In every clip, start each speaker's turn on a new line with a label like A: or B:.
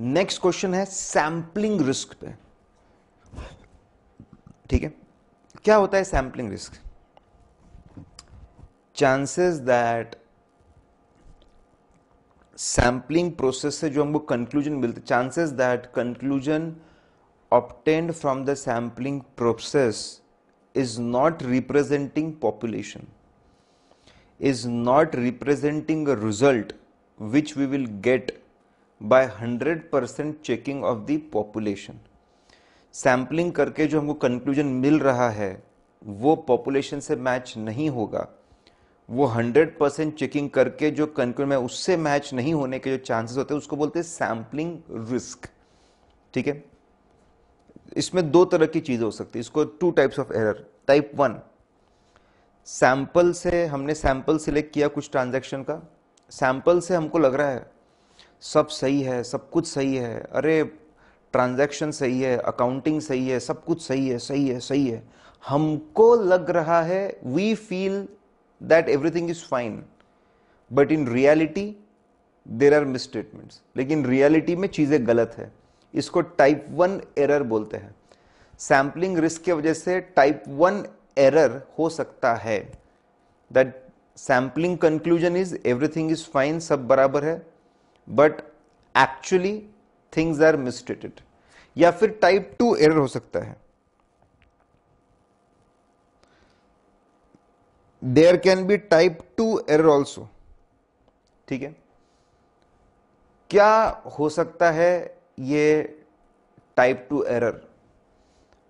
A: Next question है sampling risk पे। ठीक है, क्या होता है sampling risk? Chances that sampling process से जो हमको कंक्लूजन मिलते, chances that conclusion obtained from the sampling process is not representing population, is not representing a result which we will get by 100% checking of the population. Sampling करके जो हमको conclusion मिल रहा है वो पॉपुलेशन से मैच नहीं होगा, वो 100% चेकिंग करके जो कंक्लूजन में उससे मैच नहीं होने के जो चांसेस होते हैं उसको बोलते हैं सैम्पलिंग रिस्क। ठीक है, इसमें दो तरह की चीजें हो सकती है, इसको two types of error. Type 1, sample से हमने सैंपल सिलेक्ट किया कुछ ट्रांजैक्शन का, सैंपल से हमको लग रहा है सब सही है, सब कुछ सही है, अरे ट्रांजैक्शन सही है, अकाउंटिंग सही है, सब कुछ सही है, सही है, सही है, हमको लग रहा है, we feel that everything is fine, but in reality there are misstatements, लेकिन रियलिटी में चीजें गलत है। इसको टाइप 1 एरर बोलते हैं। सैंपलिंग रिस्क की वजह से टाइप 1 एरर हो सकता है, that sampling conclusion is everything is fine, सब बराबर है, but actually things are misstated. या फिर टाइप 2 एरर हो सकता है, there can be type 2 error also. ठीक है, क्या हो सकता है ये type 2 error?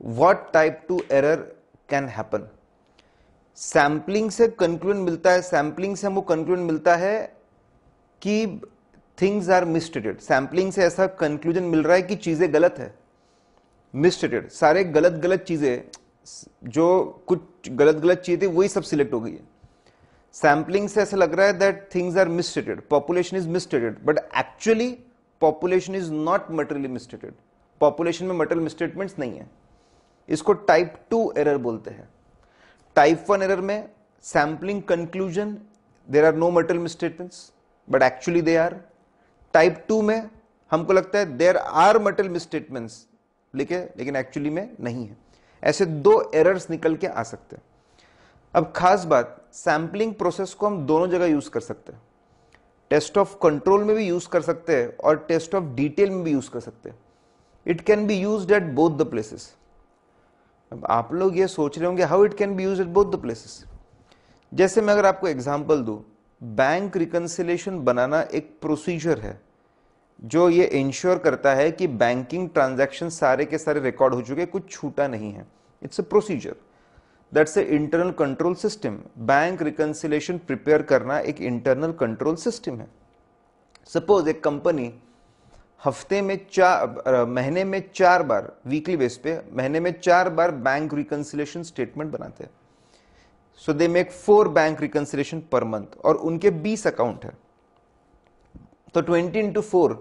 A: What type 2 error can happen? Sampling से कंक्लूजन मिलता है, सैंपलिंग से हमको कंक्लूजन मिलता है कि थिंग्स आर मिसस्टेटेड। सैंपलिंग से ऐसा कंक्लूजन मिल रहा है कि चीजें गलत है, मिसस्टेटेड, सारे गलत गलत चीजें, जो कुछ गलत गलत चीजें थी वही सब सिलेक्ट हो गई है। सैंपलिंग से ऐसा लग रहा है that things are misstated, population is misstated, but actually population is not materially misstated, population में मटेरियल मिसस्टेटमेंट्स नहीं है। इसको टाइप 2 एरर बोलते हैं। टाइप 1 एरर में sampling conclusion there are no material misstatements but actually they are. Type 2 में हमको लगता है देयर आर मटेरियल मिसस्टेटमेंट्स लेकिन एक्चुअली में नहीं है। ऐसे दो एरर्स निकल के आ सकते हैं। अब खास बात, सैंपलिंग प्रोसेस को हम दोनों जगह यूज कर सकते हैं, टेस्ट ऑफ कंट्रोल में भी यूज कर सकते हैं और टेस्ट ऑफ डिटेल में भी यूज कर सकते हैं। It can be used at both the places. अब आप लोग ये सोच रहे होंगे how it can be used at both the places. जैसे मैं अगर आपको एग्जांपल दूं, बैंक रिकंसिलिएशन बनाना एक प्रोसीजर है जो ये इंश्योर करता है कि बैंकिंग ट्रांजैक्शन सारे के सारे रिकॉर्ड हो चुके, कुछ छूटा नहीं है। It's a procedure, that's a internal control system. Bank reconciliation prepare करना एक इंटरनल कंट्रोल सिस्टम है। सपोज एक कंपनी हफ्ते में महीने में 4 बार, वीकली बेस पे महीने में 4 बार बैंक रिकंसिलिएशन स्टेटमेंट बनाते हैं। So they make 4 bank reconciliation per month और उनके 20 अकाउंट है, तो 20 इंटू 4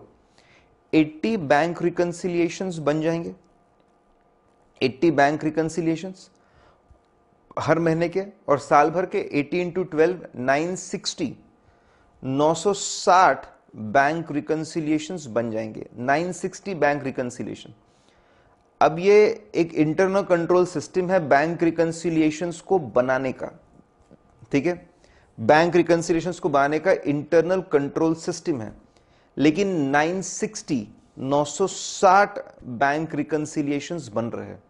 A: 80 बैंक रिकंसिलिएशंस बन जाएंगे। 80 बैंक रिकंसिलिएशंस हर महीने के, और साल भर के 80 इंटू 12 960, 960 बैंक रिकंसिलिएशंस बन जाएंगे। 960 बैंक रिकंसिलिएशन। अब ये एक इंटरनल कंट्रोल सिस्टम है बैंक रिकंसिलिएशंस को बनाने का। ठीक है, बैंक रिकंसिलिएशंस को बनाने का इंटरनल कंट्रोल सिस्टम है, लेकिन 960 बैंक रिकंसिलिएशंस बन रहे हैं।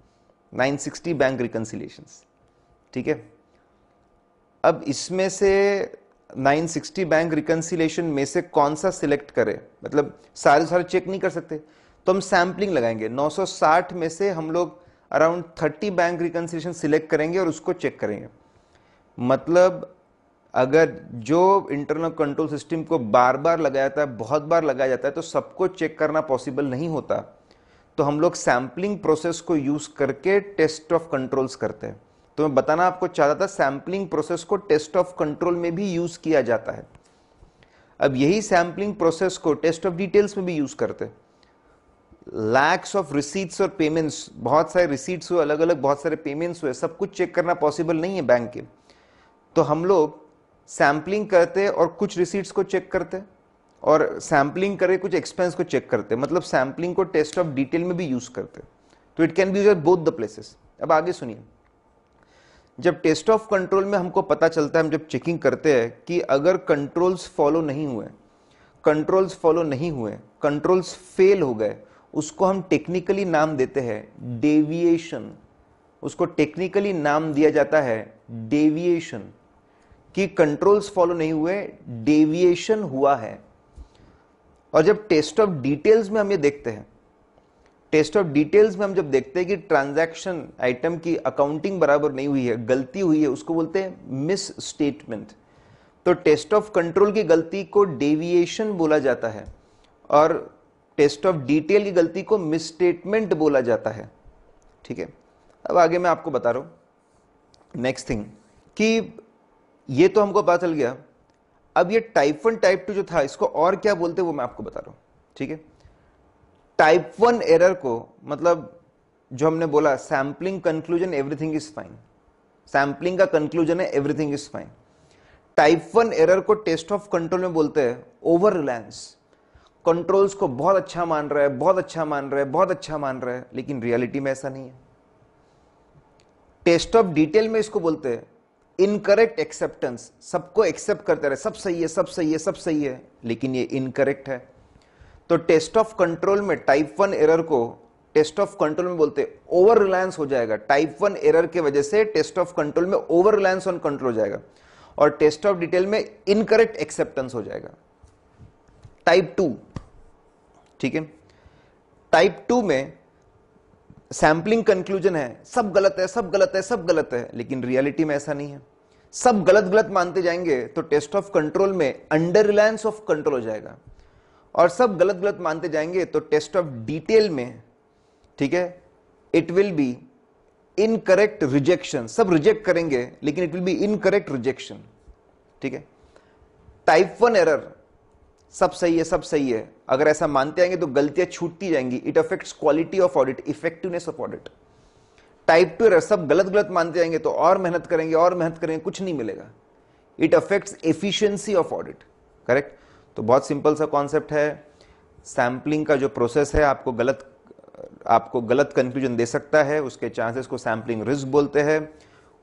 A: 960 बैंक रिकंसिलिएशंस। ठीक है, अब इसमें से 960 बैंक रिकंसिलिएशन में से कौन सा सिलेक्ट करें? मतलब सारे चेक नहीं कर सकते, तो हम सैंपलिंग लगाएंगे। 960 में से हम लोग अराउंड 30 बैंक रिकंसिलिएशन सिलेक्ट करेंगे और उसको चेक करेंगे। मतलब अगर जो इंटरनल कंट्रोल सिस्टम को बार बार लगाया जाता है, बहुत बार लगाया जाता है, तो सबको चेक करना पॉसिबल नहीं होता, तो हम लोग सैंपलिंग प्रोसेस को यूज करके टेस्ट ऑफ कंट्रोल्स करते हैं। तो मैं बताना आपको चाहता था, सैंपलिंग प्रोसेस को टेस्ट ऑफ कंट्रोल में भी यूज किया जाता है। अब यही सैंपलिंग प्रोसेस को टेस्ट ऑफ डिटेल्स में भी यूज करते हैं। लैक्स ऑफ रिसीट्स और पेमेंट्स, बहुत सारे रिसीट्स हुए, अलग अलग बहुत सारे पेमेंट्स हुए, सब कुछ चेक करना पॉसिबल नहीं है बैंक के, तो हम लोग सैंपलिंग करते और कुछ रिसीट्स को चेक करते, और सैम्पलिंग करके कुछ एक्सपेंस को चेक करते हैं, मतलब सैम्पलिंग को टेस्ट ऑफ डिटेल में भी यूज करते हैं। तो it can be used both the places. अब आगे सुनिए, जब टेस्ट ऑफ कंट्रोल में हमको पता चलता है, हम जब चेकिंग करते हैं कि अगर कंट्रोल्स फॉलो नहीं हुए, कंट्रोल्स फेल हो गए, उसको हम टेक्निकली नाम देते हैं डेविएशन। उसको टेक्निकली नाम दिया जाता है डेविएशन, कि कंट्रोल्स फॉलो नहीं हुए, डेविएशन हुआ है। और जब टेस्ट ऑफ डिटेल्स में हम ये देखते हैं, टेस्ट ऑफ डिटेल्स में हम जब देखते हैं कि ट्रांजैक्शन आइटम की अकाउंटिंग बराबर नहीं हुई है, गलती हुई है, उसको बोलते हैं मिस स्टेटमेंट। तो टेस्ट ऑफ कंट्रोल की गलती को डेविएशन बोला जाता है और टेस्ट ऑफ डिटेल की गलती को मिस स्टेटमेंट बोला जाता है। ठीक है, अब आगे मैं आपको बता रहा हूं नेक्स्ट थिंग, कि ये तो हमको पता चल गया। अब ये टाइप 1 टाइप 2 जो था, इसको और क्या बोलते हैं वो मैं आपको बता रहा हूं। ठीक है, टाइप 1 एरर को, मतलब जो हमने बोला sampling conclusion everything is fine, sampling का कंक्लूजन है everything is fine. Type 1 error को टेस्ट ऑफ कंट्रोल में बोलते हैं ओवर रिलायंस। कंट्रोल्स को बहुत अच्छा मान रहा है, बहुत अच्छा मान रहा है, बहुत अच्छा मान रहा है, लेकिन रियलिटी में ऐसा नहीं है। टेस्ट ऑफ डिटेल में इसको बोलते हैं इनकरेक्ट एक्सेप्टेंस। सबको एक्सेप्ट करते रहे, सब सही है, सब सही है, सब सही है, लेकिन ये इनकरेक्ट है। तो टेस्ट ऑफ कंट्रोल में टाइप 1 एरर को टेस्ट ऑफ कंट्रोल में बोलते हैं ओवर रिलायंस हो जाएगा। टाइप 1 एरर के वजह से टेस्ट ऑफ कंट्रोल में ओवर रिलायंस ऑन कंट्रोल हो जाएगा और टेस्ट ऑफ डिटेल में इनकरेक्ट एक्सेप्टेंस हो जाएगा। टाइप 2, ठीक है, टाइप 2 में सैम्पलिंग कंक्लूजन है सब गलत है, सब गलत है, सब गलत है, लेकिन रियलिटी में ऐसा नहीं है। सब गलत गलत मानते जाएंगे तो टेस्ट ऑफ कंट्रोल में अंडर रिलायंस ऑफ कंट्रोल हो जाएगा, और सब गलत गलत मानते जाएंगे तो टेस्ट ऑफ डिटेल में, ठीक है, it will be incorrect rejection. सब रिजेक्ट करेंगे लेकिन it will be incorrect rejection. ठीक है, टाइप 1 एरर सब सही है, सब सही है, अगर ऐसा मानते आएंगे तो गलतियां छूटती जाएंगी। It affects quality of audit, effectiveness of audit. Type 2 error सब गलत गलत मानते जाएंगे तो और मेहनत करेंगे, और मेहनत करेंगे, कुछ नहीं मिलेगा। It affects efficiency of audit. Correct. तो बहुत सिंपल सा कॉन्सेप्ट है, सैम्पलिंग का जो प्रोसेस है आपको गलत कंक्लूजन दे सकता है, उसके चांसेस को सैम्पलिंग रिस्क बोलते हैं।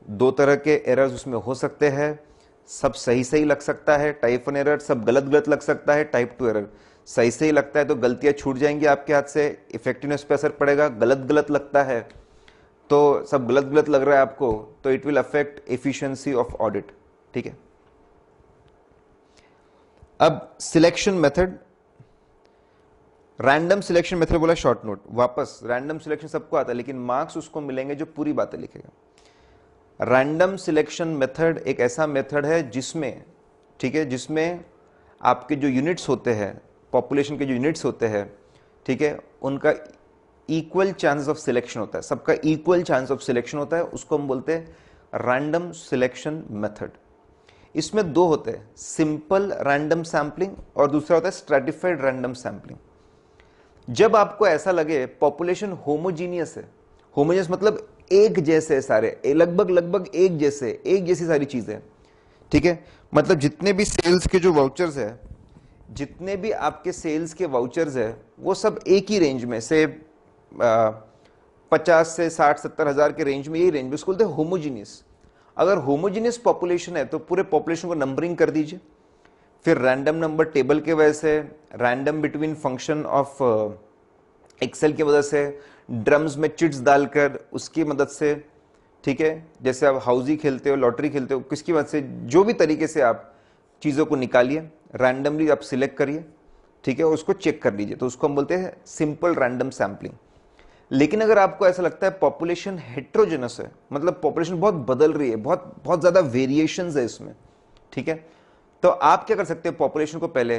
A: 2 तरह के एरर्स उसमें हो सकते हैं, सब सही सही लग सकता है टाइप 1 एरर, सब गलत गलत लग सकता है टाइप 2 एरर। सही सही लगता है तो गलतियां छूट जाएंगी आपके हाथ से, इफेक्टिवनेस पे असर पड़ेगा। गलत गलत लगता है तो सब गलत गलत लग रहा है आपको, तो it will affect efficiency of audit. ठीक है, अब selection method, random selection method बोला शॉर्ट नोट। वापस रैंडम सिलेक्शन सबको आता है, लेकिन मार्क्स उसको मिलेंगे जो पूरी बातें लिखेगा। रैंडम सिलेक्शन मेथड एक ऐसा मेथड है जिसमें, ठीक है, जिसमें आपके जो यूनिट्स होते हैं, पॉपुलेशन के जो यूनिट्स होते हैं, ठीक है, उनका इक्वल चांसेस ऑफ सिलेक्शन होता है, सबका इक्वल चांस ऑफ सिलेक्शन होता है, उसको हम बोलते हैं रैंडम सिलेक्शन मेथड। इसमें 2 होते हैं, सिंपल रैंडम सैम्पलिंग और दूसरा होता है स्ट्रैटिफाइड रैंडम सैम्पलिंग। जब आपको ऐसा लगे पॉपुलेशन होमोजीनियस है, होमोजीनियस मतलब एक जैसे सारे, लगभग एक जैसी सारी चीजें, ठीक है, मतलब जितने भी सेल्स के जो वाउचर्स है, जितने भी आपके सेल्स के वाउचर्स है, वो सब एक ही रेंज में से 50 से 60-70 हजार के रेंज में, यही रेंज में, उसको बोलते हैं होमोजीनियस। अगर होमोजीनियस पॉपुलेशन है तो पूरे पॉपुलेशन को नंबरिंग कर दीजिए, फिर रैंडम नंबर टेबल के वजह से, random between function of Excel की वजह से, ड्रम्स में चिट्स डालकर उसकी मदद से, ठीक है, जैसे आप हाउजी खेलते हो, लॉटरी खेलते हो, किसकी मदद से, जो भी तरीके से आप चीज़ों को निकालिए, रैंडमली आप सिलेक्ट करिए, ठीक है, और उसको चेक कर लीजिए, तो उसको हम बोलते हैं सिंपल रैंडम सैम्पलिंग। लेकिन अगर आपको ऐसा लगता है पॉपुलेशन हेट्रोजेनस है, मतलब पॉपुलेशन बहुत बदल रही है, बहुत ज़्यादा वेरिएशंस है इसमें, ठीक है, तो आप क्या कर सकते हो, पॉपुलेशन को पहले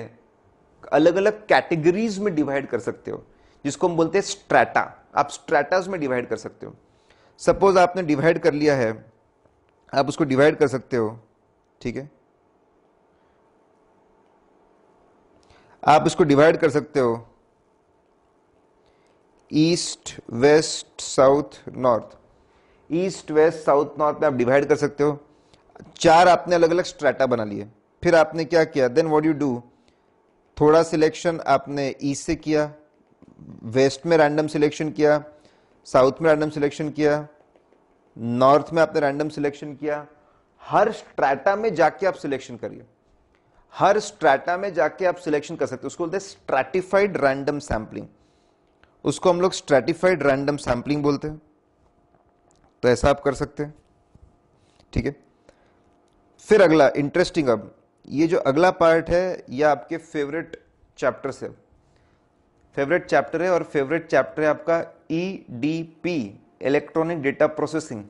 A: अलग अलग कैटेगरीज में डिवाइड कर सकते हो, जिसको हम बोलते हैं स्ट्रैटा। आप स्ट्रैटास में डिवाइड कर सकते हो। सपोज आपने डिवाइड कर लिया है, आप उसको डिवाइड कर सकते हो, ठीक है, आप इसको डिवाइड कर सकते हो east west south north, east west south north में आप डिवाइड कर सकते हो। 4 आपने अलग अलग स्ट्रैटा बना लिए, फिर आपने क्या किया, देन व्हाट यू डू, थोड़ा सिलेक्शन आपने ईस्ट से किया, वेस्ट में रैंडम सिलेक्शन किया, साउथ में रैंडम सिलेक्शन किया, नॉर्थ में आपने रैंडम सिलेक्शन किया। हर स्ट्रैटा में जाके आप सिलेक्शन करिए, हर स्ट्रैटा में जाके आप सिलेक्शन कर सकते हो। उसको बोलते हैं स्ट्रैटिफाइड रैंडम सैंपलिंग, उसको हम लोग स्ट्रैटिफाइड रैंडम सैंपलिंग बोलते हैं। तो ऐसा आप कर सकते हैं, ठीक है। फिर अगला इंटरेस्टिंग, अब ये जो अगला पार्ट है ये आपके फेवरेट चैप्टर से, फेवरेट चैप्टर है, और फेवरेट चैप्टर है आपका ईडीपी, इलेक्ट्रॉनिक डेटा प्रोसेसिंग,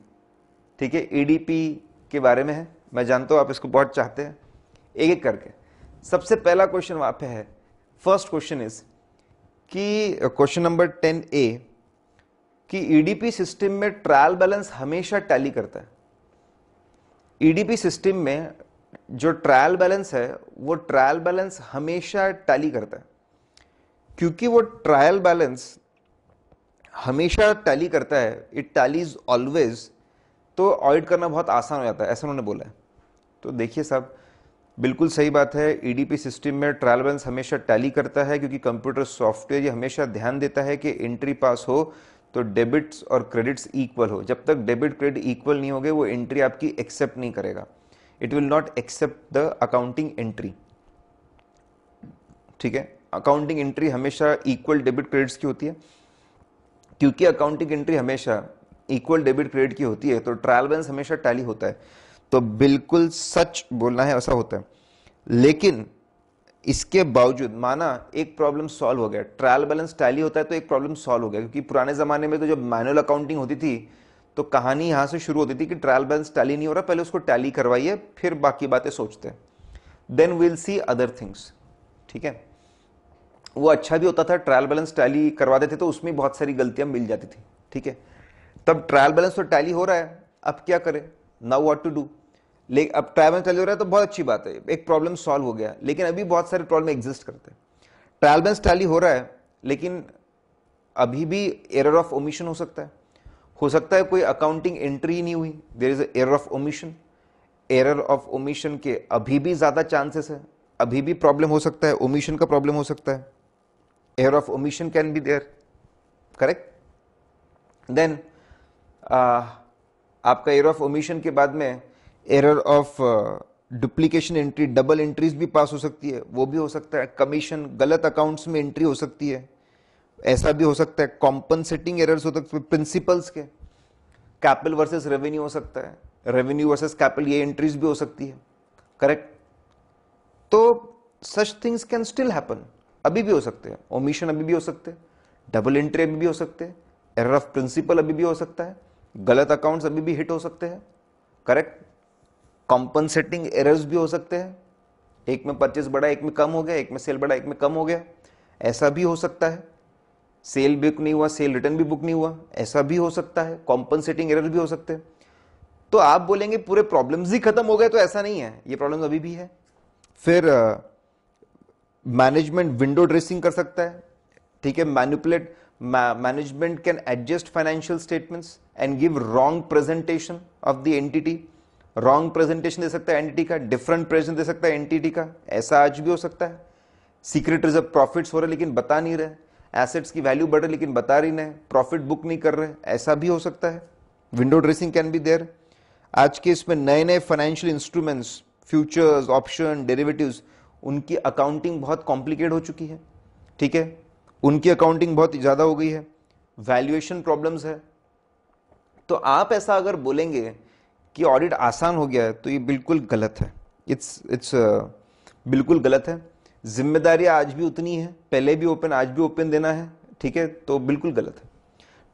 A: ठीक है। ईडीपी के बारे में है, मैं जानता हूं आप इसको बहुत चाहते हैं। एक एक करके सबसे पहला क्वेश्चन वहां पे है, फर्स्ट क्वेश्चन इज कि क्वेश्चन नंबर 10A कि ईडीपी सिस्टम में ट्रायल बैलेंस हमेशा टैली करता है। ईडीपी सिस्टम में जो ट्रायल बैलेंस है वो ट्रायल बैलेंस हमेशा टैली करता है। क्योंकि वो ट्रायल बैलेंस हमेशा टैली करता है, इट टैलीज ऑलवेज, तो ऑडिट करना बहुत आसान हो जाता है, ऐसा उन्होंने बोला है। तो देखिए साहब, बिल्कुल सही बात है। ईडीपी सिस्टम में ट्रायल बैलेंस हमेशा टैली करता है, क्योंकि कंप्यूटर सॉफ्टवेयर ये हमेशा ध्यान देता है कि एंट्री पास हो तो डेबिट्स और क्रेडिट्स इक्वल हो। जब तक डेबिट क्रेडिट इक्वल नहीं होंगे वो एंट्री आपकी एक्सेप्ट नहीं करेगा, it will not accept the accounting entry, ठीक है। अकाउंटिंग एंट्री हमेशा इक्वल डेबिट क्रेडिट्स की होती है। क्योंकि अकाउंटिंग एंट्री हमेशा इक्वल डेबिट क्रेडिट की होती है तो ट्रायल बैलेंस हमेशा टैली होता है। तो बिल्कुल सच बोलना है, ऐसा होता है। लेकिन इसके बावजूद माना एक प्रॉब्लम सॉल्व हो गया, ट्रायल बैलेंस टैली होता है तो एक प्रॉब्लम सॉल्व हो गया। क्योंकि पुराने जमाने में तो जब मैनुअल अकाउंटिंग होती थी तो कहानी यहां से शुरू होती थी कि ट्रायल बैलेंस टैली नहीं हो रहा, पहले उसको टैली करवाइए फिर बाकी बातें सोचते हैं, then will see other things, ठीक है। वो अच्छा भी होता था, ट्रायल बैलेंस टैली करवा देते तो उसमें बहुत सारी गलतियां मिल जाती थी, ठीक है। तब ट्रायल बैलेंस तो टैली हो रहा है, अब क्या करें, नाउ व्हाट टू डू। लेकिन अब ट्रायल बैलेंस टैली हो रहा है तो बहुत अच्छी बात है, एक प्रॉब्लम सॉल्व हो गया। लेकिन अभी बहुत सारे प्रॉब्लम एग्जिस्ट करते हैं। ट्रायल बैलेंस टैली हो रहा है लेकिन अभी भी एरर ऑफ ओमिशन हो सकता है कोई अकाउंटिंग एंट्री नहीं हुई, there is error of omission. Error of omission के अभी भी ज्यादा चांसेस है, अभी भी प्रॉब्लम हो सकता है, ओमिशन का प्रॉब्लम हो सकता है, error of omission can be there, correct. Then आपका एरर ऑफ ओमिशन के बाद में error of duplication entry, double entries भी पास हो सकती है, वो भी हो सकता है। कमीशन, गलत अकाउंट्स में एंट्री हो सकती है, ऐसा भी हो सकता है। कॉम्पनसेटिंग एरर्स हो सकते हैं प्रिंसिपल्स के, कैपिटल वर्सेस रेवेन्यू हो सकता है, रेवेन्यू वर्सेस कैपिटल, ये एंट्रीज भी हो सकती है, करेक्ट। तो such things can still happen, अभी भी हो सकते हैं। ओमिशन अभी भी हो सकते हैं, डबल एंट्री अभी भी हो सकते हैं, एरर ऑफ प्रिंसिपल अभी भी हो सकता है, गलत अकाउंट्स अभी भी हिट हो सकते हैं, करेक्ट। कॉम्पनसेटिंग एरर्स भी हो सकते हैं, एक में परचेज बढ़ा एक में कम हो गया, एक में सेल बढ़ा एक में कम हो गया, ऐसा भी हो सकता है। सेल बुक नहीं हुआ, सेल रिटर्न भी बुक नहीं हुआ, ऐसा भी हो सकता है। कॉम्पनसेटिंग एरर भी हो सकते हैं। तो आप बोलेंगे पूरे प्रॉब्लम्स ही खत्म हो गए, तो ऐसा नहीं है, ये प्रॉब्लम अभी भी है। फिर मैनेजमेंट विंडो ड्रेसिंग कर सकता है, ठीक है। Manipulate, management can adjust financial statements and give wrong presentation of the entity, wrong presentation दे सकता है एंटिटी का, डिफरेंट प्रेजेंट दे सकता है एंटिटी का, ऐसा आज भी हो सकता है। सीक्रेट रिजर्व प्रॉफिट्स हो रहे लेकिन बता नहीं रहे, एसेट्स की वैल्यू बढ़ रही लेकिन बता रही नहीं, प्रॉफिट बुक नहीं कर रहे, ऐसा भी हो सकता है। Window dressing can be there. आज के इसमें नए नए financial instruments, futures, option, derivatives, उनकी अकाउंटिंग बहुत कॉम्प्लिकेट हो चुकी है, ठीक है। उनकी अकाउंटिंग बहुत ज्यादा हो गई है, वैल्यूएशन प्रॉब्लम्स है। तो आप ऐसा अगर बोलेंगे कि ऑडिट आसान हो गया है तो ये बिल्कुल गलत है, इट्स बिल्कुल गलत है। जिम्मेदारी आज भी उतनी है, पहले भी ओपन आज भी ओपन देना है, ठीक है। तो बिल्कुल गलत है।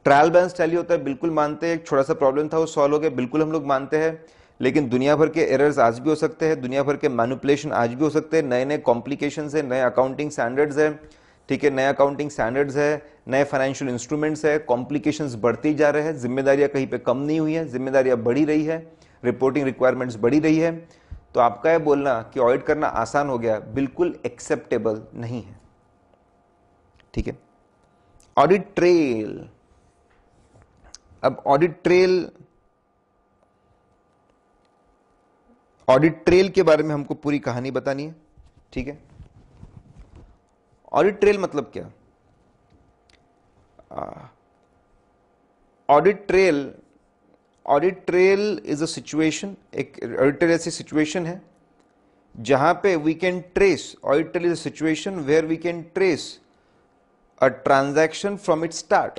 A: ट्रायल बैलेंस टैली होता है, बिल्कुल मानते हैं। एक छोटा सा प्रॉब्लम था वो सॉल्व हो गया, बिल्कुल हम लोग मानते हैं। लेकिन दुनिया भर के एरर्स आज भी हो सकते हैं, दुनिया भर के मैनिपुलेशन आज भी हो सकते हैं, नए नए कॉम्प्लिकेशंस है, नए अकाउंटिंग स्टैंडर्ड्स है, ठीक है। नए अकाउंटिंग स्टैंडर्ड्स है, नए फाइनेंशियल इंस्ट्रूमेंट्स है, कॉम्प्लिकेशंस बढ़ते ही जा रहे हैं, जिम्मेदारियां कहीं पे कम नहीं हुई है, जिम्मेदारियां बढ़ी रही है, रिपोर्टिंग रिक्वायरमेंट्स बढ़ी रही है। तो आपका यह बोलना कि ऑडिट करना आसान हो गया बिल्कुल एक्सेप्टेबल नहीं है, ठीक है। ऑडिट ट्रेल, अब ऑडिट ट्रेल के बारे में हमको पूरी कहानी बतानी है, ठीक है। ऑडिट ट्रेल मतलब क्या? Audit trail is a situation, एक ऑडिट ट्रेल ऐसी सिचुएशन है जहां पे we can trace, audit trail is a situation where we can trace a transaction from its start.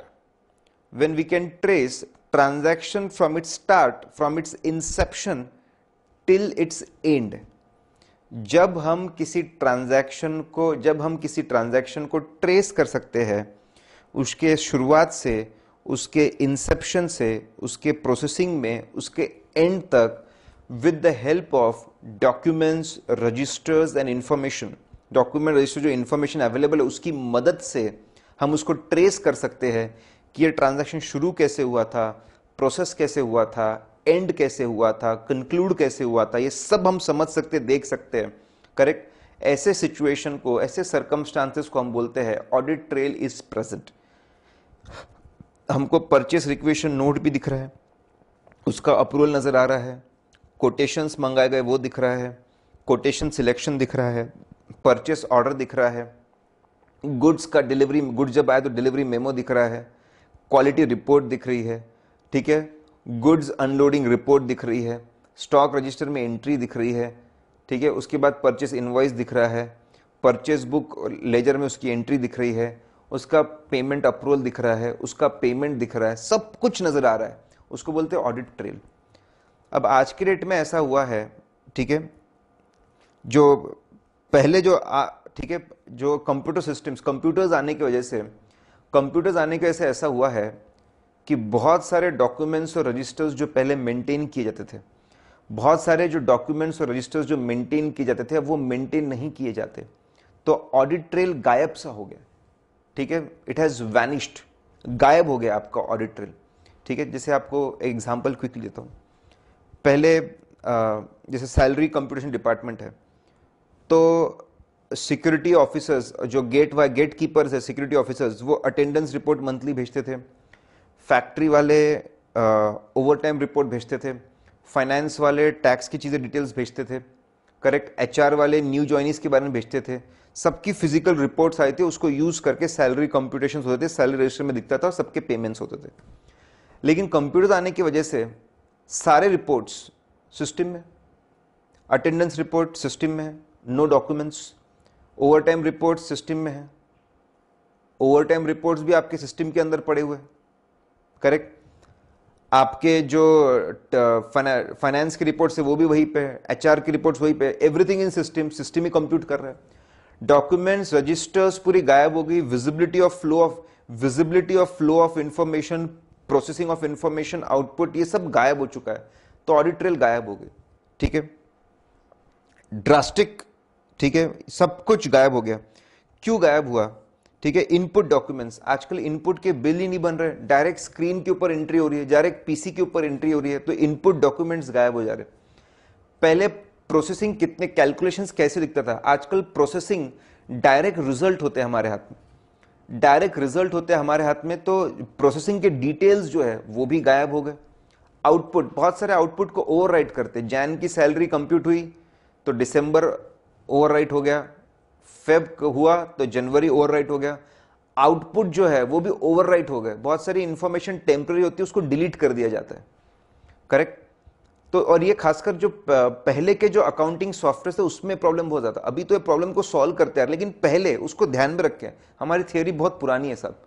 A: When we can trace transaction from its start, from its inception till its end. जब हम किसी transaction को trace कर सकते हैं उसके शुरुआत से, उसके इंसेप्शन से, उसके प्रोसेसिंग में, उसके एंड तक, with the help of documents, registers and information, document register जो इंफॉर्मेशन अवेलेबल है उसकी मदद से हम उसको ट्रेस कर सकते हैं कि ये ट्रांजैक्शन शुरू कैसे हुआ था, प्रोसेस कैसे हुआ था, एंड कैसे हुआ था, कंक्लूड कैसे हुआ था, ये सब हम समझ सकते, देख सकते हैं। करेक्ट? ऐसे सिचुएशन को, ऐसे सर्कमस्टांसेस को हम बोलते हैं ऑडिट ट्रेल इज प्रेजेंट। हमको परचेस रिक्वेशन नोट भी दिख रहा है, उसका अप्रूवल नजर आ रहा है, कोटेशंस मंगाए गए वो दिख रहा है, कोटेशन सिलेक्शन दिख रहा है, परचेस ऑर्डर दिख रहा है, गुड्स का डिलीवरी, गुड्स जब आए तो डिलीवरी मेमो दिख रहा है, क्वालिटी रिपोर्ट दिख रही है, ठीक है, गुड्स अनलोडिंग रिपोर्ट दिख रही है, स्टॉक रजिस्टर में एंट्री दिख रही है, ठीक है, उसके बाद परचेस इनवॉइस दिख रहा है, परचेस बुक लेजर में उसकी एंट्री दिख रही है, उसका पेमेंट अप्रूवल दिख रहा है, उसका पेमेंट दिख रहा है, सब कुछ नजर आ रहा है, उसको बोलते हैं ऑडिट ट्रेल। अब आज के डेट में ऐसा हुआ है, ठीक है, जो पहले जो ठीक है, जो कंप्यूटर सिस्टम्स, कंप्यूटर्स आने की वजह से ऐसा हुआ है कि बहुत सारे डॉक्यूमेंट्स और रजिस्टर्स जो पहले मेंटेन किए जाते थे, बहुत सारे जो डॉक्यूमेंट्स और रजिस्टर्स जो मेंटेन किए जाते थे, अब वो मेंटेन नहीं किए जाते, तो ऑडिट ट्रेल गायब सा हो गया, ठीक है, इट हैज वैनिश्ड, गायब हो गया आपका ऑडिट ट्रेल, ठीक है। जैसे आपको एग्जांपल क्विकली देता हूँ, पहले जैसे सैलरी कंप्यूटेशन डिपार्टमेंट है, तो सिक्योरिटी ऑफिसर्स जो गेट कीपर्स है, सिक्योरिटी ऑफिसर्स, वो अटेंडेंस रिपोर्ट मंथली भेजते थे, फैक्ट्री वाले ओवर टाइम रिपोर्ट भेजते थे, फाइनेंस वाले टैक्स की चीज़ें डिटेल्स भेजते थे, करेक्ट, एचआर वाले न्यू जॉइनीज के बारे में भेजते थे, सबकी फिजिकल रिपोर्ट्स आई थी, उसको यूज करके सैलरी कंप्यूटेशन होते थे, सैलरी रजिस्टर में दिखता था और सबके पेमेंट्स होते थे। लेकिन कंप्यूटर आने की वजह से सारे रिपोर्ट्स सिस्टम में, अटेंडेंस रिपोर्ट सिस्टम में है, no documents, over time report system में है, ओवर टाइम रिपोर्ट्स भी आपके सिस्टम के अंदर पड़े हुए, करेक्ट, आपके जो फाइनेंस की रिपोर्ट्स है वो भी वहीं पे है, एचआर की रिपोर्ट्स वहीं पे, everything in system, system he compute कर रहा है, डॉक्यूमेंट्स, रजिस्टर्स पूरी गायब हो गई, visibility of flow of information, processing of information, output, ये सब गायब हो चुका है, तो ऑडिट ट्रेल गायब हो गई, ठीक है, ड्रास्टिक, ठीक है, सब कुछ गायब हो गया। क्यों गायब हुआ? ठीक है, इनपुट डॉक्यूमेंट्स, आजकल इनपुट के बिल ही नहीं बन रहे, डायरेक्ट स्क्रीन के ऊपर एंट्री हो रही है, डायरेक्ट पीसी के ऊपर एंट्री हो रही है, तो इनपुट डॉक्यूमेंट्स गायब हो जा रहे। पहले प्रोसेसिंग कितने कैलकुलेशंस कैसे दिखता था, आजकल प्रोसेसिंग डायरेक्ट रिजल्ट होते हैं हमारे हाथ में, डायरेक्ट रिजल्ट होते हैं हमारे हाथ में, तो प्रोसेसिंग के डिटेल्स जो है वो भी गायब हो गए। आउटपुट, बहुत सारे आउटपुट को ओवरराइट करते, जैन की सैलरी कंप्यूट हुई तो दिसंबर ओवरराइट हो गया, फेब हुआ तो जनवरी ओवरराइट हो गया, आउटपुट जो है वो भी ओवरराइट हो गए, बहुत सारी इंफॉर्मेशन टेम्पररी होती है उसको डिलीट कर दिया जाता है, करेक्ट। तो और ये खासकर जो पहले के जो अकाउंटिंग सॉफ्टवेयर थे उसमें प्रॉब्लम बहुत ज्यादा, अभी तो ये प्रॉब्लम को सॉल्व करते हैं, लेकिन पहले उसको ध्यान में रखें, हमारी थियोरी बहुत पुरानी है साहब,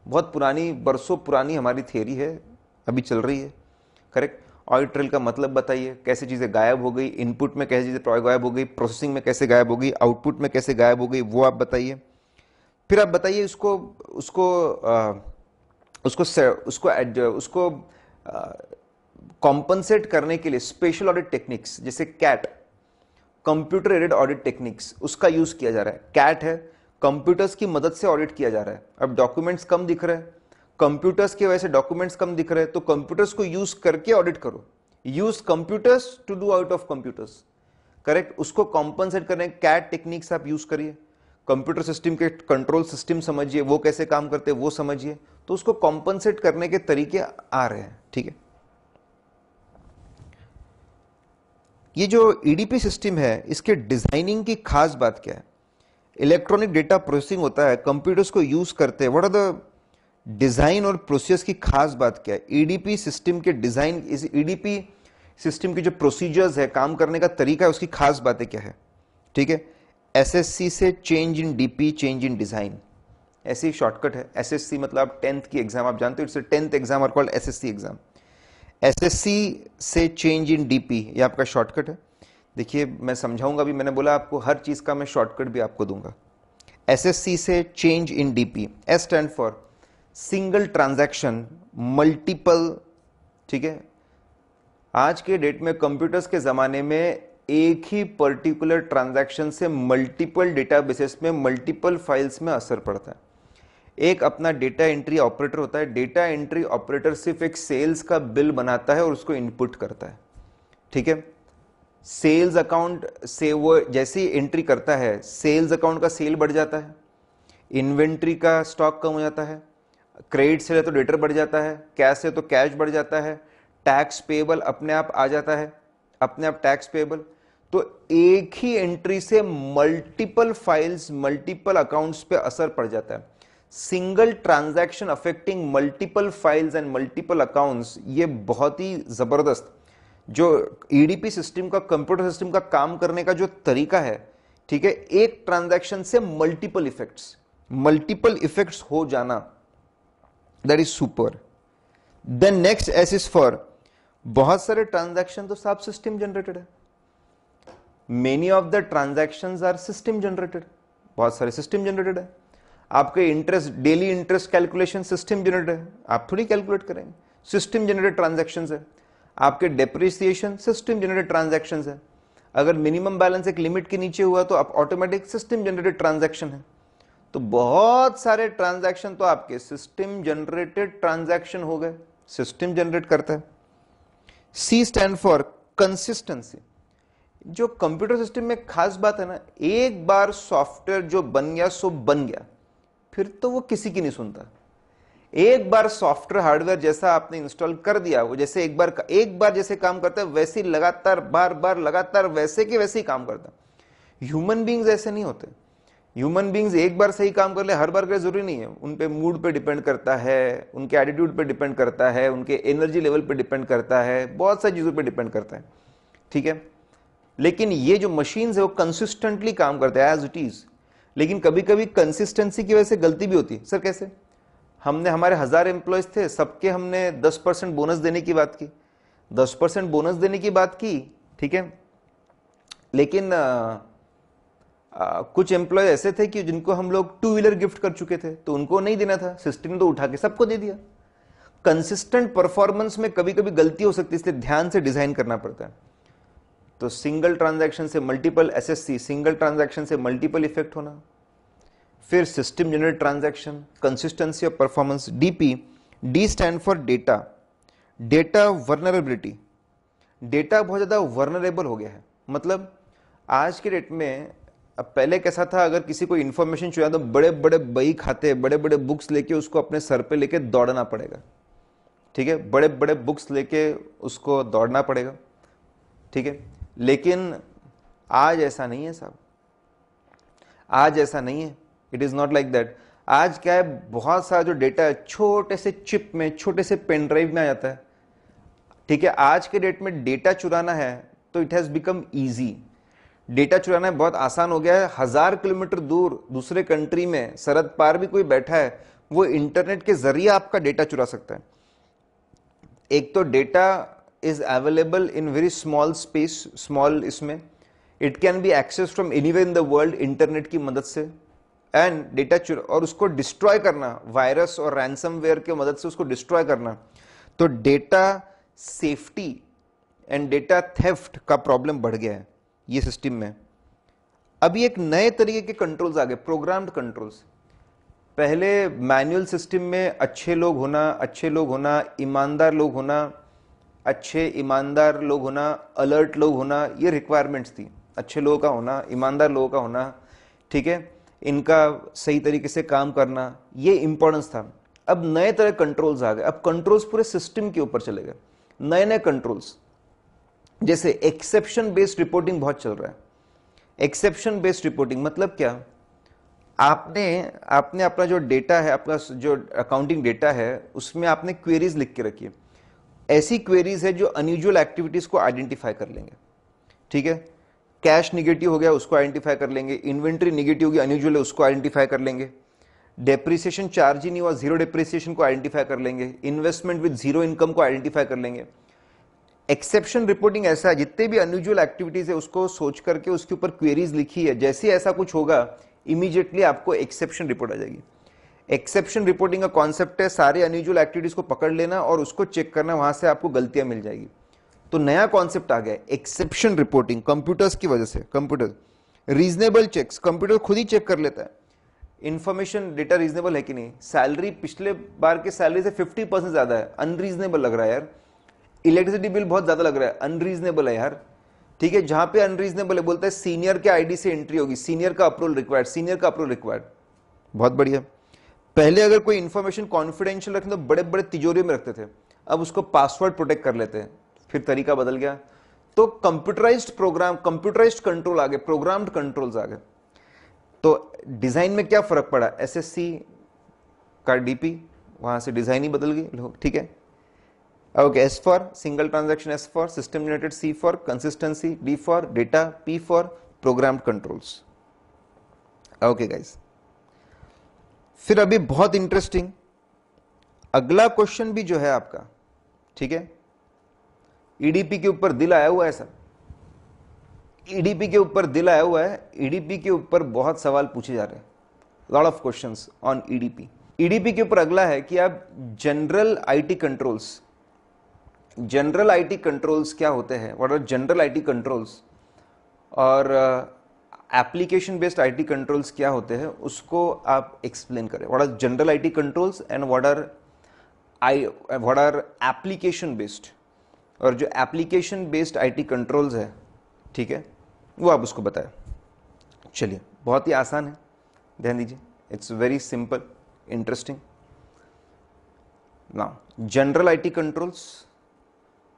A: बहुत पुरानी, बरसों पुरानी हमारी थियोरी है, अभी चल रही है, करेक्ट। ऑडिट ट्रेल का मतलब बताइए, कैसे चीजें गायब हो गई, इनपुट में कैसे चीजें गायब हो गई, प्रोसेसिंग में कैसे गायब हो गई, आउटपुट में कैसे गायब हो गई, वो आप बताइए। फिर आप बताइए उसको उसको उसको उसको उसको कॉम्पनसेट करने के लिए स्पेशल ऑडिट टेक्निक्स, जैसे CAT, computer aided audit techniques, उसका यूज किया जा रहा है। कैट है, कंप्यूटर्स की मदद से ऑडिट किया जा रहा है। अब डॉक्यूमेंट्स कम दिख रहे हैं, कंप्यूटर्स की वजह से डॉक्यूमेंट्स कम दिख रहे हैं, तो कंप्यूटर्स को यूज करके ऑडिट करो, use computers to do out of computers, correct. उसको कॉम्पनसेट करने कैट टेक्निक्स आप यूज करिए, कंप्यूटर सिस्टम के कंट्रोल सिस्टम समझिए, वो कैसे काम करते हैं वो समझिए, तो उसको कॉम्पनसेट करने के तरीके आ रहे हैं, ठीक है। ये जो ईडीपी सिस्टम है, इसके डिजाइनिंग की खास बात क्या है? इलेक्ट्रॉनिक डेटा प्रोसेसिंग होता है, कंप्यूटर्स को यूज करते हैं। व्हाट आर द डिजाइन और प्रोसेस की खास बात क्या है? ईडीपी सिस्टम के डिजाइन, इस ईडीपी सिस्टम की जो प्रोसीजर्स है, काम करने का तरीका है, उसकी खास बातें क्या है? ठीक है, एसएससी से change in DP, change in design, ऐसी शॉर्टकट है। एसएससी मतलब 10th की एग्जाम, आप जानते हो, it's 10th exam are called SSC exam. SSC से चेंज इन डीपी, ये आपका शॉर्टकट है। देखिए मैं समझाऊंगा भी, मैंने बोला आपको हर चीज का मैं शॉर्टकट भी आपको दूंगा। एसएससी से change in DP, S stand for single transaction multiple. ठीक है, आज के डेट में कंप्यूटर्स के जमाने में एक ही पर्टिकुलर ट्रांजैक्शन से मल्टीपल डेटाबेसेस में, मल्टीपल फाइल्स में असर पड़ता है। एक अपना डेटा एंट्री ऑपरेटर होता है। डेटा एंट्री ऑपरेटर सिर्फ एक सेल्स का बिल बनाता है और उसको इनपुट करता है। ठीक है, सेल्स अकाउंट से वो जैसे ही एंट्री करता है, सेल्स अकाउंट का सेल बढ़ जाता है, इन्वेंट्री का स्टॉक कम हो जाता है, क्रेडिट से है तो डेटर बढ़ जाता है, कैश है तो कैश बढ़ जाता है, टैक्स पेबल अपने आप आ जाता है, अपने आप टैक्स पेबल। तो एक ही एंट्री से मल्टीपल फाइल्स, मल्टीपल अकाउंट्स पे असर पड़ जाता है। Single transaction affecting multiple files and multiple accounts, ये बहुत ही जबरदस्त जो ईडीपी सिस्टम का, कंप्यूटर सिस्टम का काम करने का जो तरीका है। ठीक है, एक ट्रांजैक्शन से मल्टीपल इफेक्ट्स हो जाना, that is super. Then next S is for, बहुत सारे ट्रांजैक्शन तो सब सिस्टम जनरेटेड है। Many of the transactions are system generated, बहुत सारे सिस्टम जनरेटेड है। आपके interest, daily interest calculation system generated है, आप थोड़ी कैलकुलेट करेंगे, सिस्टम जनरेटेड ट्रांजैक्शंस है। आपके डेप्रिसिएशन सिस्टम जनरेटेड ट्रांजैक्शंस है। अगर मिनिमम बैलेंस एक लिमिट के नीचे हुआ तो आप ऑटोमेटिक सिस्टम जनरेटेड ट्रांजैक्शन है। तो बहुत सारे ट्रांजैक्शन तो आपके सिस्टम जनरेटेड ट्रांजैक्शन हो गए, सिस्टम जनरेट करता है। सी स्टैंड फॉर कंसिस्टेंसी। जो कंप्यूटर सिस्टम में खास बात है ना, एक बार सॉफ्टवेयर जो बन गया सो बन गया, फिर तो वो किसी की नहीं सुनता। एक बार सॉफ्टवेयर हार्डवेयर जैसा आपने इंस्टॉल कर दिया, वो जैसे एक बार जैसे काम करता है वैसे ही लगातार बार बार लगातार वैसे के वैसे ही काम करता है। ह्यूमन बींग्स ऐसे नहीं होते। ह्यूमन बींग्स एक बार सही काम कर ले, हर बार का जरूरी नहीं है। उन पे मूड पे डिपेंड करता है, उनके एटीट्यूड पे डिपेंड करता है, उनके एनर्जी लेवल पे डिपेंड करता है, बहुत सारी चीजों पे डिपेंड करता है। ठीक है, लेकिन ये जो मशीन्स है वो कंसिस्टेंटली काम करते हैं एज इट इज। लेकिन कभी कभी कंसिस्टेंसी की वजह से गलती भी होती है। सर कैसे? हमने, हमारे 1000 एम्प्लॉयज थे, सबके हमने 10% बोनस देने की बात की, 10% बोनस देने की बात की। ठीक है, लेकिन कुछ एम्प्लॉय ऐसे थे कि जिनको हम लोग 2 व्हीलर गिफ्ट कर चुके थे, तो उनको नहीं देना था, सिस्टम ने तो उठा के सबको दे दिया। कंसिस्टेंट परफॉर्मेंस में कभी कभी गलती हो सकती है, इसलिए ध्यान से डिजाइन करना पड़ता है। तो सिंगल ट्रांजैक्शन से मल्टीपल, एसएससी सिंगल ट्रांजैक्शन से मल्टीपल इफेक्ट होना। फिर system generated transaction, consistency of performance. DP, D stand for data, data vulnerability. Data बहुत ज्यादा वर्नरेबल हो गया है। मतलब आज के डेट में, अब पहले कैसा था, अगर किसी को इंफॉर्मेशन चाहिए तो बड़े बड़े बही खाते, बड़े बड़े बुक्स लेके उसको अपने सर पे लेके दौड़ना पड़ेगा। ठीक है, बड़े बड़े बुक्स लेके उसको दौड़ना पड़ेगा। ठीक है, लेकिन आज ऐसा नहीं है साहब, आज ऐसा नहीं है। It is not like that. आज क्या है, बहुत सारा जो डेटा है छोटे से चिप में, छोटे से पेन ड्राइव में आ जाता है। ठीक है, आज के डेट में डेटा चुराना है तो it has become easy. Data चुराना बहुत आसान हो गया है। 1000 किलोमीटर दूर दूसरे कंट्री में सरहद पार भी कोई बैठा है, वो इंटरनेट के जरिए आपका डेटा चुरा सकता है। एक तो data is available in very small space, small इसमें it can be access from anywhere in the world internet की मदद से। एंड डेटा और उसको डिस्ट्रॉय करना, वायरस और रैंसमवेयर की मदद से उसको डिस्ट्रॉय करना। तो data safety and data theft का प्रॉब्लम बढ़ गया है ये सिस्टम में। अभी एक नए तरीके के कंट्रोल्स आ गए, प्रोग्राम्ड कंट्रोल्स। पहले मैनुअल सिस्टम में अच्छे लोग होना, ईमानदार लोग होना, अच्छे ईमानदार लोग होना, अलर्ट लोग होना, ये रिक्वायरमेंट्स थी। अच्छे लोगों का होना, ईमानदार लोगों का होना, ठीक है, इनका सही तरीके से काम करना, ये इंपॉर्टेंस था। अब नए तरह कंट्रोल्स आ गए। अब कंट्रोल्स पूरे सिस्टम के ऊपर चले गए, नए नए कंट्रोल्स। जैसे एक्सेप्शन बेस्ड रिपोर्टिंग बहुत चल रहा है। एक्सेप्शन बेस्ड रिपोर्टिंग मतलब क्या? आपने आपने अपना जो डेटा है, अपना जो अकाउंटिंग डेटा है, उसमें आपने क्वेरीज लिख के रखी है। ऐसी क्वेरीज है जो अनयूजुअल एक्टिविटीज को आइडेंटिफाई कर लेंगे, ठीक है। कैश निगेटिव हो गया, उसको आइडेंटिफाई कर लेंगे। इन्वेंट्री निगेटिव होगी, अनयूजुअल है, उसको आइडेंटिफाई कर लेंगे। डेप्रिसिएशन चार्ज ही नहीं हुआ, जीरो डेप्रिसिएशन को आइडेंटिफाई कर लेंगे। इन्वेस्टमेंट विद जीरो इनकम को आइडेंटिफाई कर लेंगे। एक्सेप्शन रिपोर्टिंग ऐसा है, जितने भी अनयूजुअल एक्टिविटीज है उसको सोच करके उसके ऊपर क्वेरीज लिखी है, जैसे ऐसा कुछ होगा इमीडिएटली आपको एक्सेप्शन रिपोर्ट आ जाएगी। एक्सेप्शन रिपोर्टिंग का कॉन्सेप्ट है सारे अनयूजुअल एक्टिविटीज को पकड़ लेना और उसको चेक करना, वहां से आपको गलतियां मिल जाएगी। तो नया कॉन्सेप्ट आ गया एक्सेप्शन रिपोर्टिंग, कंप्यूटर्स की वजह से। कंप्यूटर रीजनेबल चेक्स, कंप्यूटर खुद ही चेक कर लेता है इंफॉर्मेशन, डेटा रीजनेबल है कि नहीं। सैलरी पिछले बार के सैलरी से 50% ज्यादा है, अनरीजनेबल लग रहा है यार। इलेक्ट्रिसिटी बिल बहुत ज्यादा लग रहा है, अनरीजनेबल है यार, ठीक है। जहां पे अनरीजनेबल है बोलता है सीनियर के आईडी से एंट्री होगी, सीनियर का अप्रूवल रिक्वायर्ड, सीनियर का अप्रूवल रिक्वायर्ड। बहुत बढ़िया। पहले अगर कोई इंफॉर्मेशन कॉन्फिडेंशियल रखते तो बड़े बड़े तिजोरी में रखते थे, अब उसको पासवर्ड प्रोटेक्ट कर लेते हैं, फिर तरीका बदल गया। तो कंप्यूटराइज्ड प्रोग्राम, कंप्यूटराइज्ड कंट्रोल आ गए, प्रोग्राम्ड कंट्रोल्स आ गए। तो डिजाइन में क्या फर्क पड़ा, एसएससी का डीपी, वहां से डिजाइन ही बदल गई, ठीक है। Okay, S for single transaction, S for system united, C for consistency, D for data, P for programmed controls. Okay guys, फिर अभी बहुत इंटरेस्टिंग अगला क्वेश्चन भी जो है आपका, ठीक है। ईडीपी के ऊपर दिल आया हुआ है सर, ईडीपी के ऊपर दिल आया हुआ है। ईडीपी के ऊपर बहुत सवाल पूछे जा रहे हैं, lot of questions on EDP. EDP के ऊपर अगला है कि आप general IT controls, general IT controls क्या होते हैं, what are general IT controls, और एप्लीकेशन बेस्ड आईटी कंट्रोल्स क्या होते हैं, उसको आप एक्सप्लेन करें। What are general IT controls and what are application based, और जो एप्लीकेशन बेस्ड आईटी कंट्रोल्स है, ठीक है, वो आप उसको बताएं। चलिए, बहुत ही आसान है, ध्यान दीजिए, it's very simple, interesting. Now general IT controls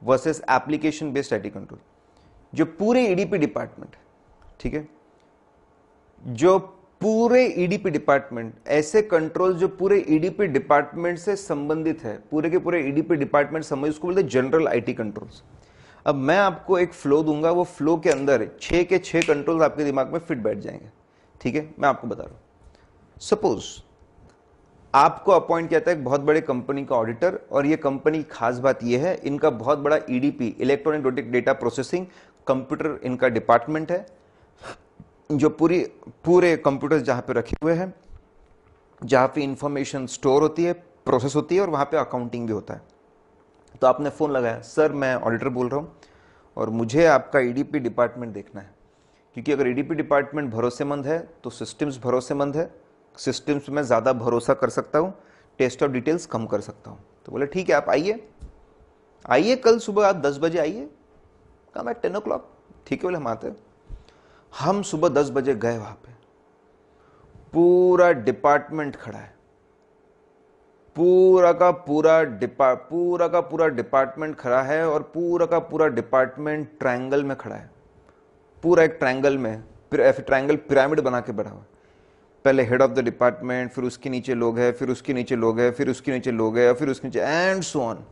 A: versus application based IT control. जो पूरे ईडीपी डिपार्टमेंट, ठीक है, जो पूरे ईडीपी डिपार्टमेंट, ऐसे कंट्रोल जो पूरे ईडीपी डिपार्टमेंट से संबंधित है, पूरे के पूरे ईडीपी डिपार्टमेंट संबंधित, उसको बोलते हैं जनरल आईटी कंट्रोल्स। अब मैं आपको एक फ्लो दूंगा, वो फ्लो के अंदर 6 के 6 कंट्रोल्स आपके दिमाग में फिट बैठ जाएंगे, ठीक है। मैं आपको बता रहा हूं, सपोज आपको अपॉइंट किया था एक बहुत बड़े कंपनी का ऑडिटर, और ये कंपनी की खास बात ये है, इनका बहुत बड़ा EDP, electronic data processing computer इनका डिपार्टमेंट है, जो पूरे कंप्यूटर्स जहां पे रखे हुए हैं, जहां पे इंफॉर्मेशन स्टोर होती है, प्रोसेस होती है, और वहां पे अकाउंटिंग भी होता है। तो आपने फोन लगाया, सर मैं ऑडिटर बोल रहा हूं और मुझे आपका ईडीपी डिपार्टमेंट देखना है, क्योंकि अगर ईडीपी डिपार्टमेंट भरोसेमंद है तो सिस्टम्स भरोसेमंद है, सिस्टम्स में ज़्यादा भरोसा कर सकता हूँ, टेस्ट ऑफ डिटेल्स कम कर सकता हूँ। तो बोले ठीक है, आप आइए कल सुबह आप 10 बजे आइए। कहा मैं 10 o'clock, ठीक है, बोले हम आते हैं। हम सुबह 10 बजे गए, वहां पे पूरा डिपार्टमेंट खड़ा है, पूरा का पूरा डिपार्टमेंट खड़ा है, और पूरा का पूरा डिपार्टमेंट ट्रायंगल में खड़ा है, पूरा एक ट्रायंगल में, ट्रायंगल पिरामिड बना के बैठा हुआ है। पहले हेड ऑफ द डिपार्टमेंट, फिर उसके नीचे लोग हैं, फिर उसके नीचे लोग हैं, फिर उसके नीचे लोग हैं, फिर उसके नीचे, एंड सो ऑन,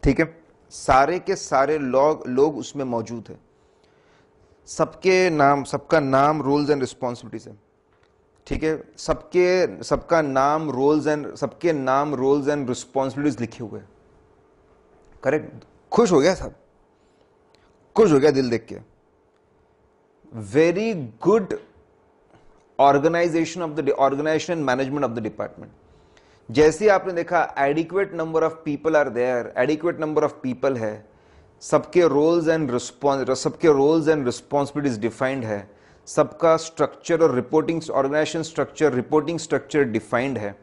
A: ठीक है। सारे के सारे लोग उसमें मौजूद है, सबके नाम, सबका नाम, रोल्स एंड रिस्पॉन्सिबिलिटीज है, ठीक है। सबका नाम, सबके नाम, रोल्स एंड रिस्पॉन्सिबिलिटीज लिखे हुए हैं, करेक्ट। खुश हो गया सब, खुश हो गया दिल देख के। Very good organisation and management of the department. जैसे आपने देखा adequate number of people are there, adequate number of people है, सबके रोल्स एंड रिस्पॉन्सिबिलिटीज डिफाइंड है, सबका स्ट्रक्चर और reporting organisation structure, reporting structure defined है,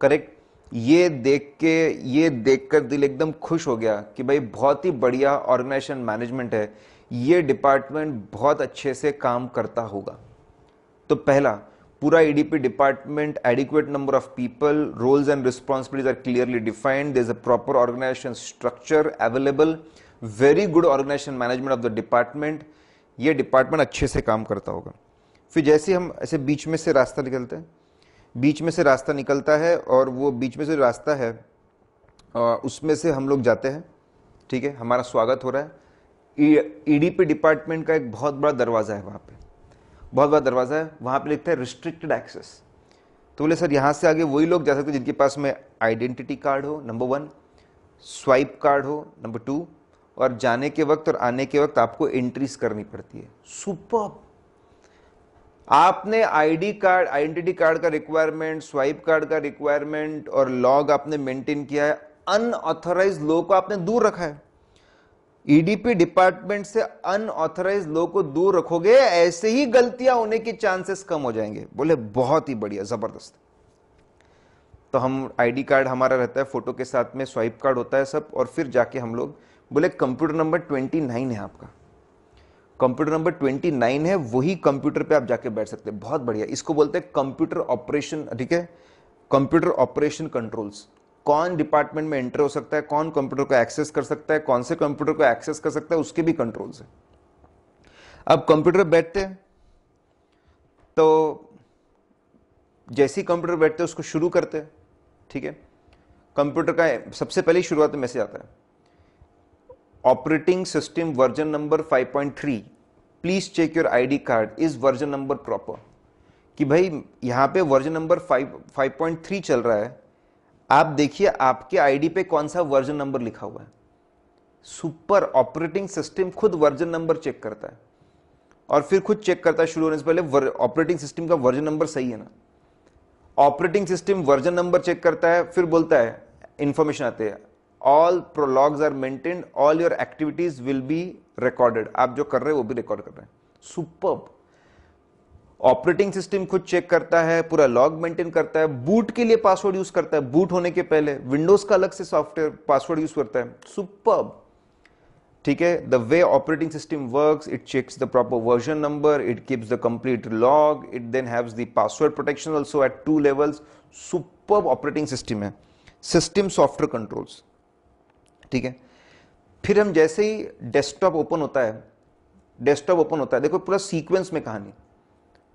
A: करेक्ट। ये देखकर दिल एकदम खुश हो गया कि भाई बहुत ही बढ़िया ऑर्गेनाइजेशन मैनेजमेंट है, ये डिपार्टमेंट बहुत अच्छे से काम करता होगा। तो पहला, पूरा EDP department, adequate number of people, roles and responsibilities are clearly defined, there is a proper organisation structure available, very good organisation management of the department, ये डिपार्टमेंट अच्छे से काम करता होगा। फिर जैसे हम ऐसे बीच में से रास्ता निकलते हैं, बीच में से रास्ता निकलता है और वो बीच में से रास्ता है उसमें से हम लोग जाते हैं, ठीक है, हमारा स्वागत हो रहा है। ईडीपी डिपार्टमेंट का एक बहुत बड़ा दरवाज़ा है, वहाँ पे बहुत बड़ा दरवाज़ा है, वहाँ पे लिखता है रिस्ट्रिक्टेड एक्सेस। तो बोले सर यहाँ से आगे वही लोग जा सकते हैं जिनके पास में आइडेंटिटी कार्ड हो, नंबर 1, स्वाइप कार्ड हो, नंबर 2, और जाने के वक्त और आने के वक्त आपको एंट्रीज करनी पड़ती है। सुपर। आपने आईडी कार्ड, आइडेंटिटी कार्ड का रिक्वायरमेंट, स्वाइप कार्ड का रिक्वायरमेंट और लॉग आपने मेंटेन किया है, अनऑथराइज लोग को आपने दूर रखा है। ईडीपी डिपार्टमेंट से अनऑथराइज लोग को दूर रखोगे, ऐसे ही गलतियां होने के चांसेस कम हो जाएंगे। बोले बहुत ही बढ़िया, जबरदस्त। तो हम आईडी कार्ड हमारा रहता है फोटो के साथ में, स्वाइप कार्ड होता है सब, और फिर जाके हम लोग बोले कंप्यूटर नंबर 29 है आपका, कंप्यूटर नंबर 29 है, वही कंप्यूटर पे आप जाके बैठ सकते हैं। बहुत बढ़िया, इसको बोलते हैं कंप्यूटर ऑपरेशन, ठीक है, कंप्यूटर ऑपरेशन कंट्रोल्स। कौन डिपार्टमेंट में एंटर हो सकता है, कौन कंप्यूटर को एक्सेस कर सकता है, कौन से कंप्यूटर को एक्सेस कर सकता है, उसके भी कंट्रोल्स है। अब कंप्यूटर बैठते हैं तो जैसे ही कंप्यूटर बैठते हैं उसको शुरू करते हैं, ठीक है। कंप्यूटर का सबसे पहले शुरुआत में मैसेज आता है, operating system version number 5.3, please check your ID card, is version number proper. कि भाई यहां पे वर्जन नंबर 5.3 चल रहा है, आप देखिए आपके आईडी पे कौन सा वर्जन नंबर लिखा हुआ है। सुपर। ऑपरेटिंग सिस्टम खुद वर्जन नंबर चेक करता है और फिर खुद चेक करता है शुरू होने से पहले ऑपरेटिंग सिस्टम का वर्जन नंबर सही है ना। Operating system version number check करता है, फिर बोलता है, इंफॉर्मेशन आते हैं, all prologs are maintained, all your activities will be recorded. आप जो कर रहे हैं वो भी रिकॉर्ड कर रहे हैं। सुपर्ब। ऑपरेटिंग सिस्टम खुद चेक करता है, पूरा लॉग मेंटेन करता है, बूट के लिए पासवर्ड यूज करता है, बूट होने के पहले विंडोज का अलग से सॉफ्टवेयर पासवर्ड यूज करता है। सुपर्ब, ठीक है। The way operating system works, it checks the proper version number, it keeps the complete log, it then haves the password protection also at 2 levels. Superb operating system है। System software controls, ठीक है। फिर हम जैसे ही desktop open होता है, desktop open होता है, देखो पूरा सीक्वेंस में कहानी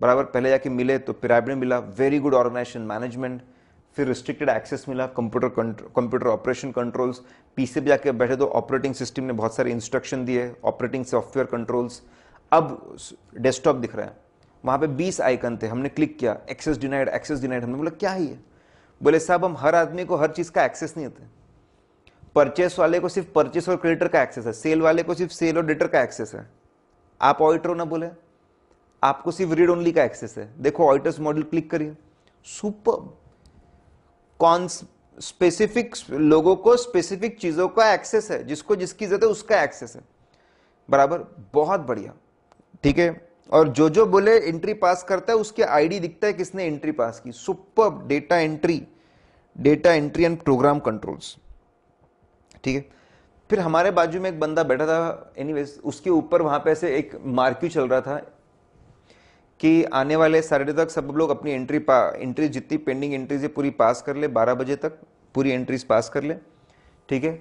A: बराबर। पहले जाके मिले तो पिरामिड मिला, वेरी गुड ऑर्गेनाइजेशन मैनेजमेंट, फिर रिस्ट्रिक्टेड एक्सेस मिला, कंप्यूटर ऑपरेशन कंट्रोल्स, पीसी पे जाके बैठे तो ऑपरेटिंग सिस्टम ने बहुत सारे इंस्ट्रक्शन दिए, ऑपरेटिंग सॉफ्टवेयर कंट्रोल्स। अब डेस्कटॉप दिख रहा है, वहां पे 20 आइकन थे, हमने क्लिक किया, एक्सेस डिनाइड, एक्सेस डिनाइड। हमने बोला क्या है? बोले साहब हम हर आदमी को हर चीज का एक्सेस नहीं होता। परचेस वाले को सिर्फ परचेस और क्रेडिटर का एक्सेस है, सेल वाले को सिर्फ सेल और डेटर का एक्सेस है। आप ऑडिटर ना बोले, आपको सिर्फ रीड ओनली का एक्सेस है। देखो ऑडिटर्स मॉडल क्लिक करिए, सुपर। कौन स्पेसिफिक लोगों को स्पेसिफिक चीजों का एक्सेस है, जिसको जिसकी जरूरत है उसका एक्सेस है, बराबर। बहुत बढ़िया, ठीक है। और जो जो बोले एंट्री पास करता है उसके आईडी दिखता है किसने एंट्री पास की। Super. Data entry, data entry and program controls, ठीक है। फिर हमारे बाजू में एक बंदा बैठा था, एनीवेज उसके ऊपर वहां पे ऐसे एक मार्क्यू चल रहा था कि आने वाले सैटरडे तक सब लोग अपनी एंट्री जितनी पेंडिंग एंट्रीज है पूरी पास कर ले, 12 बजे तक पूरी एंट्रीज पास कर ले, ठीक है।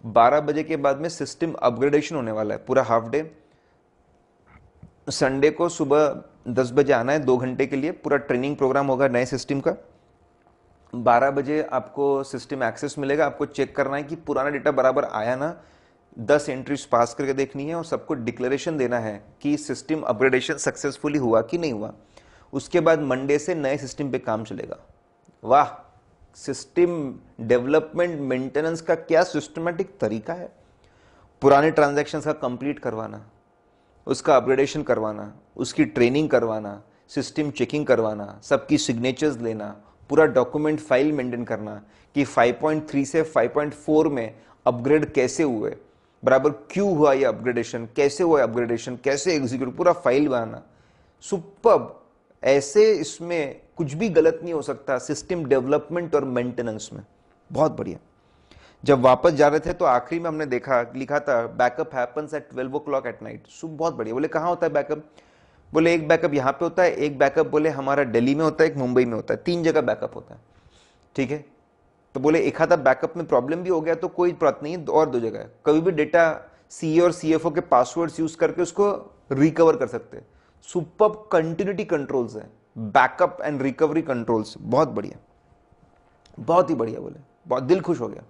A: 12 बजे के बाद में सिस्टम अपग्रेडेशन होने वाला है, पूरा हाफ डे। संडे को सुबह 10 बजे आना है, 2 घंटे के लिए पूरा ट्रेनिंग प्रोग्राम होगा नए सिस्टम का। 12 बजे आपको सिस्टम एक्सेस मिलेगा, आपको चेक करना है कि पुराना डेटा बराबर आया ना, 10 एंट्रीज पास करके देखनी है और सबको डिक्लेरेशन देना है कि सिस्टम अपग्रेडेशन सक्सेसफुली हुआ कि नहीं हुआ। उसके बाद मंडे से नए सिस्टम पे काम चलेगा। वाह, सिस्टम डेवलपमेंट मेंटेनेंस का क्या सिस्टमैटिक तरीका है। पुराने ट्रांजैक्शंस का कंप्लीट करवाना, उसका अपग्रेडेशन करवाना, उसकी ट्रेनिंग करवाना, सिस्टम चेकिंग करवाना, सबकी सिग्नेचर्स लेना, पूरा डॉक्यूमेंट फाइल मेंटेन करना कि 5.3 से 5.4 में अपग्रेड कैसे हुए, बराबर क्यों हुआ ये अपग्रेडेशन, कैसे हुआ अपग्रेडेशन, कैसे एग्जीक्यूट, पूरा फाइल बनाना। सुपर्ब। ऐसे इसमें कुछ भी गलत नहीं हो सकता सिस्टम डेवलपमेंट और मेंटेनेंस में। बहुत बढ़िया। जब वापस जा रहे थे तो आखिरी में हमने देखा, लिखा था backup happens at 12 o'clock at night. बहुत बढ़िया। बोले कहाँ होता है बैकअप? बोले एक बैकअप यहाँ पे होता है, एक बैकअप बोले हमारा दिल्ली में होता है, एक मुंबई में होता है, 3 जगह बैकअप होता है, ठीक है। तो बोले एक आधा बैकअप में प्रॉब्लम भी हो गया तो कोई बात नहीं, और 2 जगह है, कभी भी डेटा सीए और सीएफओ के पासवर्ड्स यूज करके उसको रिकवर कर सकते हैं। सुपर कंटिन्यूटी कंट्रोल्स है, बैकअप एंड रिकवरी कंट्रोल्स, बहुत बढ़िया, बहुत ही बढ़िया बोले, बहुत दिल खुश हो गया।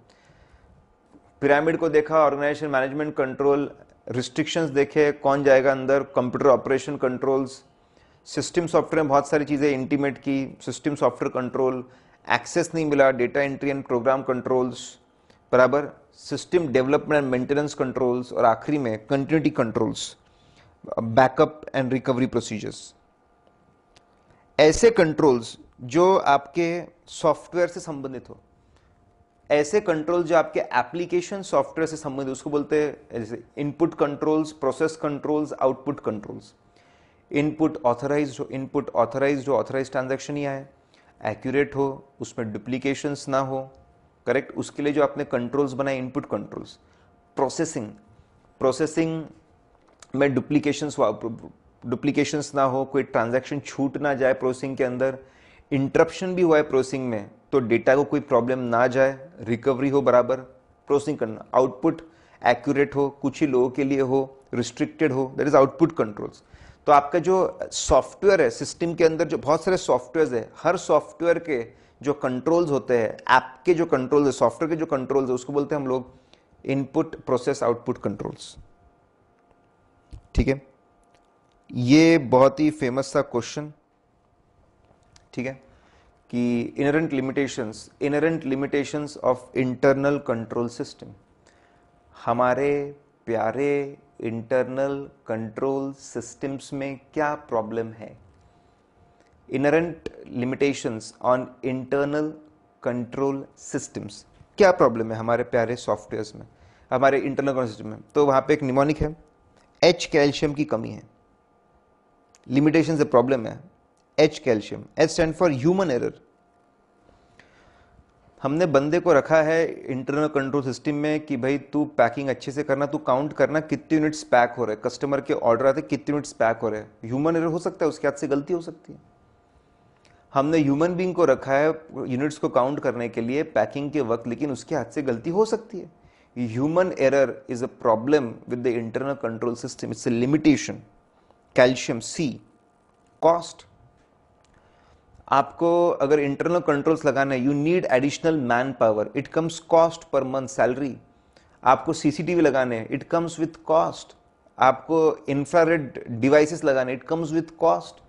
A: पिरामिड को देखा, ऑर्गेनाइजेशन मैनेजमेंट कंट्रोल, रिस्ट्रिक्शंस देखे, कौन जाएगा अंदर, computer operation controls, system software में बहुत सारी चीजें इंटीमेट की, सिस्टम सॉफ्टवेयर कंट्रोल, एक्सेस नहीं मिला, data entry and program controls, बराबर, system development and maintenance controls, और आखिरी में continuity controls, backup and recovery procedures. ऐसे कंट्रोल्स जो आपके सॉफ्टवेयर से संबंधित हो, ऐसे कंट्रोल जो आपके एप्लीकेशन सॉफ्टवेयर से संबंधित, उसको बोलते हैं जैसे input controls, process controls, output controls. Input authorised हो, इनपुट ऑथराइज्ड हो, ऑथराइज्ड ट्रांजैक्शन ही आए, एक्यूरेट हो, उसमें डुप्लीकेशंस ना हो, करेक्ट, उसके लिए जो आपने कंट्रोल्स बनाए इनपुट कंट्रोल्स। प्रोसेसिंग, प्रोसेसिंग में डुप्लीकेशंस ना हो, कोई ट्रांजैक्शन छूट ना जाए प्रोसेसिंग के अंदर, इंटरप्शन भी हुआ है प्रोसेसिंग में तो डेटा को कोई प्रॉब्लम ना जाए, रिकवरी हो बराबर, प्रोसेसिंग करना। आउटपुट एक्यूरेट हो, कुछ ही लोगों के लिए हो, रिस्ट्रिक्टेड हो, दैट इज आउटपुट कंट्रोल्स। तो आपका जो सॉफ्टवेयर है सिस्टम के अंदर, जो बहुत सारे सॉफ्टवेयर है, हर सॉफ्टवेयर के जो कंट्रोल्स होते हैं, ऐप के जो कंट्रोल्स है, सॉफ्टवेयर के जो कंट्रोल्स है, उसको बोलते हैं हम लोग इनपुट प्रोसेस आउटपुट कंट्रोल्स। ठीक है, ये बहुत ही फेमस था क्वेश्चन, ठीक है, कि inherent limitations of internal control system. हमारे प्यारे इंटरनल कंट्रोल सिस्टम्स में क्या प्रॉब्लम है? Inherent limitations on internal control systems, क्या प्रॉब्लम है हमारे प्यारे सॉफ्टवेयर्स में, हमारे इंटरनल कंट्रोल सिस्टम में? तो वहां पे एक निमोनिक है, एच कैल्शियम की कमी है, लिमिटेशन से प्रॉब्लम है, H calcium, H stand for human error. हमने बंदे को रखा है इंटरनल कंट्रोल सिस्टम में कि भाई तू पैकिंग अच्छे से करना, तू काउंट करना कितने यूनिट्स पैक हो रहे हैं, कस्टमर के ऑर्डर आते कितने यूनिट्स पैक हो रहे हैं। ह्यूमन एरर हो सकता है, उसके हाथ से गलती हो सकती है। हमने ह्यूमन बीइंग को रखा है यूनिट्स को काउंट करने के लिए पैकिंग के वक्त, लेकिन उसके हाथ से गलती हो सकती है। Human error is a problem with the internal control system, it's a limitation. Calcium, C, cost. आपको अगर इंटरनल कंट्रोल्स लगाना है, you additional additional manpower, it comes cost per month salary. आपको सीसीटीवी लगाने हैं, इट कम्स विथ कॉस्ट। आपको infrared devices लगाने, it comes with cost.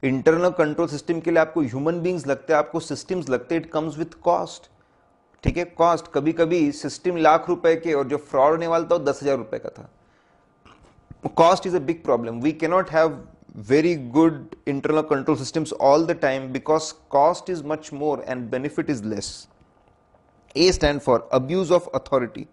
A: Internal control system के लिए आपको ह्यूमन बींग्स लगते हैं, आपको सिस्टम्स लगते हैं, इट कम्स विथ कॉस्ट। ठीक है, कॉस्ट। कभी कभी सिस्टम ₹1,00,000 के और जो फ्रॉड होने वाला था वो ₹10,000 का था। Cost is a big problem. We cannot have very good internal control systems all the time because cost is much more and benefit is less. A stand for abuse of authority.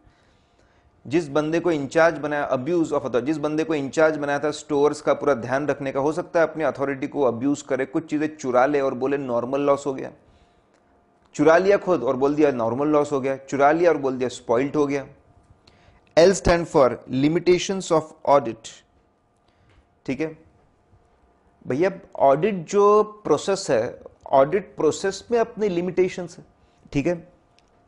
A: जिस बंदे को in charge बनाया, abuse of authority, जिस बंदे को in charge बनाया था stores का पूरा ध्यान रखने का, हो सकता है अपनी अथॉरिटी को अब्यूज करे, कुछ चीजें चुरा ले और बोले नॉर्मल लॉस हो गया। चुरा लिया खुद और बोल दिया नॉर्मल लॉस हो गया, चुरा लिया और बोल दिया स्पॉइल्ड हो गया। L stand for limitations of audit. ठीक है भैया, ऑडिट जो प्रोसेस है, ऑडिट प्रोसेस में अपनी लिमिटेशंस है। ठीक है,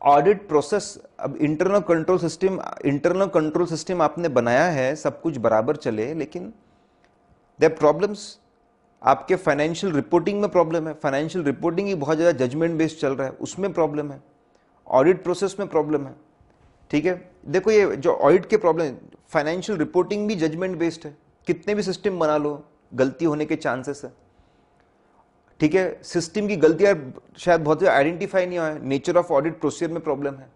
A: ऑडिट प्रोसेस, अब इंटरनल कंट्रोल सिस्टम आपने बनाया है, सब कुछ बराबर चले, लेकिन देयर प्रॉब्लम्स। आपके फाइनेंशियल रिपोर्टिंग में प्रॉब्लम है, फाइनेंशियल रिपोर्टिंग ही बहुत ज्यादा जजमेंट बेस्ड चल रहा है, उसमें प्रॉब्लम है। ऑडिट प्रोसेस में प्रॉब्लम है। ठीक है, देखो ये जो ऑडिट के प्रॉब्लम, फाइनेंशियल रिपोर्टिंग भी जजमेंट बेस्ड है, कितने भी सिस्टम बना लो गलती होने के चांसेस है। ठीक है, सिस्टम की गलतियां शायद बहुत ज्यादा आइडेंटिफाई नहीं हुआ है, नेचर ऑफ ऑडिट प्रोसीजर में प्रॉब्लम है,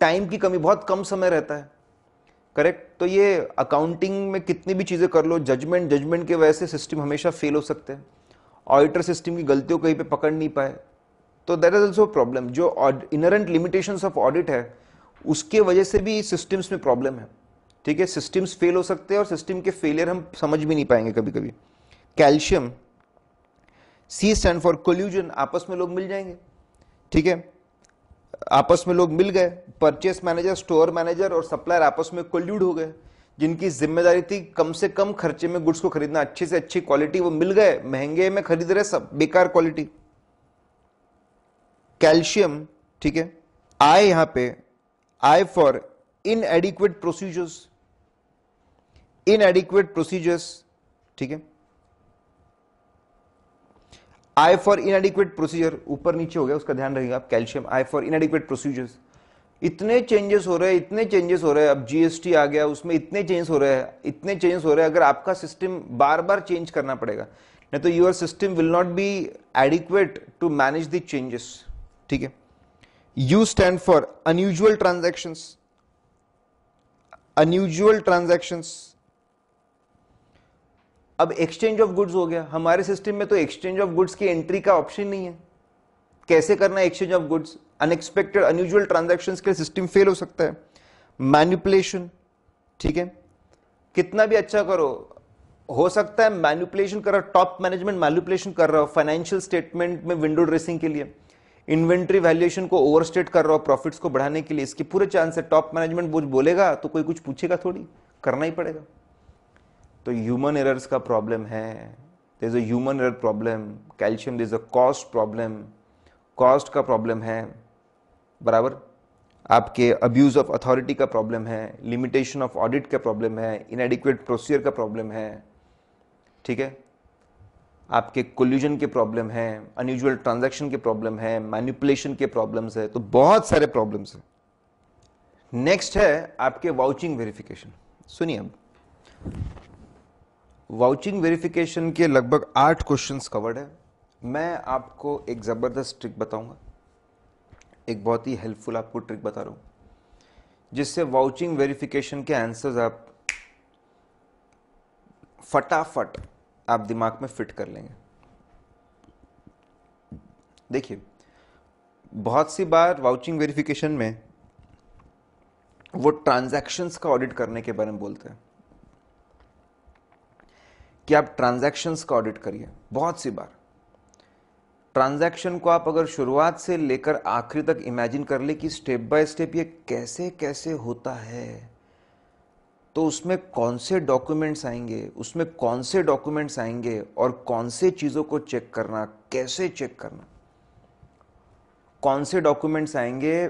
A: टाइम की कमी, बहुत कम समय रहता है। करेक्ट, तो ये अकाउंटिंग में कितनी भी चीजें कर लो, जजमेंट के वजह से सिस्टम हमेशा फेल हो सकते हैं। ऑडिटर सिस्टम की गलतियों कहीं पे पकड़ नहीं पाए, तो दैट इज ऑल्सो प्रॉब्लम। जो इनहेरेंट लिमिटेशंस ऑफ ऑडिट है, उसके वजह से भी सिस्टम्स में प्रॉब्लम है। ठीक है, सिस्टम्स फेल हो सकते हैं और सिस्टम के फेलियर हम समझ भी नहीं पाएंगे कभी कभी। Calcium, C stand for collusion, आपस में लोग मिल जाएंगे। ठीक है, आपस में लोग मिल गए, परचेस मैनेजर, स्टोर मैनेजर और सप्लायर आपस में कोल्यूड हो गए, जिनकी जिम्मेदारी थी कम से कम खर्चे में गुड्स को खरीदना, अच्छी से अच्छी क्वालिटी, वो मिल गए, महंगे में खरीद रहे सब, बेकार क्वालिटी। कैल्शियम, ठीक है, आई यहां पे, आई फॉर inadequate procedures, ठीक है, आई फॉर इनएडिक्वेट प्रोसीजर, ऊपर नीचे हो गया, उसका ध्यान रखिएगा आप। Calcium, I for इनएडिक्वेट procedures. इतने चेंजेस हो रहे हैं, इतने चेंजेस हो रहे हैं, अब जीएसटी आ गया, उसमें इतने चेंजेस हो रहे हैं, इतने चेंजेस हो रहे हैं, अगर आपका सिस्टम बार बार चेंज करना पड़ेगा, नहीं तो your system will not be adequate to manage the changes. ठीक है। U stand for unusual transactions, unusual transactions. अब एक्सचेंज ऑफ गुड्स हो गया, हमारे सिस्टम में तो एक्सचेंज ऑफ गुड्स की एंट्री का ऑप्शन नहीं है। कैसे करना है exchange of goods? Unexpected unusual transactions के सिस्टम फेल हो सकता है। मैनिपुलेशन, ठीक है, कितना भी अच्छा करो, हो सकता है मैनिपुलेशन कर रहा हो, टॉप मैनेजमेंट मैनिपुलेशन कर रहा हो फाइनेंशियल स्टेटमेंट में विंडो ड्रेसिंग के लिए, इन्वेंट्री वैल्यूएशन को ओवरस्टेट कर रहा हो प्रॉफिट्स को बढ़ाने के लिए, इसके पूरे चांस है। टॉप मैनेजमेंट कुछ बोलेगा तो कोई कुछ पूछेगा थोड़ी, करना ही पड़ेगा। तो ह्यूमन एरर्स का प्रॉब्लम है, there is a human error problem. Calcium, there is a cost problem, cost का प्रॉब्लम है, बराबर। आपके अब्यूज ऑफ अथॉरिटी का प्रॉब्लम है, लिमिटेशन ऑफ ऑडिट का प्रॉब्लम है, इनएडिक्वेट प्रोसीजर का प्रॉब्लम है, ठीक है, आपके कोल्यूजन के प्रॉब्लम है, अनयूजुअल ट्रांजैक्शन के प्रॉब्लम है, मैनिपुलेशन के प्रॉब्लम्स है, तो बहुत सारे प्रॉब्लम्स है। नेक्स्ट है आपके वाउचिंग वेरिफिकेशन। सुनिए, अब वाउचिंग वेरिफिकेशन के लगभग 8 क्वेश्चंस कवर्ड है। मैं आपको एक जबरदस्त ट्रिक बताऊंगा, एक बहुत ही हेल्पफुल आपको ट्रिक बता रहा हूं, जिससे वाउचिंग वेरिफिकेशन के आंसर्स आप फटाफट आप दिमाग में फिट कर लेंगे। देखिए, बहुत सी बार वाउचिंग वेरिफिकेशन में वो ट्रांजैक्शंस का ऑडिट करने के बारे में बोलते हैं कि आप ट्रांजैक्शंस का ऑडिट करिए। बहुत सी बार ट्रांजैक्शन को आप अगर शुरुआत से लेकर आखिरी तक इमेजिन कर ले कि स्टेप बाय स्टेप ये कैसे कैसे होता है, तो उसमें कौन से डॉक्यूमेंट्स आएंगे, उसमें कौन से डॉक्यूमेंट्स आएंगे और कौन से चीज़ों को चेक करना, कैसे चेक करना, कौन से डॉक्यूमेंट्स आएंगे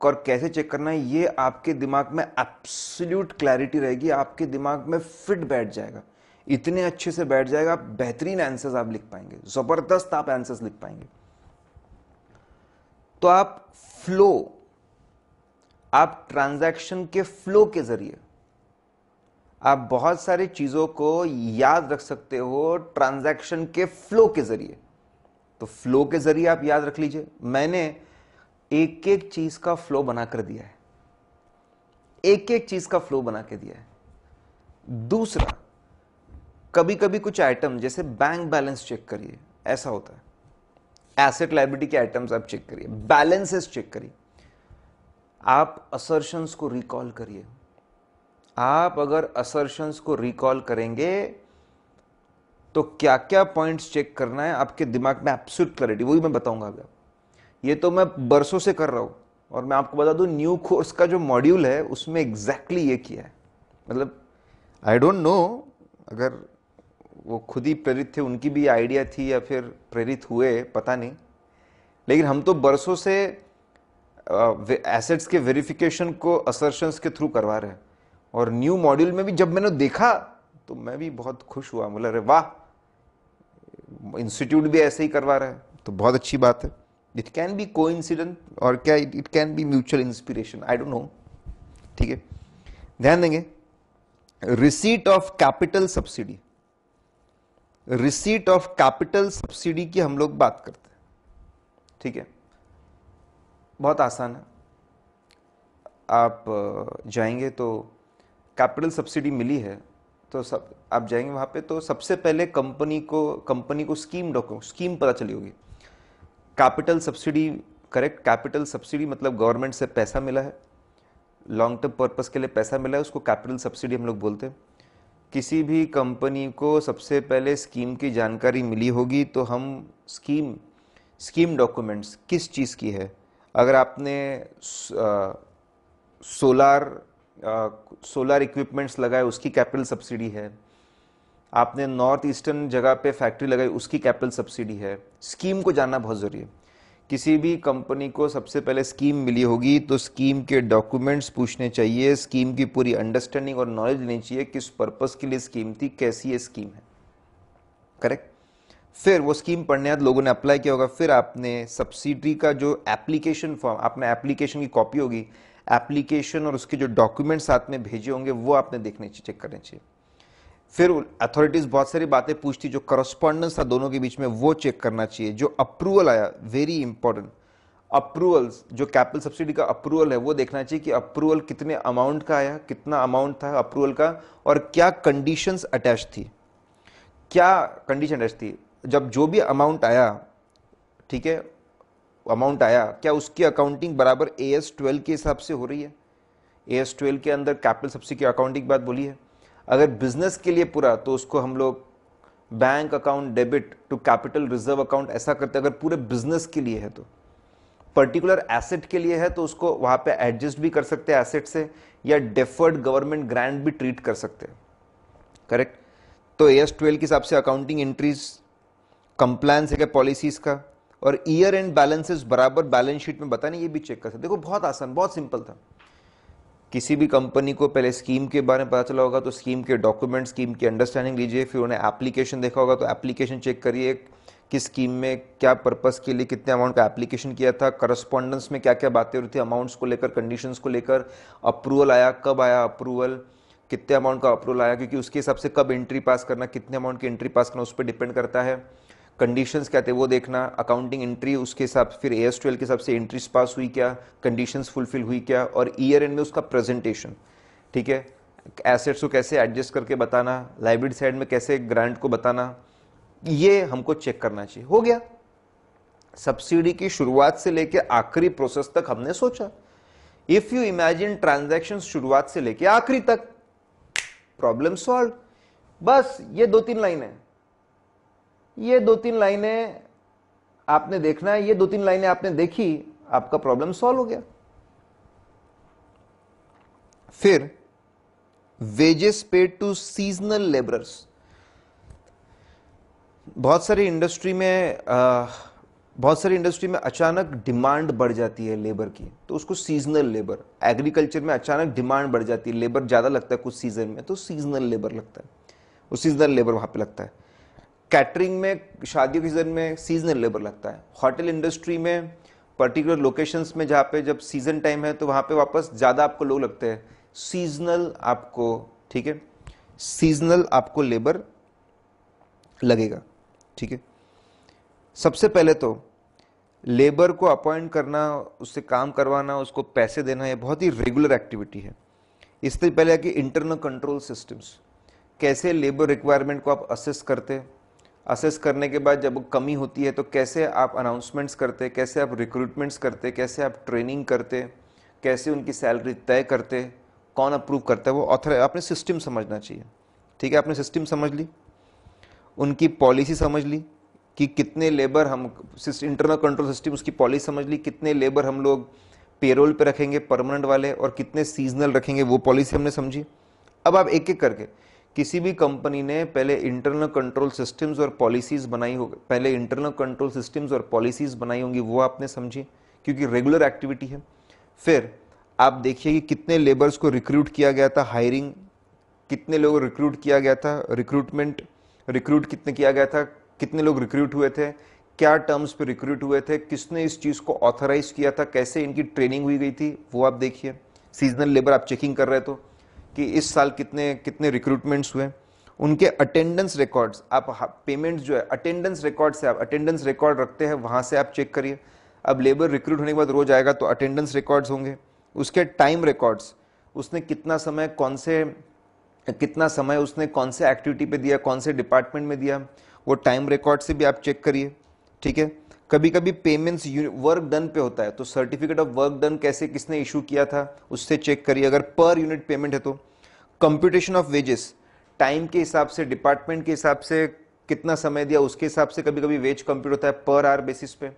A: और कैसे चेक करना, ये आपके दिमाग में एब्सोल्यूट क्लैरिटी रहेगी, आपके दिमाग में फिट बैठ जाएगा, इतने अच्छे से बैठ जाएगा, आप बेहतरीन आंसर्स आप लिख पाएंगे, जबरदस्त आप आंसर्स लिख पाएंगे। तो आप ट्रांजैक्शन के फ्लो के जरिए आप बहुत सारी चीजों को याद रख सकते हो ट्रांजैक्शन के फ्लो के जरिए। तो फ्लो के जरिए आप याद रख लीजिए, मैंने एक एक चीज का फ्लो बनाकर दिया है, एक एक चीज का फ्लो बना के दिया है। दूसरा, कभी कभी कुछ आइटम जैसे बैंक बैलेंस चेक करिए, ऐसा होता है, एसेट लायबिलिटी के आइटम्स आप चेक करिए, बैलेंसेस चेक करिए, आप असर्शंस को रिकॉल करिए। आप अगर असर्शंस को रिकॉल करेंगे तो क्या क्या पॉइंट्स चेक करना है आपके दिमाग में एब्सोल्यूट क्लैरिटी, वही मैं बताऊंगा अभी। ये तो मैं बरसों से कर रहा हूं और मैं आपको बता दूं न्यू कोर्स का जो मॉड्यूल है उसमें एग्जैक्टली ये किया है। मतलब आई डोंट नो अगर वो खुद ही प्रेरित थे, उनकी भी आइडिया थी या फिर प्रेरित हुए, पता नहीं, लेकिन हम तो बरसों से एसेट्स के वेरिफिकेशन को असर्शंस के थ्रू करवा रहे हैं। और न्यू मॉड्यूल में भी जब मैंने देखा तो मैं भी बहुत खुश हुआ, बोला अरे वाह, इंस्टीट्यूट भी ऐसे ही करवा रहा है, तो बहुत अच्छी बात है। इट कैन बी कोइंसिडेंट और क्या it can be mutual inspiration, I don't know, ठीक है। ध्यान देंगे, receipt of capital subsidy, receipt of capital subsidy की हम लोग बात करते हैं, ठीक है। बहुत आसान है, आप जाएंगे तो कैपिटल सब्सिडी मिली है तो सब आप जाएंगे वहां पे, तो सबसे पहले कंपनी को स्कीम पता चली होगी। Capital subsidy, correct, capital subsidy मतलब गवर्नमेंट से पैसा मिला है, लॉन्ग टर्म पर्पस के लिए पैसा मिला है, उसको कैपिटल सब्सिडी हम लोग बोलते हैं। किसी भी कंपनी को सबसे पहले स्कीम की जानकारी मिली होगी तो हम स्कीम डॉक्यूमेंट्स किस चीज़ की है, अगर आपने सोलार इक्विपमेंट्स लगाए उसकी कैपिटल सब्सिडी है, आपने नॉर्थ ईस्टर्न जगह पे फैक्ट्री लगाई उसकी कैपिटल सब्सिडी है। स्कीम को जानना बहुत ज़रूरी है। किसी भी कंपनी को सबसे पहले स्कीम मिली होगी तो स्कीम के डॉक्यूमेंट्स पूछने चाहिए, स्कीम की पूरी अंडरस्टैंडिंग और नॉलेज लेनी चाहिए, किस पर्पस के लिए स्कीम थी, कैसी ये स्कीम है, करेक्ट। फिर वो स्कीम पढ़ने बाद लोगों ने अप्लाई किया होगा, फिर आपने सब्सिडी का जो एप्लीकेशन फॉर्म, आपने एप्लीकेशन की कॉपी होगी, एप्लीकेशन और उसके जो डॉक्यूमेंट साथ में भेजे होंगे वो आपने देखने चाहिए, चेक करने चाहिए। फिर अथॉरिटीज बहुत सारी बातें पूछती, जो करस्पॉन्डेंस था दोनों के बीच में वो चेक करना चाहिए। जो अप्रूवल आया, वेरी इंपॉर्टेंट, अप्रूवल्स, जो कैपिटल सब्सिडी का अप्रूवल है वो देखना चाहिए कि अप्रूवल कितने अमाउंट का आया, कितना अमाउंट था अप्रूवल का, और क्या कंडीशंस अटैच थी, क्या कंडीशन अटैच थी। जब जो भी अमाउंट आया, ठीक है, अमाउंट आया, क्या उसकी अकाउंटिंग बराबर AS12 के हिसाब से हो रही है। AS12 के अंदर कैपिटल सब्सिडी की अकाउंटिंग बात बोली है। अगर बिजनेस के लिए पूरा, तो उसको हम लोग bank account debit to capital reserve account ऐसा करते हैं। अगर पूरे बिजनेस के लिए है, तो पर्टिकुलर एसेट के लिए है तो उसको वहां पे एडजस्ट भी कर सकते हैं एसेट से, या डेफर्ड गवर्नमेंट ग्रांट भी ट्रीट कर सकते हैं, करेक्ट। तो AS12 के हिसाब से अकाउंटिंग एंट्रीज, कंप्लायंस है क्या पॉलिसीज का, और ईयर एंड बैलेंसेस बराबर बैलेंस शीट में बताने, ये भी चेक कर सकते। देखो बहुत आसान, बहुत सिंपल था। किसी भी कंपनी को पहले स्कीम के बारे में पता चला होगा तो स्कीम के डॉक्यूमेंट, स्कीम की अंडरस्टैंडिंग लीजिए, फिर उन्हें एप्लीकेशन देखा होगा तो एप्लीकेशन चेक करिए, किस स्कीम में क्या पर्पस के लिए कितने अमाउंट का एप्लीकेशन किया था, करस्पॉन्डेंस में क्या क्या बातें हो रही थी अमाउंट्स को लेकर, कंडीशंस को लेकर, अप्रूवल आया, कब आया अप्रूवल, कितने अमाउंट का अप्रूवल आया, क्योंकि उसके हिसाब से कब एंट्री पास करना, कितने अमाउंट की एंट्री पास करना उस पर डिपेंड करता है। कंडीशंस क्या थे वो देखना, अकाउंटिंग एंट्री उसके हिसाब से, फिर AS12 के हिसाब से एंट्रीज पास हुई क्या, कंडीशंस फुलफिल हुई क्या, और ईयर एंड में उसका प्रेजेंटेशन, ठीक है। एसेट्स को कैसे एडजस्ट करके बताना, लाइबिलिटी साइड में कैसे ग्रांट को बताना, ये हमको चेक करना चाहिए। हो गया, सब्सिडी की शुरुआत से लेकर आखिरी प्रोसेस तक हमने सोचा। इफ यू इमेजिन ट्रांजैक्शन शुरुआत से लेकर आखिरी तक, प्रॉब्लम सॉल्व। बस ये 2-3 लाइनें, ये 2-3 लाइनें आपने देखना है, ये 2-3 लाइनें आपने देखी, आपका प्रॉब्लम सॉल्व हो गया। फिर wages paid to seasonal labourers, बहुत सारी इंडस्ट्री में अचानक डिमांड बढ़ जाती है लेबर की, तो उसको सीजनल लेबर, एग्रीकल्चर में अचानक डिमांड बढ़ जाती है, लेबर ज़्यादा लगता है कुछ सीजन में, तो सीजनल लेबर लगता है, वो सीजनल लेबर वहाँ पे लगता है। कैटरिंग में, शादियों के सीजन में सीजनल लेबर लगता है। होटल इंडस्ट्री में पर्टिकुलर लोकेशंस में जहाँ पे जब सीजन टाइम है तो वहाँ पे वापस ज़्यादा आपको लोग लगते हैं, सीजनल आपको, ठीक है, सीजनल आपको लेबर लगेगा, ठीक है। सबसे पहले तो लेबर को अपॉइंट करना, उससे काम करवाना, उसको पैसे देना, ये बहुत ही रेगुलर एक्टिविटी है। इससे पहले है कि इंटरनल कंट्रोल सिस्टम्स, कैसे लेबर रिक्वायरमेंट को आप असेस करते, असेस करने के बाद जब कमी होती है तो कैसे आप अनाउंसमेंट्स करते, कैसे आप रिक्रूटमेंट्स करते, कैसे आप ट्रेनिंग करते, कैसे उनकी सैलरी तय करते, कौन अप्रूव करता है, वो ऑथर, आपने सिस्टम समझना चाहिए, ठीक है। आपने सिस्टम समझ ली, उनकी पॉलिसी समझ ली कि कितने लेबर हम, इंटरनल कंट्रोल सिस्टम उसकी पॉलिसी समझ ली, कितने लेबर हम लोग पेरोल पे रखेंगे परमानेंट वाले और कितने सीजनल रखेंगे, वो पॉलिसी हमने समझी। अब आप एक एक करके, किसी भी कंपनी ने पहले इंटरनल कंट्रोल सिस्टम्स और पॉलिसीज बनाई होगी, पहले इंटरनल कंट्रोल सिस्टम्स और पॉलिसीज बनाई होंगी, वो आपने समझी क्योंकि रेगुलर एक्टिविटी है। फिर आप देखिए कि कितने लेबर्स को रिक्रूट किया गया था, हायरिंग, कितने लोग रिक्रूट किया गया था, रिक्रूटमेंट, रिक्रूट कितने किया गया था, कितने लोग रिक्रूट हुए थे, क्या टर्म्स पे रिक्रूट हुए थे, किसने इस चीज़ को ऑथराइज किया था, कैसे इनकी ट्रेनिंग हुई गई थी, वो आप देखिए। सीजनल लेबर आप चेकिंग कर रहे तो कि इस साल कितने कितने रिक्रूटमेंट्स हुए, उनके अटेंडेंस रिकॉर्ड्स, आप पेमेंट्स जो है अटेंडेंस रिकॉर्ड से, आप अटेंडेंस रिकॉर्ड रखते हैं वहाँ से आप चेक करिए। अब लेबर रिक्रूट होने के बाद रोज आएगा तो अटेंडेंस रिकॉर्ड्स होंगे, उसके टाइम रिकॉर्ड्स, उसने कितना समय, कितना समय उसने कौन से एक्टिविटी पे दिया, कौन से डिपार्टमेंट में दिया, वो टाइम रिकॉर्ड से भी आप चेक करिए, ठीक है। कभी कभी पेमेंट्स वर्क डन पे होता है तो सर्टिफिकेट ऑफ वर्क डन कैसे, किसने इशू किया था, उससे चेक करिए। अगर पर यूनिट पेमेंट है तो कंप्यूटेशन ऑफ वेजेस, टाइम के हिसाब से, डिपार्टमेंट के हिसाब से कितना समय दिया उसके हिसाब से कभी कभी वेज कंप्यूट होता है पर आवर बेसिस पे,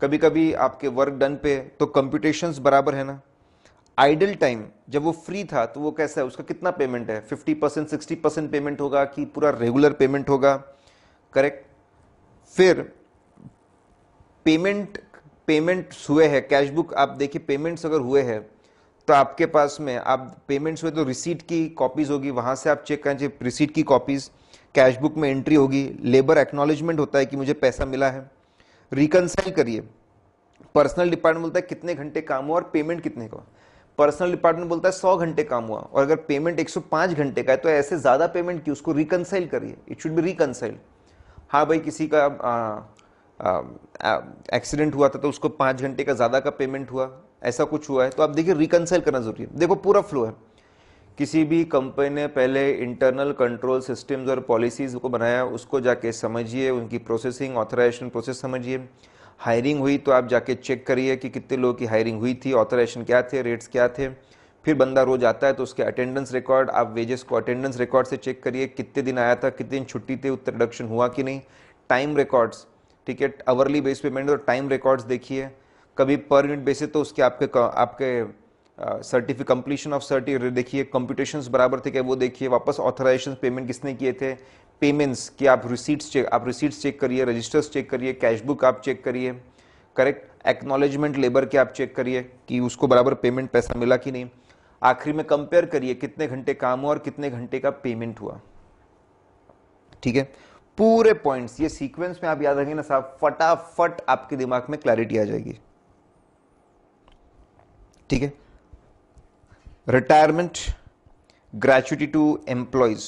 A: कभी कभी आपके वर्क डन पे, तो कंप्यूटेशंस बराबर है ना। आइडल टाइम, जब वो फ्री था तो वो कैसा है, उसका कितना पेमेंट है, 50% 60% पेमेंट होगा कि पूरा रेगुलर पेमेंट होगा, करेक्ट। फिर पेमेंट्स हुए हैं, कैश बुक आप देखिए, पेमेंट्स अगर हुए हैं तो आपके पास में, आप पेमेंट्स हुए तो रिसीट की कॉपीज होगी, वहां से आप चेक करें रिसीट की कॉपीज, कैश बुक में एंट्री होगी, लेबर एक्नॉलेजमेंट होता है कि मुझे पैसा मिला है, रिकंसाइल करिए। पर्सनल डिपार्टमेंट बोलता है कितने घंटे काम हुआ और पेमेंट कितने का। पर्सनल डिपार्टमेंट बोलता है 100 घंटे काम हुआ और अगर पेमेंट 105 घंटे का है तो ऐसे ज्यादा पेमेंट की, उसको रिकंसाइल करिए, इट शुड बी रिकंसाइल। हाँ भाई, किसी का एक्सीडेंट हुआ था तो उसको 5 घंटे का ज्यादा का पेमेंट हुआ, ऐसा कुछ हुआ है तो आप देखिए रिकंसाइल करना जरूरी है। देखो पूरा फ्लो है। किसी भी कंपनी ने पहले इंटरनल कंट्रोल सिस्टम्स और पॉलिसीज को बनाया, उसको जाके समझिए, उनकी प्रोसेसिंग ऑथराइजेशन प्रोसेस समझिए। हायरिंग हुई तो आप जाके चेक करिए कि कितने लोगों की हायरिंग हुई थी, ऑथराइजेशन क्या थे, रेट्स क्या थे। फिर बंदा रोज आता है तो उसके अटेंडेंस रिकॉर्ड, आप वेजेस को अटेंडेंस रिकॉर्ड से चेक करिए, कितने दिन आया था, कितने दिन छुट्टी थे, उत्तर रिडक्शन हुआ कि नहीं। टाइम रिकॉर्ड्स, ठीक है, आवरली बेस पेमेंट और टाइम रिकॉर्ड्स देखिए। कभी पर यूनिट बेसिस तो उसके आपके सर्टिफिकेट कंप्लीशन ऑफ सर्टिफिकेट देखिए, कंप्यूटेशंस बराबर थे क्या वो देखिए, वापस ऑथराइजेशन पेमेंट किसने किए थे, पेमेंट्स की आप रिसीट्स चेक करिए, रजिस्टर्स चेक करिए, कैश बुक आप चेक करिए, करेक्ट एक्नॉलेजमेंट लेबर के आप चेक करिए कि उसको बराबर पेमेंट पैसा मिला कि नहीं। आखिरी में कंपेयर करिए कितने घंटे काम हुआ और कितने घंटे का पेमेंट हुआ। ठीक है, पूरे पॉइंट्स ये सीक्वेंस में आप याद रखेंगे ना साहब, फटाफट आपके दिमाग में क्लैरिटी आ जाएगी। ठीक है, रिटायरमेंट, ग्रेच्युटी टू एम्प्लॉयज।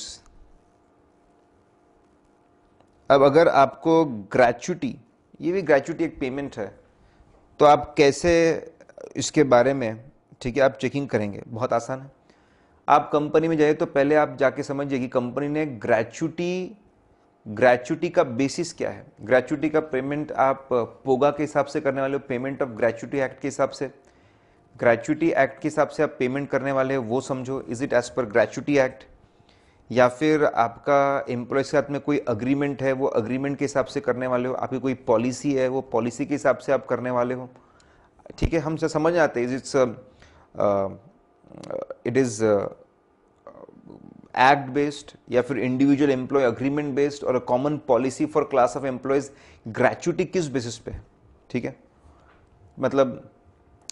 A: अब अगर आपको ग्रेच्युटी, ये भी ग्रेच्युटी एक पेमेंट है, तो आप कैसे इसके बारे में, ठीक है, आप चेकिंग करेंगे, बहुत आसान है। आप कंपनी में जाइए तो पहले आप जाके समझिए कि कंपनी ने ग्रेच्युटी का बेसिस क्या है। ग्रेच्युटी का पेमेंट आप पोगा के हिसाब से करने वाले हो, पेमेंट ऑफ ग्रेच्युटी एक्ट के हिसाब से। ग्रेच्युटी एक्ट के हिसाब से आप पेमेंट करने वाले हो, वो समझो, is it as per gratuity act, या फिर आपका एम्प्लॉय के साथ में कोई अग्रीमेंट है, वो अग्रीमेंट के हिसाब से करने वाले हो, आपकी कोई पॉलिसी है, वो पॉलिसी के हिसाब से आप करने वाले हो। ठीक है, हमसे समझ आते हैं इट इज एक्ट बेस्ड या फिर इंडिविजुअल एम्प्लॉय अग्रीमेंट बेस्ड और common policy for class of employees. Gratuity किस बेसिस पे, ठीक है, मतलब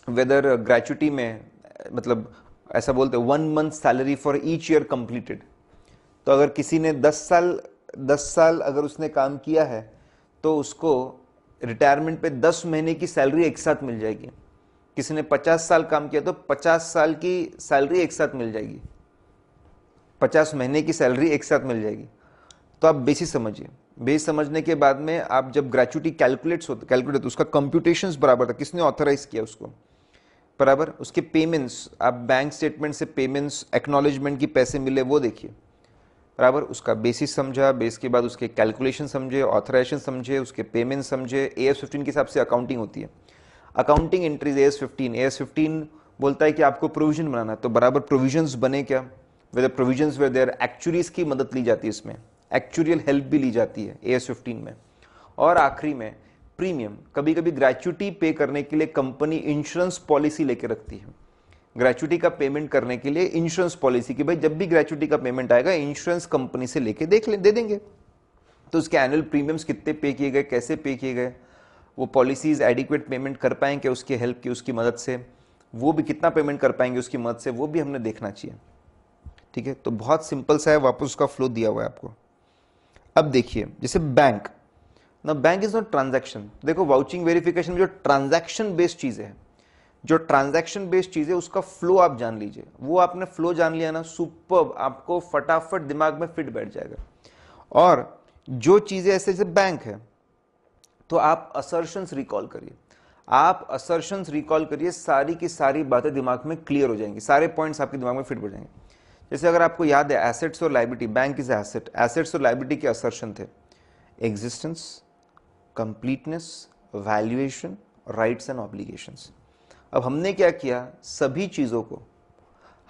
A: वेदर ग्रेच्युटी में, मतलब ऐसा बोलते हैं 1 month salary for each year completed. तो अगर किसी ने 10 साल अगर उसने काम किया है तो उसको रिटायरमेंट पे 10 महीने की सैलरी एक साथ मिल जाएगी। किसी ने 50 साल काम किया तो 50 साल की सैलरी एक साथ मिल जाएगी, 50 महीने की सैलरी एक साथ मिल जाएगी। तो आप बेसिस समझिए, बेस समझने के बाद में आप जब ग्रेच्युटी कैलकुलेट होता उसका कंप्यूटेशंस बराबर था, किसने ऑथराइज किया उसको, बराबर उसके पेमेंट्स, आप बैंक स्टेटमेंट से पेमेंट्स एक्नॉलेजमेंट की पैसे मिले वो देखिए, बराबर उसका बेसिस समझा, बेस के बाद उसके कैलकुलेशन समझे, ऑथराइजेशन समझे, उसके पेमेंट समझे। AS 15 के हिसाब से अकाउंटिंग होती है, अकाउंटिंग एंट्रीज AS 15 बोलता है कि आपको प्रोविजन बनाना है, तो बराबर प्रोविजंस बने क्या, whether provisions were there, actuaries की मदद ली जाती है इसमें, एक्चुअरियल हेल्प भी ली जाती है AS 15 में। और आखिरी में प्रीमियम, कभी कभी ग्रेच्युटी पे करने के लिए कंपनी इंश्योरेंस पॉलिसी लेके रखती है, ग्रेच्युटी का पेमेंट करने के लिए इंश्योरेंस पॉलिसी की, भाई जब भी ग्रेच्युटी का पेमेंट आएगा इंश्योरेंस कंपनी से लेके दे देंगे, तो उसके एनुअल प्रीमियम्स कितने पे किए गए, कैसे पे किए गए, वो पॉलिसीज एडिक्वेट पेमेंट कर पाएंगे उसकी हेल्प की, उसकी मदद से, वो भी कितना पेमेंट कर पाएंगे उसकी मदद से, वो भी हमने देखना चाहिए। ठीक है, तो बहुत सिंपल सा है, वापस उसका फ्लो दिया हुआ है आपको। अब देखिए जैसे बैंक ना, बैंक इज नॉट ट्रांजैक्शन। देखो वाउचिंग वेरिफिकेशन में जो ट्रांजैक्शन बेस्ड चीजें हैं, जो ट्रांजैक्शन बेस्ड चीजें, उसका फ्लो आप जान लीजिए, वो आपने फ्लो जान लिया ना, सुपर्ब, आपको फटाफट दिमाग में फिट बैठ जाएगा। और जो चीजें ऐसे जैसे बैंक है तो आप असर्शंस रिकॉल करिए, आप असर्शंस रिकॉल करिए, सारी की सारी बातें दिमाग में क्लियर हो जाएंगी, सारे पॉइंट्स आपके दिमाग में फिट हो जाएंगे। जैसे अगर आपको याद है एसेट्स और liability, bank is asset, assets और लायबिलिटी के असर्शन थे existence, completeness, valuation, rights and obligations. अब हमने क्या किया,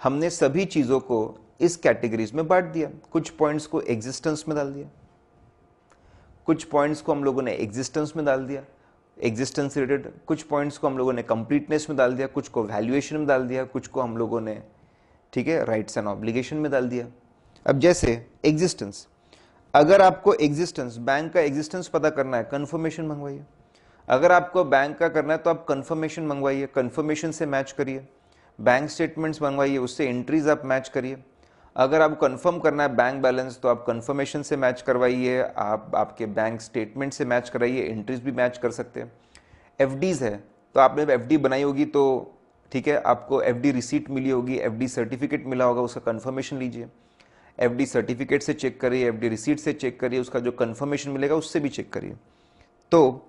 A: हमने सभी चीजों को इस कैटेगरीज में बांट दिया, कुछ पॉइंट्स को एग्जिस्टेंस में डाल दिया, कुछ पॉइंट्स को हम लोगों ने एग्जिस्टेंस में डाल दिया, एग्जिस्टेंस रिलेटेड, कुछ पॉइंट्स को हम लोगों ने कंप्लीटनेस में डाल दिया, कुछ को वैल्यूएशन में डाल दिया, कुछ को हम लोगों ने, ठीक है, राइट्स एंड ऑब्लिगेशन में डाल दिया। अब जैसे एग्जिस्टेंस, अगर आपको एग्जिस्टेंस, बैंक का एग्जिस्टेंस पता करना है, कंफर्मेशन मंगवाइए। अगर आपको बैंक का करना है तो आप कंफर्मेशन मंगवाइए, कंफर्मेशन से मैच करिए, बैंक स्टेटमेंट्स मंगवाइए, उससे एंट्रीज आप मैच करिए। अगर आपको कंफर्म करना है बैंक बैलेंस तो आप कंफर्मेशन से मैच करवाइए, आप आपके बैंक स्टेटमेंट से मैच कराइए, एंट्रीज भी मैच कर सकते हैं। एफडीज है तो आपने एफडी बनाई होगी तो ठीक है, आपको एफडी रिसीट मिली होगी, एफडी सर्टिफिकेट मिला होगा, उसका कंफर्मेशन लीजिए। एफडी सर्टिफिकेट से चेक करिए, एफडी रिसीट से चेक करिए, उसका जो कंफर्मेशन मिलेगा उससे भी चेक करिए। तो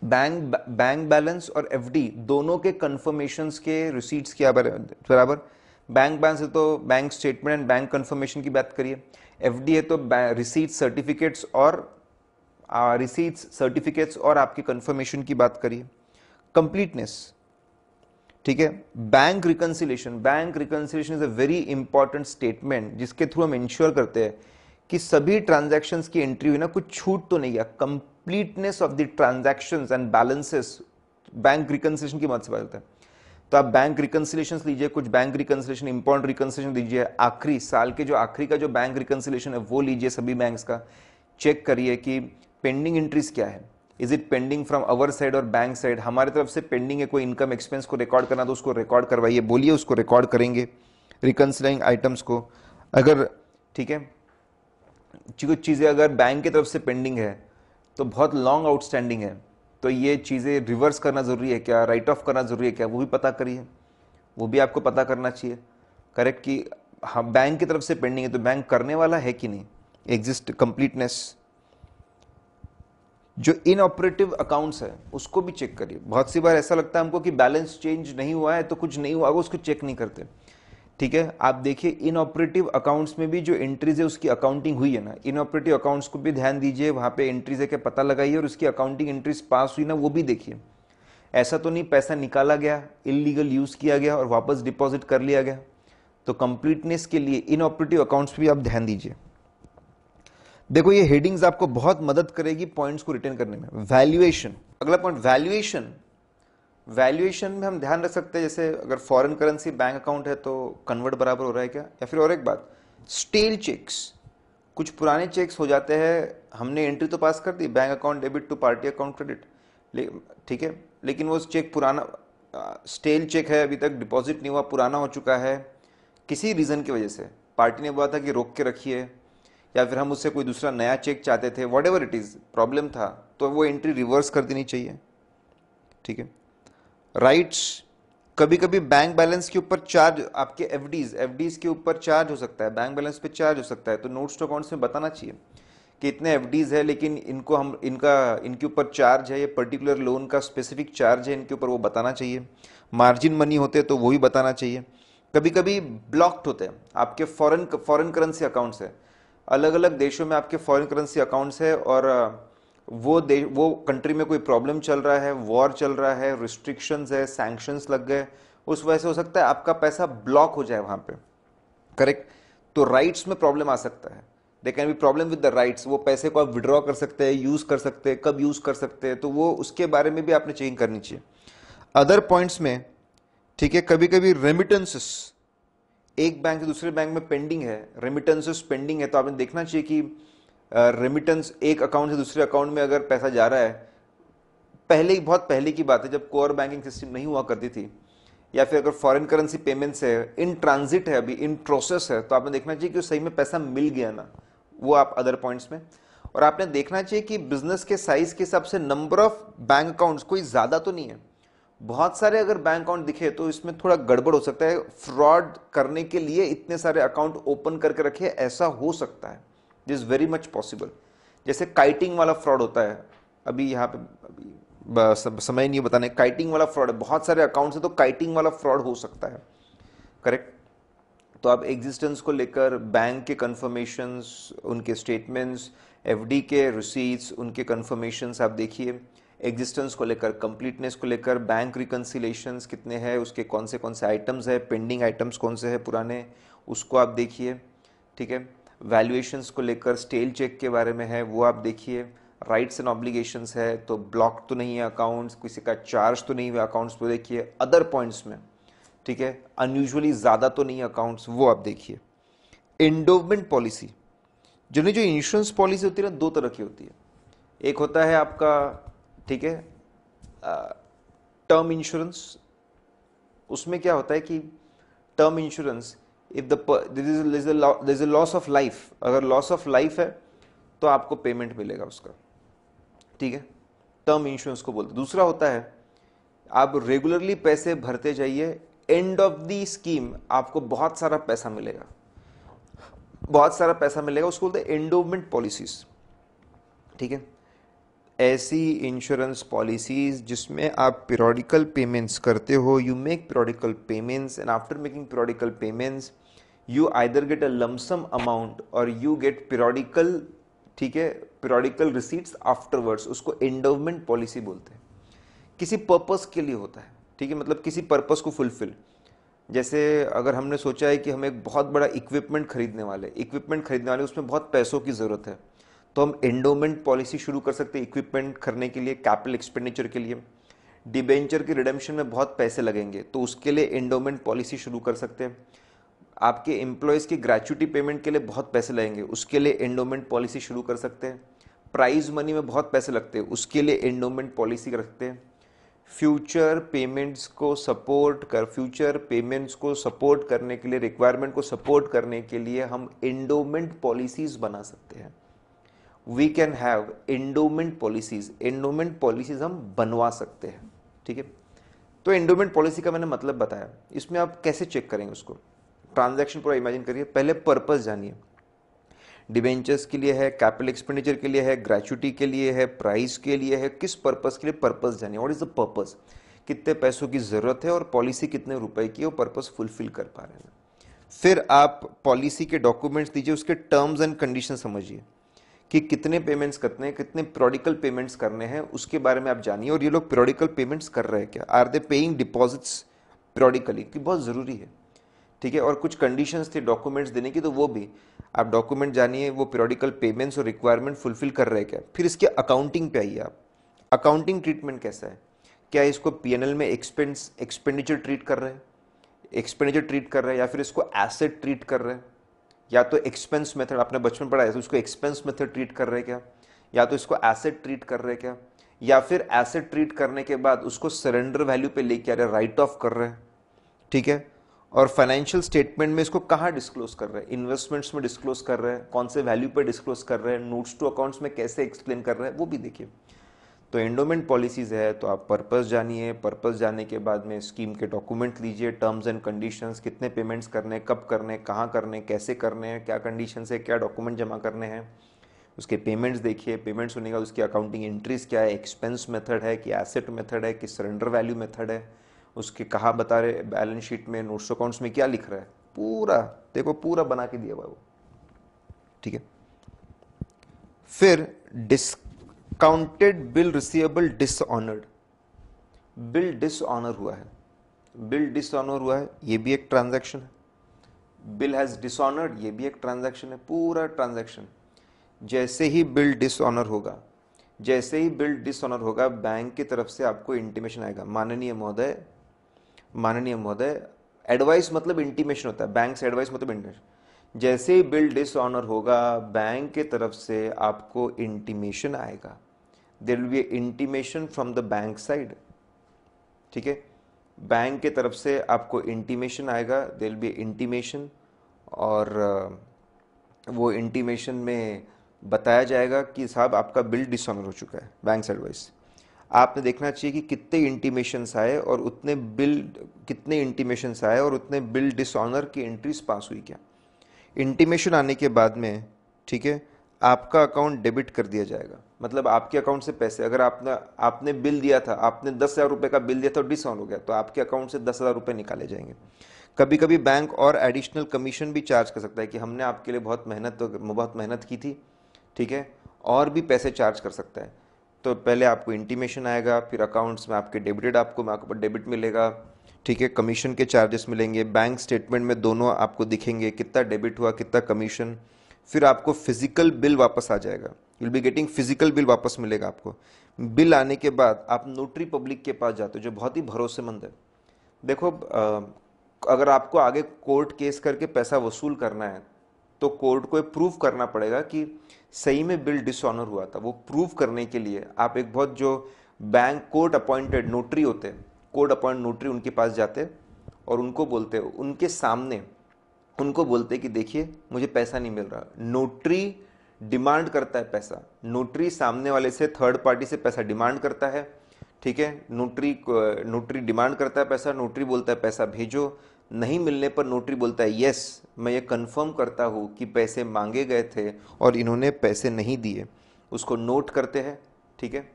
A: बैंक बैलेंस और एफडी दोनों के कंफर्मेशंस के रिसीट्स के बराबर। बैंक बैलेंस है तो bank statement and bank confirmation की बात करिए, एफडी है तो रिसीट सर्टिफिकेट्स और आपके कंफर्मेशन की बात करिए। कंप्लीटनेस, ठीक है। Bank reconciliation is a very important statement जिसके थ्रू हम इंश्योर करते हैं कि सभी ट्रांजैक्शंस की एंट्री हुई ना, कुछ छूट तो नहीं गया। Completeness of the transactions and balances bank reconciliation की मदद से बताता है। तो आप बैंक रिकंसिलेशन लीजिए, कुछ बैंक रिकंसिलेशन, इंपॉर्टेंट रिकंसिलेशन दीजिए, आखिरी साल के जो आखिरी का जो बैंक रिकंसिलेशन है वो लीजिए सभी बैंक्स का, चेक करिए कि पेंडिंग एंट्रीज क्या है, is it pending from our side और बैंक साइड। हमारी तरफ से पेंडिंग है कोई इनकम एक्सपेंस को रिकॉर्ड करना तो उसको रिकॉर्ड करवाइए, बोलिए उसको रिकॉर्ड करेंगे रिकंसिलिंग आइटम्स को। अगर ठीक है कुछ चीज़ें अगर बैंक की तरफ से पेंडिंग है तो बहुत लॉन्ग आउटस्टैंडिंग है तो ये चीज़ें रिवर्स करना ज़रूरी है क्या, राइट ऑफ करना ज़रूरी है क्या, वो भी पता करिए, वो भी आपको पता करना चाहिए। करेक्ट कि हाँ बैंक की तरफ से पेंडिंग है तो बैंक करने वाला है कि नहीं, एग्जिस्ट कंप्लीटनेस। जो इनऑपरेटिव अकाउंट्स है उसको भी चेक करिए। बहुत सी बार ऐसा लगता है हमको कि बैलेंस चेंज नहीं हुआ है तो कुछ नहीं हुआ, उसको चेक नहीं करते। ठीक है, आप देखिए इनऑपरेटिव अकाउंट्स में भी जो एंट्रीज है उसकी अकाउंटिंग हुई है ना, इनऑपरेटिव अकाउंट्स को भी ध्यान दीजिए, वहां पे एंट्रीज है क्या पता लगाइए और उसकी अकाउंटिंग एंट्रीज पास हुई ना वो भी देखिए। ऐसा तो नहीं पैसा निकाला गया, इलीगल यूज किया गया और वापस डिपॉजिट कर लिया गया। तो कंप्लीटनेस के लिए इनऑपरेटिव अकाउंट्स पे भी आप ध्यान दीजिए। देखो ये हेडिंग्स आपको बहुत मदद करेगी पॉइंट्स को रिटेन करने में। वैल्यूएशन, अगला पॉइंट वैल्यूएशन। वैल्यूएशन में हम ध्यान रख सकते हैं जैसे अगर फॉरेन करेंसी बैंक अकाउंट है तो कन्वर्ट बराबर हो रहा है क्या, या फिर और एक बात स्टेल चेक्स, कुछ पुराने चेक्स हो जाते हैं, हमने एंट्री तो पास कर दी bank account debit to party account credit, ठीक है, लेकिन वो चेक पुराना स्टेल चेक है, अभी तक डिपॉजिट नहीं हुआ, पुराना हो चुका है, किसी रीज़न की वजह से पार्टी ने बोला था कि रोक के रखिए, या फिर हम उससे कोई दूसरा नया चेक चाहते थे, what ever it is problem था, तो वो एंट्री रिवर्स कर देनी चाहिए। ठीक है, राइट्स, कभी कभी बैंक बैलेंस के ऊपर चार्ज, आपके एफडीज के ऊपर चार्ज हो सकता है, बैंक बैलेंस पे चार्ज हो सकता है, तो नोट्स टू अकाउंट्स में बताना चाहिए कि इतने एफडीज है लेकिन इनको हम इनके ऊपर चार्ज है, ये पर्टिकुलर लोन का स्पेसिफिक चार्ज है इनके ऊपर, वो बताना चाहिए। मार्जिन मनी होते हैं तो वो भी बताना चाहिए। कभी कभी ब्लॉक्ड होते हैं आपके फॉरेन करेंसी अकाउंट्स है, अलग अलग देशों में आपके फॉरेन करेंसी अकाउंट्स है और वो कंट्री में कोई प्रॉब्लम चल रहा है, वॉर चल रहा है, रिस्ट्रिक्शंस है, सैंक्शंस लग गए, उस वजह से हो सकता है आपका पैसा ब्लॉक हो जाए वहां पे। करेक्ट, तो राइट्स में प्रॉब्लम आ सकता है, they can be problem with the rights, वो पैसे को आप विड्रॉ कर सकते हैं, यूज कर सकते हैं, कब यूज कर सकते हैं, तो वो उसके बारे में भी आपने चेकिंग करनी चाहिए। अदर पॉइंट्स में ठीक है, कभी कभी रेमिटेंसेस एक बैंक से दूसरे बैंक में पेंडिंग है, रेमिटेंसेस पेंडिंग है, तो आपने देखना चाहिए कि रेमिटेंस एक अकाउंट से दूसरे अकाउंट में अगर पैसा जा रहा है, बहुत पहले की बात है जब कोर बैंकिंग सिस्टम नहीं हुआ करती थी, या फिर अगर फॉरेन करेंसी पेमेंट्स है, इन ट्रांजिट है, अभी इन प्रोसेस है, तो आपने देखना चाहिए कि सही में पैसा मिल गया ना, वो आप अदर पॉइंट्स में। और आपने देखना चाहिए कि बिजनेस के साइज के हिसाब से नंबर ऑफ बैंक अकाउंट्स कोई ज्यादा तो नहीं है, बहुत सारे अगर बैंक अकाउंट दिखे तो इसमें थोड़ा गड़बड़ हो सकता है, फ्रॉड करने के लिए इतने सारे अकाउंट ओपन करके रखे, ऐसा हो सकता है, दिस वेरी मच पॉसिबल। जैसे काइटिंग वाला फ्रॉड होता है, अभी यहाँ पे अभी समय नहीं बताने, काइटिंग वाला फ्रॉड है, बहुत सारे अकाउंट है तो काइटिंग वाला फ्रॉड हो सकता है। करेक्ट, तो आप एग्जिस्टेंस को लेकर बैंक के कंफर्मेशंस, उनके स्टेटमेंट्स, एफडी के रिसीट्स, उनके कंफर्मेशंस आप देखिए, एग्जिस्टेंस को लेकर, कंप्लीटनेस को लेकर, बैंक रिकंसिलेशंस कितने हैं, उसके कौन से आइटम्स है, पेंडिंग आइटम्स कौन से हैं पुराने, उसको आप देखिए। ठीक है, वैल्यूएशंस को लेकर स्टेल चेक के बारे में है वो आप देखिए, राइट्स एंड ऑब्लिगेशंस है तो ब्लॉक तो नहीं है अकाउंट्स, किसी का चार्ज तो नहीं हुआ अकाउंट्स को देखिए। अदर पॉइंट्स में ठीक है, अनयूजुअली ज़्यादा तो नहीं अकाउंट्स, वो आप देखिए। एंडोवमेंट पॉलिसी, जो इंश्योरेंस पॉलिसी होती है ना, दो तरह की होती है, एक होता है आपका ठीक है टर्म इंश्योरेंस, उसमें क्या होता है कि term insurance if this is loss of life, अगर लॉस ऑफ लाइफ है तो आपको पेमेंट मिलेगा उसका, ठीक है, टर्म इंश्योरेंस को बोलते। दूसरा होता है आप रेगुलरली पैसे भरते जाइए, एंड ऑफ द स्कीम आपको बहुत सारा पैसा मिलेगा, बहुत सारा पैसा मिलेगा, उसको बोलते हैं एंडोमेंट पॉलिसीज, ठीक है। ऐसी इंश्योरेंस पॉलिसीज जिसमें आप पीरियोडिकल पेमेंट्स करते हो, you make periodical payments and after making periodical payments you either get a lump sum amount और यू गेट पीरियोडिकल, ठीक है, पीरियोडिकल रिसीट्स आफ्टरवर्ड्स, उसको एंडोमेंट पॉलिसी बोलते हैं। किसी पर्पस के लिए होता है, ठीक है, मतलब किसी पर्पस को फुलफिल, जैसे अगर हमने सोचा है कि हम एक बहुत बड़ा इक्विपमेंट खरीदने वाले, उसमें बहुत पैसों की ज़रूरत है, तो हम एंडोमेंट पॉलिसी शुरू कर सकते हैं इक्विपमेंट खरीदने के लिए, कैपिटल एक्सपेंडिचर के लिए। डिबेंचर के रिडेम्पशन में बहुत पैसे लगेंगे तो उसके लिए एंडोमेंट पॉलिसी शुरू कर सकते हैं। आपके एम्प्लॉयज़ की ग्रेच्युटी पेमेंट के लिए बहुत पैसे लगेंगे, उसके लिए एंडोमेंट पॉलिसी शुरू कर सकते हैं। प्राइज मनी में बहुत पैसे लगते हैं, उसके लिए एंडोमेंट पॉलिसी रखते हैं। फ्यूचर पेमेंट्स को सपोर्ट करने के लिए, रिक्वायरमेंट को सपोर्ट करने के लिए हम एंडोमेंट पॉलिसीज बना सकते हैं। We can have endowment policies हम बनवा सकते हैं, ठीक है। तो एंडोमेंट पॉलिसी का मैंने मतलब बताया, इसमें आप कैसे चेक करेंगे उसको, ट्रांजैक्शन पूरा इमेजिन करिए, पहले पर्पस जानिए, डिबेंचर्स के लिए है, कैपिटल एक्सपेंडिचर के लिए है, ग्रेच्युटी के लिए है, प्राइस के लिए है, किस पर्पस के लिए, पर्पस जानिए, व्हाट इज द पर्पस, कितने पैसों की जरूरत है और पॉलिसी कितने रुपए की है, वो पर्पस फुलफिल कर पा रहे हैं। फिर आप पॉलिसी के डॉक्यूमेंट्स दीजिए, उसके टर्म्स एंड कंडीशन समझिए कि कितने पेमेंट्स करने हैं, कितने पीरियोडिकल पेमेंट्स करने हैं, उसके बारे में आप जानिए। और ये लोग पीरियोडिकल पेमेंट्स कर रहे हैं क्या, are they paying deposits periodically, कि बहुत ज़रूरी है, ठीक है। और कुछ कंडीशंस थे डॉक्यूमेंट्स देने की, तो वो भी आप डॉक्यूमेंट जानिए, वो पीरियोडिकल पेमेंट्स और रिक्वायरमेंट फुलफिल कर रहे हैं क्या। फिर इसके अकाउंटिंग पे आइए आप, अकाउंटिंग ट्रीटमेंट कैसा है, क्या इसको पीएनएल में एक्सपेंडिचर ट्रीट कर रहे हैं, या फिर इसको एसेट ट्रीट कर रहे हैं, या तो एक्सपेंस मेथड, आपने बचपन पढ़ा है तो उसको एक्सपेंस मेथड ट्रीट कर रहे हैं क्या, या तो इसको एसेट ट्रीट कर रहे हैं क्या, या फिर एसेट ट्रीट करने के बाद उसको सरेंडर वैल्यू पे लेके आ रहे हैं, राइट ऑफ कर रहे हैं, ठीक है। और फाइनेंशियल स्टेटमेंट में इसको कहाँ डिस्क्लोज कर रहे हैं, इन्वेस्टमेंट्स में डिस्क्लोज कर रहे हैं, कौन से वैल्यू पे डिस्क्लोज कर रहे हैं, नोट्स टू अकाउंट्स में कैसे एक्सप्लेन कर रहे हैं, वो भी देखिए। तो एंडोमेंट पॉलिसीज है, तो आप पर्पस जानिए, पर्पस जानने के बाद में स्कीम के डॉक्यूमेंट लीजिए, टर्म्स एंड कंडीशंस, कितने पेमेंट्स करने, कब करने, कहाँ करने, कैसे करने हैं, क्या कंडीशंस है, क्या डॉक्यूमेंट जमा करने हैं, उसके पेमेंट्स देखिए, पेमेंट्स होने का उसकी अकाउंटिंग एंट्रीज क्या है, एक्सपेंस मेथड है कि एसेट मेथड है कि सरेंडर वैल्यू मेथड है, उसके कहाँ बता रहे, बैलेंस शीट में, नोट्स अकाउंट्स में क्या लिख रहा है, पूरा देखो, पूरा बना के दिया हुआ है वो, ठीक है। फिर discounted bill receivable dishonoured, bill dishonour हुआ है, ये भी एक ट्रांजैक्शन है। बिल हैज डिसऑनर्ड, ये भी एक ट्रांजैक्शन है, पूरा ट्रांजैक्शन। जैसे ही बिल डिसऑनर होगा बैंक की तरफ से आपको इंटीमेशन आएगा, माननीय महोदय, एडवाइस मतलब इंटीमेशन होता है, बैंक से एडवाइस मतलब इंटीमेशन। जैसे ही बिल डिसऑनर होगा बैंक की तरफ से आपको इंटीमेशन आएगा, there will be intimation from the bank side, ठीक है। बैंक के तरफ से आपको इंटीमेशन आएगा, देयर विल बी इंटीमेशन, और वो इंटीमेशन में बताया जाएगा कि साहब आपका बिल डिसऑनर हो चुका है, बैंक से एडवाइस। आपने देखना चाहिए कि कितने इंटीमेशंस आए और उतने बिल डिसऑनर की एंट्रीज पास हुई क्या। इंटीमेशन आने के बाद में, ठीक है, आपका अकाउंट डेबिट कर दिया जाएगा, मतलब आपके अकाउंट से पैसे, अगर आपने बिल दिया था, आपने 10,000 रुपये का बिल दिया था और डिसऑन हो गया, तो आपके अकाउंट से 10,000 रुपये निकाले जाएंगे। कभी कभी बैंक और एडिशनल कमीशन भी चार्ज कर सकता है कि हमने आपके लिए बहुत मेहनत की थी, ठीक है, और भी पैसे चार्ज कर सकता है। तो पहले आपको इंटीमेशन आएगा, फिर अकाउंट्स में आपके डेबिटेड, आपको डेबिट मिलेगा, ठीक है, कमीशन के चार्जेस मिलेंगे, बैंक स्टेटमेंट में दोनों आपको दिखेंगे, कितना डेबिट हुआ, कितना कमीशन। फिर आपको फिजिकल बिल वापस आ जाएगा, will be getting physical bill वापस मिलेगा आपको। बिल आने के बाद आप नोटरी पब्लिक के पास जाते हो, जो बहुत ही भरोसेमंद है। देखो, अगर आपको आगे कोर्ट केस करके पैसा वसूल करना है तो कोर्ट को प्रूव करना पड़ेगा कि सही में बिल डिसऑनर हुआ था। वो प्रूव करने के लिए आप एक बहुत जो बैंक कोर्ट अपॉइंटेड नोटरी होते हैं, कोर्ट अपॉइंट नोटरी, उनके पास जाते और उनको बोलते हो, उनके सामने उनको बोलते हैं कि देखिए मुझे पैसा नहीं मिल रहा। नोटरी डिमांड करता है पैसा, नोटरी सामने वाले से, थर्ड पार्टी से पैसा डिमांड करता है, ठीक है। नोटरी डिमांड करता है पैसा, नोटरी बोलता है पैसा भेजो। नहीं मिलने पर नोटरी बोलता है यस, मैं ये कंफर्म करता हूँ कि पैसे मांगे गए थे और इन्होंने पैसे नहीं दिए। उसको नोट करते हैं, ठीक है।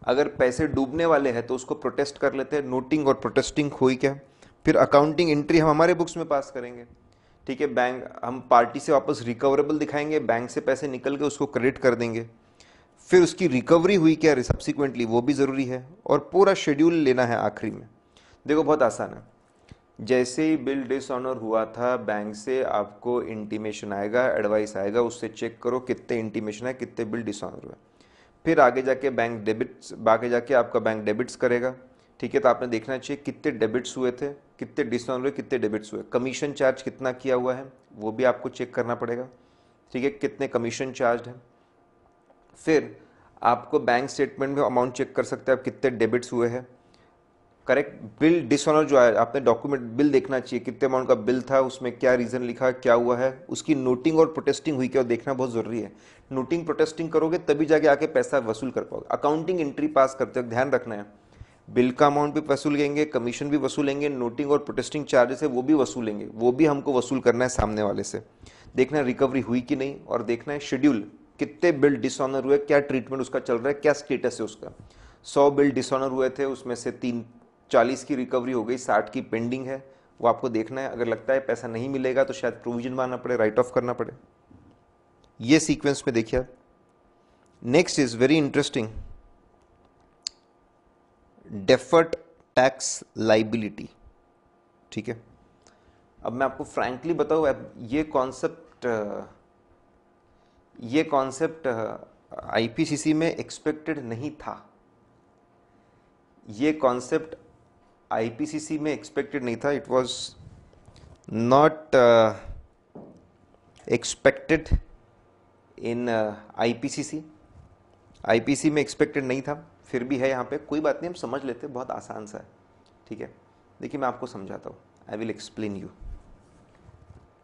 A: अगर पैसे डूबने वाले हैं तो उसको प्रोटेस्ट कर लेते हैं। नोटिंग और प्रोटेस्टिंग हुई क्या। फिर अकाउंटिंग एंट्री हम हमारे बुक्स में पास करेंगे, ठीक है। बैंक हम पार्टी से वापस रिकवरेबल दिखाएंगे, बैंक से पैसे निकल के उसको क्रेडिट कर देंगे। फिर उसकी रिकवरी हुई क्या सब्सिक्वेंटली, वो भी ज़रूरी है। और पूरा शेड्यूल लेना है आखिरी में। देखो बहुत आसान है। जैसे ही बिल डिसऑनर हुआ था, बैंक से आपको इंटीमेशन आएगा, एडवाइस आएगा, उससे चेक करो कितने इंटीमेशन है, कितने बिल डिसऑनर हुए। फिर आगे जाके बैंक डेबिट्स, आगे जाके आपका बैंक डेबिट्स करेगा, ठीक है। तो आपने देखना चाहिए कितने डेबिट्स हुए थे, कितने डिसऑनर हुए, कितने डेबिट्स हुए। कमीशन चार्ज कितना किया हुआ है वो भी आपको चेक करना पड़ेगा, ठीक है, कितने कमीशन चार्ज है। फिर आपको बैंक स्टेटमेंट में अमाउंट चेक कर सकते हैं आप कितने डेबिट्स हुए हैं, करेक्ट। बिल डिसऑनर जो है, आपने डॉक्यूमेंट बिल देखना चाहिए कितने अमाउंट का बिल था, उसमें क्या रीज़न लिखा, क्या हुआ है, उसकी नोटिंग और प्रोटेस्टिंग हुई क्या, देखना बहुत ज़रूरी है। नोटिंग प्रोटेस्टिंग करोगे तभी जाके आके पैसा वसूल कर पाओगे। अकाउंटिंग एंट्री पास करते वक्त ध्यान रखना है, बिल का अमाउंट भी वसूलेंगे, कमीशन भी वसूलेंगे, नोटिंग और प्रोटेस्टिंग चार्जेस है वो भी वसूलेंगे, वो भी हमको वसूल करना है सामने वाले से। देखना है रिकवरी हुई कि नहीं, और देखना है शेड्यूल, कितने बिल डिसऑनर हुए, क्या ट्रीटमेंट उसका चल रहा है, क्या स्टेटस है उसका। 100 बिल डिसऑनर हुए थे, उसमें से 40 की रिकवरी हो गई, 60 की पेंडिंग है, वो आपको देखना है। अगर लगता है पैसा नहीं मिलेगा तो शायद प्रोविजन मानना पड़े, राइट ऑफ करना पड़े। ये सीक्वेंस में देखिए। Next is very interesting, deferred tax liability, ठीक है। अब मैं आपको फ्रैंकली बताऊं, ये कॉन्सेप्ट आईपीसीसी में एक्सपेक्टेड नहीं था। ये कॉन्सेप्ट आईपीसीसी में एक्सपेक्टेड नहीं था। It was not expected in IPCC. IPC में एक्सपेक्टेड नहीं था, फिर भी है यहाँ पे। कोई बात नहीं, हम समझ लेते, बहुत आसान सा है, ठीक है। देखिए मैं आपको समझाता हूँ, आई विल एक्सप्लेन यू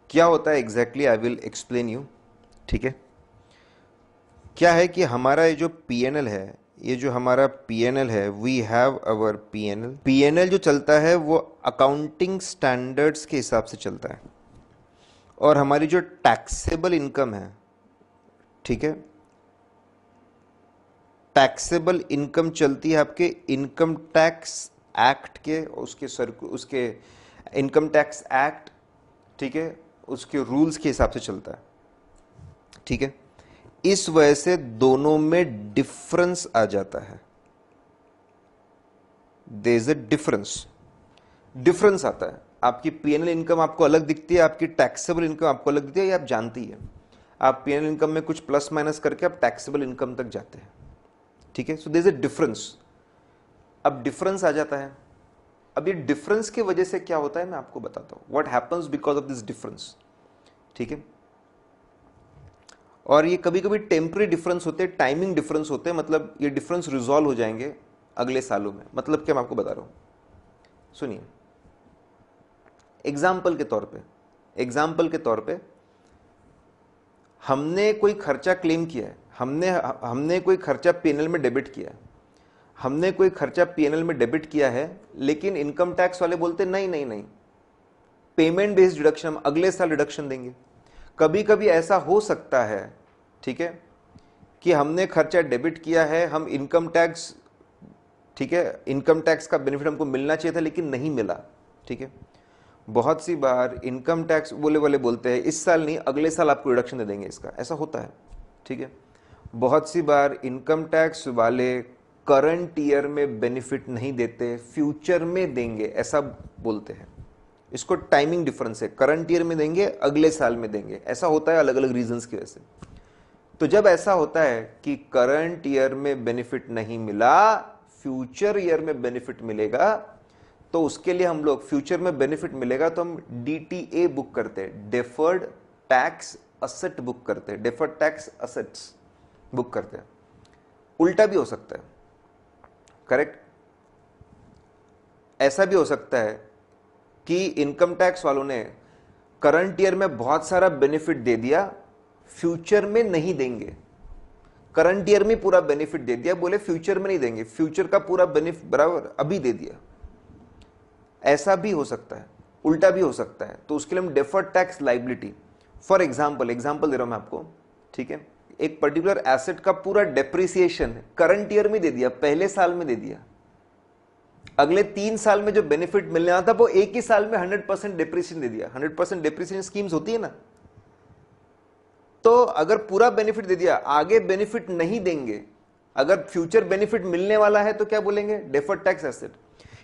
A: क्या होता है exactly, I will explain you, ठीक है। क्या है कि हमारा ये जो पीएनएल है, ये जो हमारा पीएनएल है, we have our PNL. PNL जो चलता है वो अकाउंटिंग स्टैंडर्ड्स के हिसाब से चलता है। और हमारी जो टैक्सेबल इनकम है, ठीक है, टैक्सेबल इनकम चलती है आपके इनकम टैक्स एक्ट के, उसके इनकम टैक्स एक्ट, ठीक है, उसके रूल्स के हिसाब से चलता है, ठीक है। इस वजह से दोनों में डिफरेंस आ जाता है। देयर इज अ डिफरेंस आता है। आपकी पीएनएल इनकम आपको अलग दिखती है, आपकी टैक्सेबल इनकम आपको अलग दिखती है, ये आप जानती है। आप पीएनएल इनकम में कुछ प्लस माइनस करके आप टैक्सेबल इनकम तक जाते हैं, ठीक है। So there is a difference. अब डिफरेंस आ जाता है। अब ये डिफरेंस की वजह से क्या होता है मैं आपको बताता हूं, what happens because of this difference, ठीक है। और ये कभी कभी टेम्पररी डिफरेंस होते हैं, टाइमिंग डिफरेंस होते हैं, मतलब ये डिफरेंस रिजॉल्व हो जाएंगे अगले सालों में। मतलब क्या मैं आपको बता रहा हूं, सुनिए। एग्जाम्पल के तौर पे हमने कोई खर्चा क्लेम किया है, हमने कोई खर्चा पीएनएल में डेबिट किया है, हमने कोई खर्चा पीएनएल में डेबिट किया है, लेकिन इनकम टैक्स वाले बोलते नहीं नहीं नहीं, पेमेंट बेस्ड डिडक्शन, हम अगले साल डिडक्शन देंगे। कभी कभी ऐसा हो सकता है, ठीक है, कि हमने खर्चा डेबिट किया है, हम इनकम टैक्स, ठीक है, इनकम टैक्स का बेनिफिट हमको मिलना चाहिए था लेकिन नहीं मिला, ठीक है। बहुत सी बार इनकम टैक्स वाले बोलते हैं इस साल नहीं अगले साल आपको रिडक्शन दे देंगे, इसका ऐसा होता है, ठीक है। बहुत सी बार इनकम टैक्स वाले करंट ईयर में बेनिफिट नहीं देते, फ्यूचर में देंगे ऐसा बोलते हैं। इसको टाइमिंग डिफरेंस है, करंट ईयर में देंगे अगले साल में देंगे, ऐसा होता है अलग अलग रीजंस की वजह से। तो जब ऐसा होता है कि करंट ईयर में बेनिफिट नहीं मिला, फ्यूचर ईयर में बेनिफिट मिलेगा, तो उसके लिए हम लोग फ्यूचर में बेनिफिट मिलेगा तो हम डीटीए बुक करते हैं, डेफर्ड टैक्स असेट बुक करते हैं, डेफर्ड टैक्स असेट्स बुक करते हैं। उल्टा भी हो सकता है, करेक्ट। ऐसा भी हो सकता है कि इनकम टैक्स वालों ने करंट ईयर में बहुत सारा बेनिफिट दे दिया, फ्यूचर में नहीं देंगे। करंट ईयर में पूरा बेनिफिट दे दिया, बोले फ्यूचर में नहीं देंगे, फ्यूचर का पूरा बेनिफिट बराबर अभी दे दिया। ऐसा भी हो सकता है, उल्टा भी हो सकता है, तो उसके लिए हम deferred tax liability, for example दे रहा हूं मैं आपको, ठीक है, एक पर्टिकुलर एसेट का पूरा डेप्रिसिएशन करंट ईयर में दे दिया, पहले साल में दे दिया, अगले 3 साल में जो बेनिफिट मिलने वाला था वो एक ही साल में 100% डेप्रिसिएशन दे दिया। 100% डेप्रिसिएशन स्कीम्स होती है ना, तो अगर पूरा बेनिफिट दे दिया, आगे बेनिफिट नहीं देंगे, अगर फ्यूचर बेनिफिट मिलने वाला है तो क्या बोलेंगे, deferred tax asset.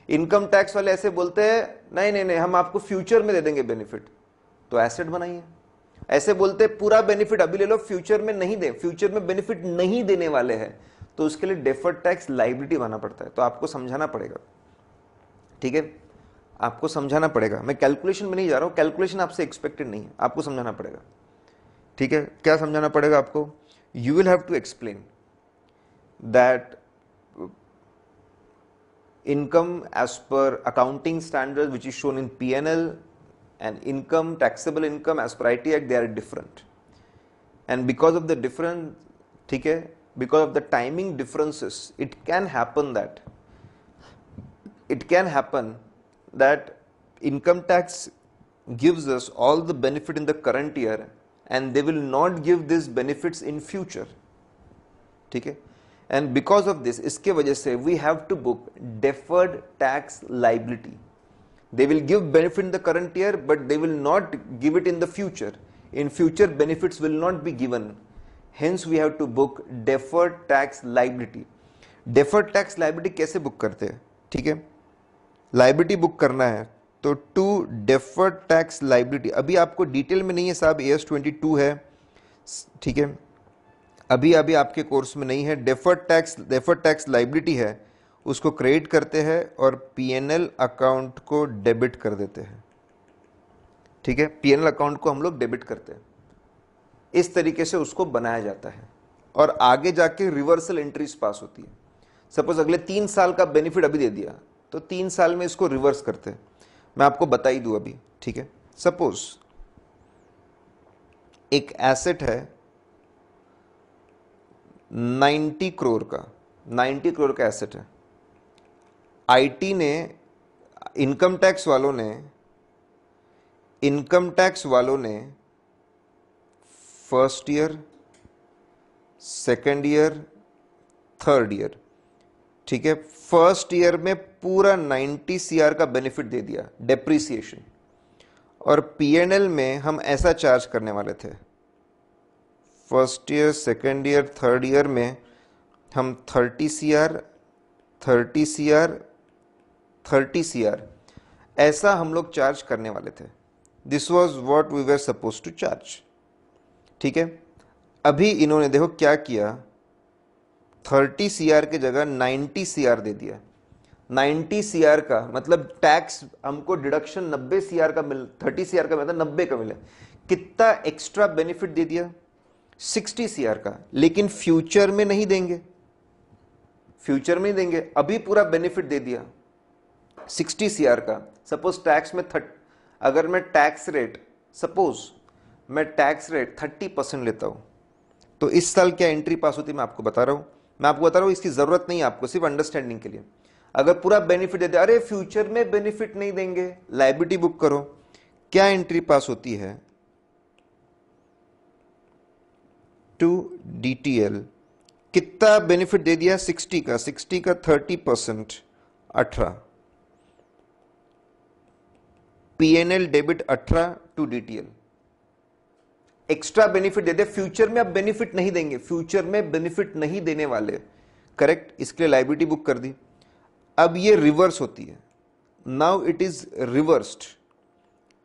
A: Income tax वाले ऐसे बोलते हैं नहीं नहीं नहीं हम आपको फ्यूचर में दे देंगे बेनिफिट, तो एसेट बनाइए। ऐसे बोलते पूरा बेनिफिट अभी ले लो, फ्यूचर में नहीं दे, फ्यूचर में बेनिफिट नहीं देने वाले हैं, तो उसके लिए डेफर्ड टैक्स लायबिलिटी बनाना पड़ता है। तो आपको समझाना पड़ेगा, ठीक है, आपको समझाना पड़ेगा। मैं कैलकुलेशन में नहीं जा रहा हूं, कैलकुलेशन आपसे एक्सपेक्टेड नहीं है, आपको समझाना पड़ेगा, ठीक है। क्या समझाना पड़ेगा आपको, you will have to explain that income as per accounting standards which is shown in P&L and income, taxable income as per IT Act, they are different, and because of the different, ठीक है, because of the timing differences, it can happen that income tax gives us all the benefit in the current year and they will not give these benefits in future, ठीक है, and because of this, इसके वजह से we have to book deferred tax liability. They will give benefit in the current year but they will not give it in the future. In future benefits will not be given, hence we have to book deferred tax liability. Deferred tax liability कैसे book करते हैं, ठीक है, liability book करना है तो to deferred tax liability, अभी आपको डिटेल में नहीं है साहब, AS 22 है, ठीक है, अभी आपके कोर्स में नहीं है। डेफर्ड टैक्स लाइबिलिटी है, उसको क्रेडिट करते हैं और P&L अकाउंट को डेबिट कर देते हैं, ठीक है, P&L अकाउंट को हम लोग डेबिट करते हैं, इस तरीके से उसको बनाया जाता है और आगे जाके रिवर्सल एंट्रीज पास होती है। सपोज अगले 3 साल का बेनिफिट अभी दे दिया तो 3 साल में इसको रिवर्स करते हैं। मैं आपको बता ही दूं अभी, ठीक है, सपोज एक एसेट है 90 करोड़ का एसेट है, आईटी ने, इनकम टैक्स वालों ने first year, second year, third year, ठीक है, फर्स्ट ईयर में पूरा 90 CR का बेनिफिट दे दिया डेप्रिसिएशन, और P&L में हम ऐसा चार्ज करने वाले थे, first year, second year, third year में हम 30 CR ऐसा हम लोग चार्ज करने वाले थे। This was what we were suppose to charge, ठीक है। अभी इन्होंने देखो क्या किया, 30 CR के जगह 90 CR दे दिया। 90 CR का मतलब टैक्स हमको डिडक्शन 90 CR का 30 CR का मतलब 90 का मिला, कितना एक्स्ट्रा बेनिफिट दे दिया, 60 CR का, लेकिन फ्यूचर में नहीं देंगे, अभी पूरा बेनिफिट दे दिया 60 CR का। सपोज टैक्स में अगर मैं टैक्स रेट 30% लेता हूं तो इस साल क्या एंट्री पास होती है, मैं आपको बता रहा हूं, इसकी जरूरत नहीं है आपको, सिर्फ अंडरस्टैंडिंग के लिए। अगर पूरा बेनिफिट देते, अरे फ्यूचर में बेनिफिट नहीं देंगे, लायबिलिटी बुक करो, क्या एंट्री पास होती है, टू DTL, कितना बेनिफिट दे दिया, 60 का 30%, 18, P&L debit 18 to DTL, extra benefit दे दे, फ्यूचर में अब बेनिफिट नहीं देंगे, फ्यूचर में बेनिफिट नहीं देने वाले, करेक्ट, इसके लिए लायबिलिटी बुक कर दी। अब ये रिवर्स होती है, नाउ इट इज रिवर्स्ड,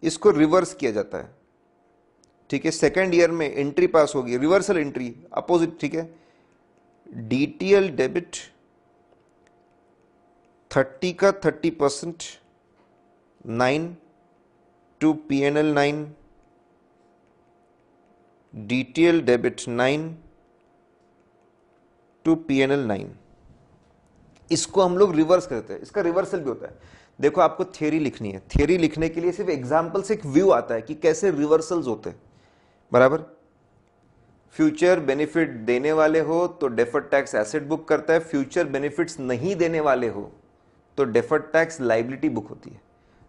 A: इसको रिवर्स किया जाता है, ठीक है, सेकेंड ईयर में एंट्री पास होगी, रिवर्सल एंट्री अपोजिट, ठीक है, DTL डेबिट 30 का 30%, 9 to P&L 9, DTL debit 9 to P&L 9, इसको हम लोग रिवर्स करते हैं, इसका रिवर्सल भी होता है। देखो आपको थियरी लिखनी है, थियरी लिखने के लिए सिर्फ एग्जाम्पल से एक व्यू आता है कि कैसे रिवर्सल्स होते हैं, बराबर। फ्यूचर बेनिफिट देने वाले हो तो डेफर्ड टैक्स एसेट बुक करता है, फ्यूचर बेनिफिट्स नहीं देने वाले हो तो डेफर्ड टैक्स लाइबिलिटी बुक होती है,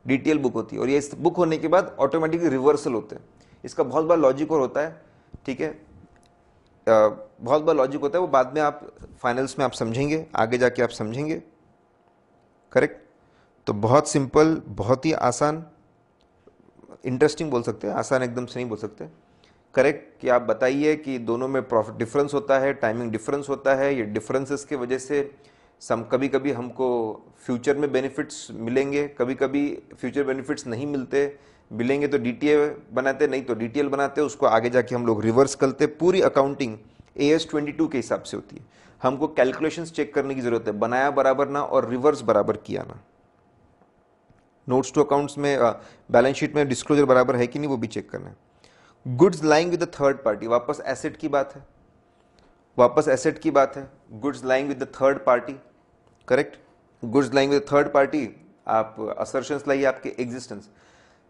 A: डीटीएल बुक होती है, और ये बुक होने के बाद ऑटोमेटिकली रिवर्सल होते हैं। इसका बहुत बड़ा लॉजिक और होता है, ठीक है, बहुत बड़ा लॉजिक होता है, वो बाद में आप फाइनल्स में आप समझेंगे, आगे जाके आप समझेंगे, करेक्ट। तो बहुत सिंपल, बहुत ही आसान, इंटरेस्टिंग बोल सकते हैं, आसान एकदम से नहीं बोल सकते, करेक्ट। कि आप बताइए कि दोनों में प्रॉफिट डिफरेंस होता है, टाइमिंग डिफरेंस होता है, ये डिफरेंसेस के वजह से कभी कभी हमको फ्यूचर में बेनिफिट्स मिलेंगे, कभी कभी फ्यूचर बेनिफिट्स नहीं मिलेंगे तो डीटीए बनाते, नहीं तो डीटीएल बनाते, उसको आगे जाके हम लोग रिवर्स करते। पूरी अकाउंटिंग AS 22 के हिसाब से होती है। हमको कैलकुलेशंस चेक करने की जरूरत है, बनाया बराबर ना और रिवर्स बराबर किया ना। नोट्स टू अकाउंट्स में, बैलेंस शीट में डिस्क्लोजर बराबर है कि नहीं वो भी चेक करना है। Goods lying with the third party, वापस एसेट की बात है, वापस एसेट की बात है। Goods lying with the third party, correct. Goods lying with the third party, आप असर्शंस लाइए आपके एग्जिस्टेंस।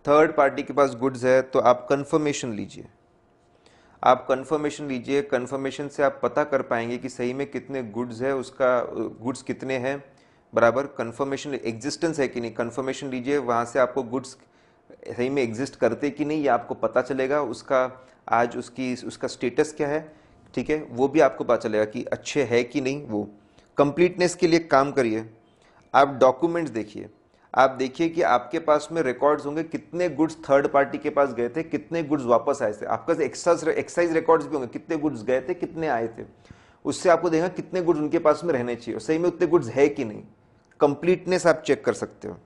A: थर्ड पार्टी के पास गुड्स है तो आप कंफर्मेशन लीजिए, आप कंफर्मेशन लीजिए, कंफर्मेशन से आप पता कर पाएंगे कि सही में कितने गुड्स है, उसका गुड्स कितने हैं, बराबर। कंफर्मेशन एग्जिस्टेंस है कि नहीं, कंफर्मेशन लीजिए, वहाँ से आपको गुड्स सही में एग्जिस्ट करते कि नहीं ये आपको पता चलेगा, उसका आज उसका स्टेटस क्या है, ठीक है, वो भी आपको पता चलेगा कि अच्छे है कि नहीं वो। कंप्लीटनेस के लिए काम करिए, आप डॉक्यूमेंट्स देखिए, आप देखिए कि आपके पास में रिकॉर्ड्स होंगे कितने गुड्स थर्ड पार्टी के पास गए थे, कितने गुड्स वापस आए थे, आपका एक्साइज रिकॉर्ड्स भी होंगे, कितने गुड्स गए थे कितने आए थे, उससे आपको देखा कितने गुड्स उनके पास में रहने चाहिए, सही में उतने गुड्स है कि नहीं। कंप्लीटनेस आप चेक कर सकते हो,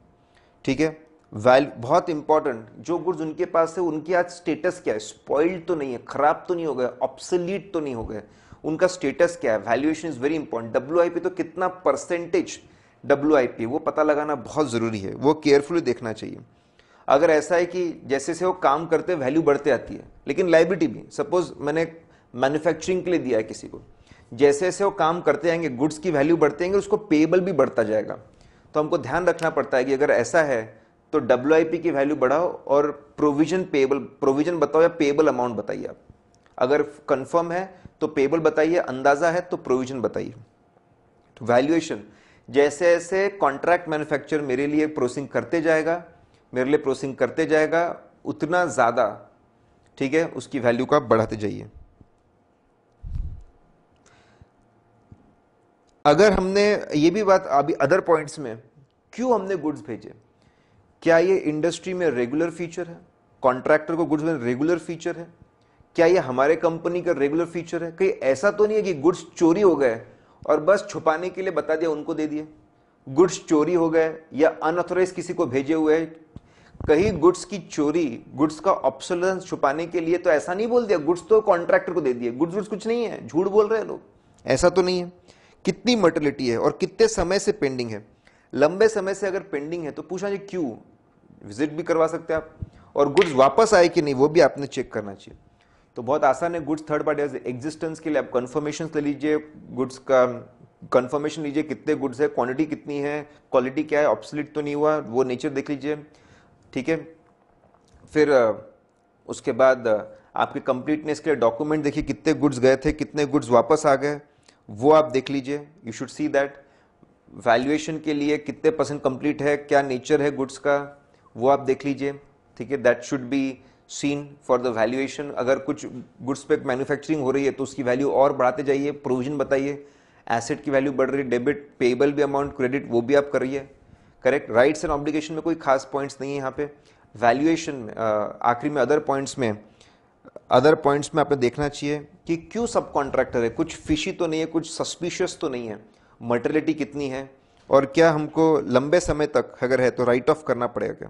A: ठीक है। बहुत इंपॉर्टेंट, जो गुड्स उनके पास है उनकी आज स्टेटस क्या है, स्पॉइल्ड तो नहीं है, खराब तो नहीं हो गया, ऑब्सोलीट तो नहीं हो गया, उनका स्टेटस क्या है। Valuation is very important. WIP तो कितना परसेंटेज WIP वो पता लगाना बहुत जरूरी है, वो केयरफुली देखना चाहिए। अगर ऐसा है कि जैसे से वो काम करते वैल्यू बढ़ते आती है, लेकिन लाइबिलिटी भी, सपोज मैंने मैन्युफैक्चरिंग के लिए दिया है किसी को, जैसे जैसे वो काम करते जाएंगे गुड्स की वैल्यू बढ़ते जाएंगे, उसको पेएबल भी बढ़ता जाएगा। तो हमको ध्यान रखना पड़ता है कि अगर ऐसा है तो WIP की वैल्यू बढ़ाओ और प्रोविजन पेएबल, प्रोविजन बताओ या पेएबल अमाउंट बताइए आप। अगर कंफर्म है तो पेएबल बताइए, अंदाजा है तो प्रोविजन बताइए। वैल्यूएशन, जैसे जैसे कॉन्ट्रैक्ट मैन्युफैक्चर मेरे लिए प्रोसेसिंग करते जाएगा, मेरे लिए प्रोसेसिंग करते जाएगा, उतना ज्यादा, ठीक है, उसकी वैल्यू को आप बढ़ाते जाइए। अगर हमने ये भी बात अभी अदर पॉइंट्स में, क्यों हमने गुड्स भेजे, क्या ये इंडस्ट्री में रेगुलर फीचर है, कॉन्ट्रैक्टर को गुड्स में रेगुलर फीचर है, क्या ये हमारे कंपनी का रेगुलर फीचर है। कहीं ऐसा तो नहीं है कि गुड्स चोरी हो गए और बस छुपाने के लिए बता दिया उनको दे दिए, गुड्स चोरी हो गए या अनऑथोराइज किसी को भेजे हुए हैं। कहीं गुड्स की चोरी, गुड्स का ऑब्सोलेंस छुपाने के लिए तो ऐसा नहीं बोल दिया गुड्स तो कॉन्ट्रैक्टर को दे दिए, गुड्स कुछ नहीं है, झूठ बोल रहे हैं लोग, ऐसा तो नहीं है। कितनी मर्टिलिटी है और कितने समय से पेंडिंग है। लंबे समय से अगर पेंडिंग है तो पूछना चाहिए क्यों, विजिट भी करवा सकते हैं आप, और गुड्स वापस आए कि नहीं वो भी आपने चेक करना चाहिए। तो बहुत आसान है। गुड्स थर्ड पार्टी एग्जिस्टेंस के लिए आप कंफर्मेशन ले लीजिए, गुड्स का कंफर्मेशन लीजिए, कितने गुड्स है, क्वांटिटी कितनी है, क्वालिटी क्या है, ऑब्सोलीट तो नहीं हुआ, वो नेचर देख लीजिए, ठीक है। फिर उसके बाद आपके कंप्लीटनेस के लिए डॉक्यूमेंट देखिए, कितने गुड्स गए थे, कितने गुड्स वापस आ गए, वो आप देख लीजिए, you should see that. Valuation के लिए कितने % कंप्लीट है, क्या नेचर है गुड्स का, वो आप देख लीजिए, ठीक है, that should be seen for the valuation. अगर कुछ गुड्स पे मैन्युफैक्चरिंग हो रही है तो उसकी वैल्यू और बढ़ाते जाइए, प्रोविजन बताइए, एसेट की वैल्यू बढ़ रही है, डेबिट, पेएबल भी अमाउंट, क्रेडिट वो भी आप करिए, करेक्ट। राइट्स एंड ऑब्लिगेशन में कोई खास पॉइंट्स नहीं है यहाँ पे। वैल्यूएशन में आखिरी में अदर पॉइंट्स में आपने देखना चाहिए कि क्यों सब कॉन्ट्रैक्टर है, कुछ फिशी तो नहीं है, कुछ सस्पिशियस तो नहीं है, मर्टिलिटी कितनी है, और क्या हमको लंबे समय तक अगर है तो राइट ऑफ करना पड़ेगा क्या।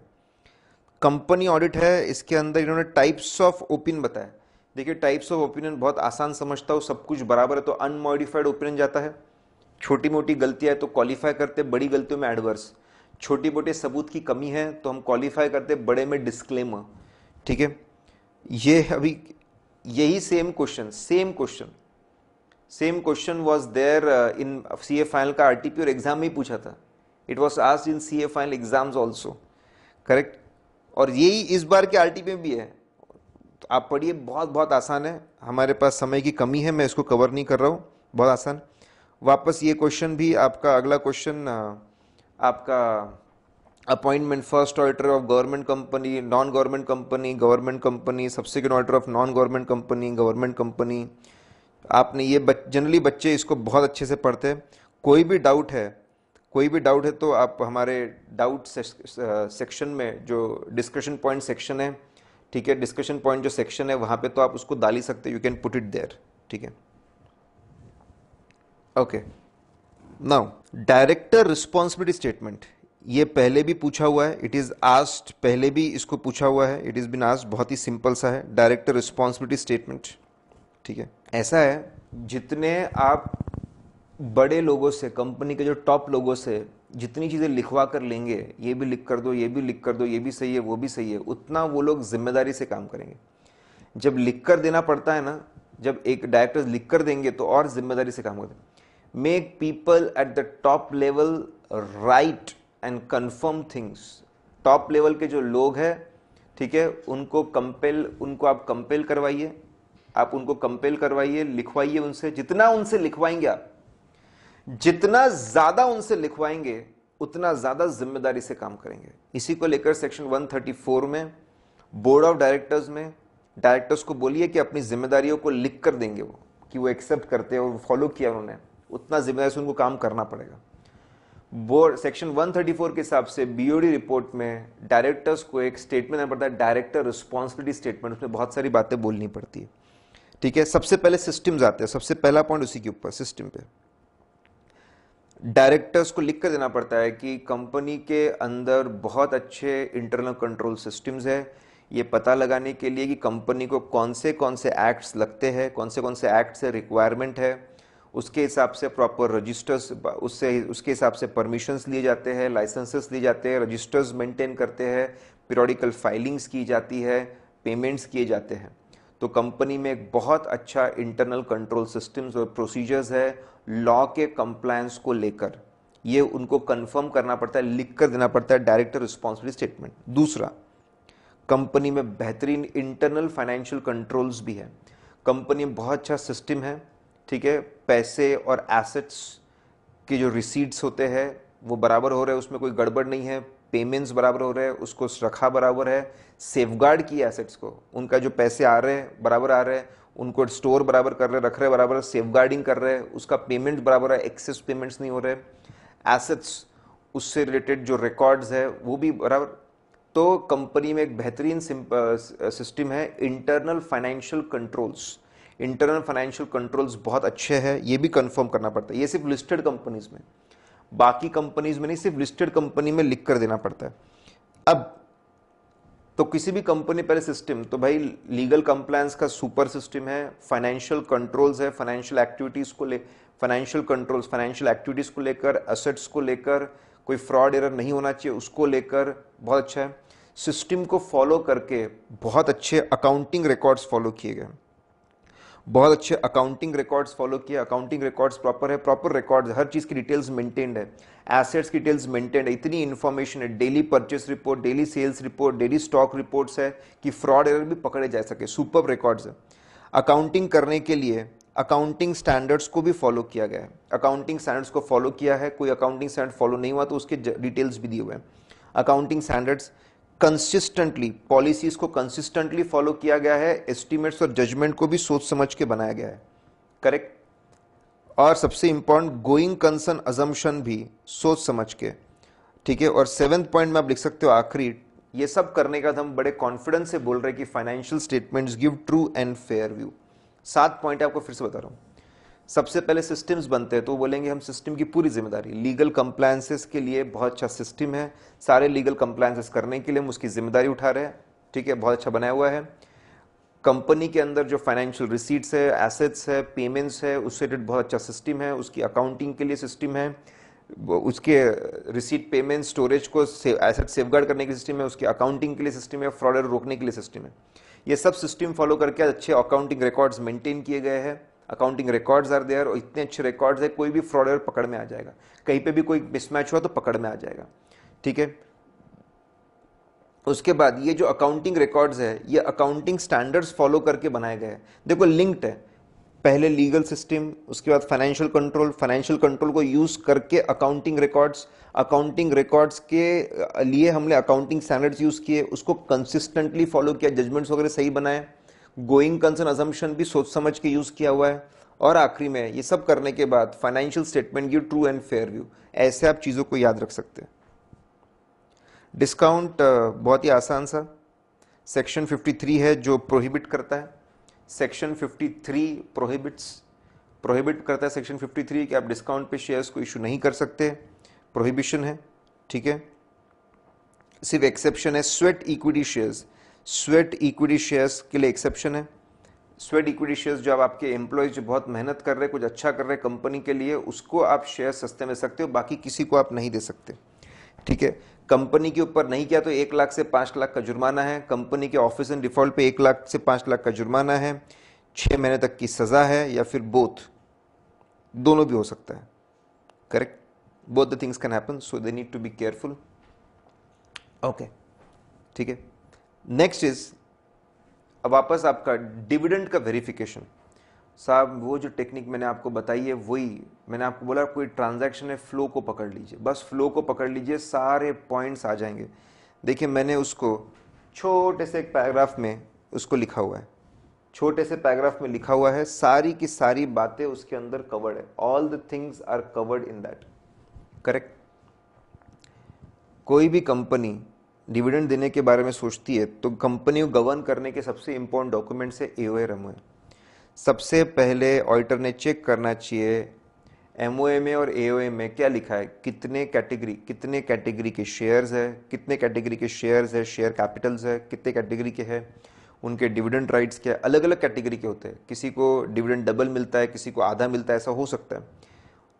A: कंपनी ऑडिट है, इसके अंदर इन्होंने टाइप्स ऑफ ओपिनियन बताया। देखिए टाइप्स ऑफ ओपिनियन बहुत आसान समझता हूँ, सब कुछ बराबर है तो अनमॉडिफाइड ओपिनियन जाता है, छोटी मोटी गलतियां है तो क्वालिफाई करते, बड़ी गलतियों में एडवर्स, छोटी मोटी सबूत की कमी है तो हम क्वालिफाई करते, बड़े में डिस्क्लेमर, ठीक है। ये अभी यही same question was there in CA final का RTP और एग्जाम में ही पूछा था it was asked in CA final exams also, correct. और यही इस बार के आरटी में भी है, तो आप पढ़िए, बहुत बहुत आसान है। हमारे पास समय की कमी है, मैं इसको कवर नहीं कर रहा हूँ, बहुत आसान। वापस ये क्वेश्चन भी आपका, अगला क्वेश्चन आपका appointment first auditor of government company, non government company, government company, subsequent auditor of non government company, government company. आपने ये जनरली बच्चे इसको बहुत अच्छे से पढ़ते हैं। कोई भी डाउट है, कोई भी डाउट है तो आप हमारे डाउट सेक्शन में, जो डिस्कशन पॉइंट सेक्शन है, ठीक है, डिस्कशन पॉइंट जो सेक्शन है वहाँ पे तो आप उसको डाल ही सकते हैं, you can put it there, ठीक है। Okay, now director responsibility statement, ये पहले भी पूछा हुआ है, इट इज आस्क्ड, पहले भी इसको पूछा हुआ है, इट इज बीन आस्क्ड, बहुत ही सिंपल सा है, डायरेक्टर रिस्पॉन्सिबिलिटी स्टेटमेंट, ठीक है। ऐसा है, जितने आप बड़े लोगों से, कंपनी के जो टॉप लोगों से जितनी चीज़ें लिखवा कर लेंगे, ये भी लिख कर दो, ये भी लिख कर दो, ये भी सही है, वो भी सही है, उतना वो लोग जिम्मेदारी से काम करेंगे। जब लिख कर देना पड़ता है ना, जब एक डायरेक्टर्स लिख कर देंगे तो और जिम्मेदारी से काम करते हैं। Make people at the top level right and confirm things. Top level के जो लोग हैं, ठीक है, उनको आप कंपेल करवाइए, आप उनको कंपेल करवाइए, लिखवाइए उनसे, जितना उनसे लिखवाएंगे आप, जितना ज्यादा उनसे लिखवाएंगे उतना ज्यादा जिम्मेदारी से काम करेंगे। इसी को लेकर सेक्शन 134 में बोर्ड ऑफ डायरेक्टर्स में डायरेक्टर्स को बोलिए कि अपनी जिम्मेदारियों को लिख कर देंगे वो, कि वो एक्सेप्ट करते हैं और फॉलो किया उन्होंने, उतना जिम्मेदारी से उनको काम करना पड़ेगा। बोर्ड सेक्शन 134 के हिसाब से बीओडी रिपोर्ट में डायरेक्टर्स को एक स्टेटमेंट देना पड़ता है, डायरेक्टर रिस्पॉन्सिबिलिटी स्टेटमेंट, उसमें बहुत सारी बातें बोलनी पड़ती है, ठीक है। सबसे पहले सिस्टम्स आते हैं, सबसे पहला पॉइंट उसी के ऊपर, सिस्टम पे डायरेक्टर्स को लिख कर देना पड़ता है कि कंपनी के अंदर बहुत अच्छे इंटरनल कंट्रोल सिस्टम्स है, ये पता लगाने के लिए कि कंपनी को कौन से एक्ट्स लगते हैं, कौन से एक्ट से रिक्वायरमेंट है, उसके हिसाब से प्रॉपर रजिस्टर्स, उसके हिसाब से परमिशंस लिए जाते हैं, लाइसेंसेस लिए जाते हैं, रजिस्टर्स मेंटेन करते हैं, पीरियोडिकल फाइलिंग्स की जाती है, पेमेंट्स किए जाते हैं। तो कंपनी में एक बहुत अच्छा इंटरनल कंट्रोल सिस्टम्स और प्रोसीजर्स है लॉ के कंप्लायंस को लेकर, ये उनको कंफर्म करना पड़ता है, लिख कर देना पड़ता है, डायरेक्टर रिस्पॉन्सिबिलिटी स्टेटमेंट। दूसरा, कंपनी में बेहतरीन इंटरनल फाइनेंशियल कंट्रोल्स भी है, कंपनी में बहुत अच्छा सिस्टम है, ठीक है, पैसे और एसेट्स के जो रिसीट्स होते हैं वो बराबर हो रहे हैं, उसमें कोई गड़बड़ नहीं है, पेमेंट्स बराबर हो रहे हैं, उसको रखा बराबर है, सेफगार्ड की एसेट्स को, उनका जो पैसे आ रहे हैं बराबर आ रहे हैं, उनको स्टोर बराबर कर रहे हैं, रख रहे हैं बराबर, सेफगार्डिंग कर रहे हैं, उसका पेमेंट बराबर है, एक्सेस पेमेंट्स नहीं हो रहे, एसेट्स उससे रिलेटेड जो रिकॉर्ड्स है वो भी बराबर। तो कंपनी में एक बेहतरीन सिस्टम है internal financial controls, internal financial controls बहुत अच्छे हैं, ये भी कंफर्म करना पड़ता है। ये सिर्फ लिस्टेड कंपनीज में, बाकी कंपनीज में नहीं, सिर्फ लिस्टेड कंपनी में लिख कर देना पड़ता है। अब तो किसी भी कंपनी पहले सिस्टम, तो भाई लीगल कंप्लायंस का सुपर सिस्टम है, फाइनेंशियल कंट्रोल्स है, फाइनेंशियल एक्टिविटीज को फाइनेंशियल कंट्रोल्स, फाइनेंशियल एक्टिविटीज को लेकर, एसेट्स को लेकर, कोई फ्रॉड एरर नहीं होना चाहिए उसको लेकर बहुत अच्छा है। सिस्टम को फॉलो करके बहुत अच्छे अकाउंटिंग रिकॉर्ड्स फॉलो किए गए, बहुत अच्छे अकाउंटिंग रिकॉर्ड्स फॉलो किए, अकाउंटिंग रिकॉर्ड्स प्रॉपर है, प्रॉपर रिकॉर्ड्स, हर चीज़ की डिटेल्स मेंटेन्ड है, एसेट्स की डिटेल्स मेंटेन्ड है, इतनी इन्फॉर्मेशन है, daily purchase report, daily sales report, daily stock reports है कि फ्रॉड एरर भी पकड़े जा सके, सुपर रिकॉर्ड्स है। अकाउंटिंग करने के लिए अकाउंटिंग स्टैंडर्ड्स को भी फॉलो किया गया है, अकाउंटिंग स्टैंडर्ड्स को फॉलो किया है, कोई अकाउंटिंग स्टैंडर्ड फॉलो नहीं हुआ तो उसके डिटेल्स भी दिए हुए हैं। अकाउंटिंग स्टैंडर्ड्स कंसिस्टेंटली, पॉलिसीज को कंसिस्टेंटली फॉलो किया गया है, एस्टिमेट्स और जजमेंट को भी सोच समझ के बनाया गया है, करेक्ट। और सबसे इंपॉर्टेंट, गोइंग कंसर्न अजम्पशन भी सोच समझ के, ठीक है। और 7th पॉइंट में आप लिख सकते हो आखिरी, ये सब करने का हम बड़े कॉन्फिडेंस से बोल रहे हैं कि financial statements give true and fair view. 7 point आपको फिर से बता रहा हूं। सबसे पहले सिस्टम्स बनते हैं तो बोलेंगे हम सिस्टम की पूरी जिम्मेदारी, लीगल कंप्लायंसेस के लिए बहुत अच्छा सिस्टम है, सारे लीगल कंप्लायंसेस करने के लिए हम उसकी जिम्मेदारी उठा रहे हैं, ठीक है, बहुत अच्छा बनाया हुआ है। कंपनी के अंदर जो फाइनेंशियल रिसीट्स है, एसेट्स है, पेमेंट्स है, उससे रिलेटेड बहुत अच्छा सिस्टम है, उसकी अकाउंटिंग के लिए सिस्टम है, उसके रिसीट पेमेंट स्टोरेज को एसेट सेफगार्ड करने की सिस्टम है, उसकी अकाउंटिंग के लिए सिस्टम है, फ्रॉड रोकने के लिए सिस्टम है। ये सब सिस्टम फॉलो करके अच्छे अकाउंटिंग रिकॉर्ड्स मेंटेन किए गए हैं, अकाउंटिंग रिकॉर्ड्स आर देयर, और इतने अच्छे रिकॉर्ड्स है कोई भी फ्रॉडर पकड़ में आ जाएगा, कहीं पे भी कोई मिसमैच हुआ तो पकड़ में आ जाएगा, ठीक है। उसके बाद ये जो अकाउंटिंग रिकॉर्ड्स है ये अकाउंटिंग स्टैंडर्ड्स फॉलो करके बनाए गए हैं, देखो लिंक्ड है, पहले लीगल सिस्टम, उसके बाद फाइनेंशियल कंट्रोल, फाइनेंशियल कंट्रोल को यूज करके अकाउंटिंग रिकॉर्ड्स, अकाउंटिंग रिकॉर्ड्स के लिए हमने अकाउंटिंग स्टैंडर्ड्स यूज किए, उसको कंसिस्टेंटली फॉलो किया, जजमेंट्स वगैरह सही बनाए, गोइंग कंसर्न अजम्पशन भी सोच समझ के यूज किया हुआ है, और आखिरी में ये सब करने के बाद financial statement give true and fair view. ऐसे आप चीजों को याद रख सकते हैं। डिस्काउंट बहुत ही आसान सा सेक्शन 53 है जो प्रोहिबिट करता है, सेक्शन 53 प्रोहिबिट करता है सेक्शन 53 कि आप डिस्काउंट पे शेयर्स को इशू नहीं कर सकते, प्रोहिबिशन है, ठीक है। सिर्फ एक्सेप्शन है sweat equity shares, sweat equity shares के लिए एक्सेप्शन है। स्वेट इक्विटी शेयर्स जो आपके एम्प्लॉयज जो बहुत मेहनत कर रहे हैं, कुछ अच्छा कर रहे हैं कंपनी के लिए, उसको आप शेयर सस्ते में सकते हो, बाकी किसी को आप नहीं दे सकते, ठीक है। कंपनी के ऊपर नहीं किया तो 1 लाख से 5 लाख का जुर्माना है, कंपनी के ऑफिस एंड डिफॉल्ट पे 1 लाख से 5 लाख का जुर्माना है, 6 महीने तक की सजा है, या फिर बोथ, दोनों भी हो सकता है, correct, both the things can happen, so they need to be careful, okay, ठीक है। नेक्स्ट इज अब वापस आपका डिविडेंड का वेरिफिकेशन। साहब वो जो टेक्निक मैंने आपको बताई है वही मैंने आपको बोला, कोई ट्रांजैक्शन है फ्लो को पकड़ लीजिए, बस फ्लो को पकड़ लीजिए, सारे पॉइंट्स आ जाएंगे। देखिए मैंने उसको छोटे से एक पैराग्राफ में उसको लिखा हुआ है, छोटे से पैराग्राफ में लिखा हुआ है, सारी की सारी बातें उसके अंदर कवर्ड है, all the things are covered in that, correct. कोई भी कंपनी डिविडेंड देने के बारे में सोचती है तो कंपनी को गवर्न करने के सबसे इंपॉर्टेंट डॉक्यूमेंट है एओए और एमओए। सबसे पहले ऑडिटर ने चेक करना चाहिए एमओए में और एओए में क्या लिखा है, कितने कैटेगरी के शेयर्स है, कितने कैटेगरी के शेयर्स है, शेयर कैपिटल्स है, कितने कैटेगरी के है, उनके डिविडेंड राइट्स क्या है, अलग अलग कैटेगरी के होते हैं, किसी को डिविडेंड डबल मिलता है, किसी को आधा मिलता है, ऐसा हो सकता है।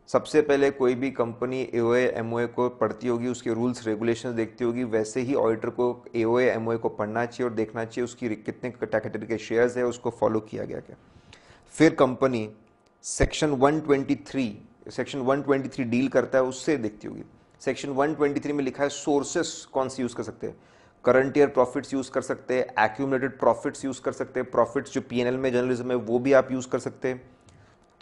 A: सबसे पहले कोई भी कंपनी एओए एमओए को पढ़ती होगी, उसके रूल्स रेगुलेशंस देखती होगी, वैसे ही ऑडिटर को एओए एमओए को पढ़ना चाहिए और देखना चाहिए उसकी कितने कैटेगरी के शेयर्स है, उसको फॉलो किया गया क्या। फिर कंपनी सेक्शन 123 डील करता है, उससे देखती होगी। सेक्शन 123 में लिखा है सोर्सेस कौन सी यूज कर सकते हैं, करंट ईयर प्रॉफिट्स यूज कर सकते हैं, एक्यूमुलेटेड प्रॉफिट्स यूज कर सकते हैं, प्रॉफिट्स जो पीएनएल में जर्नलिज्म है वो भी आप यूज कर सकते हैं,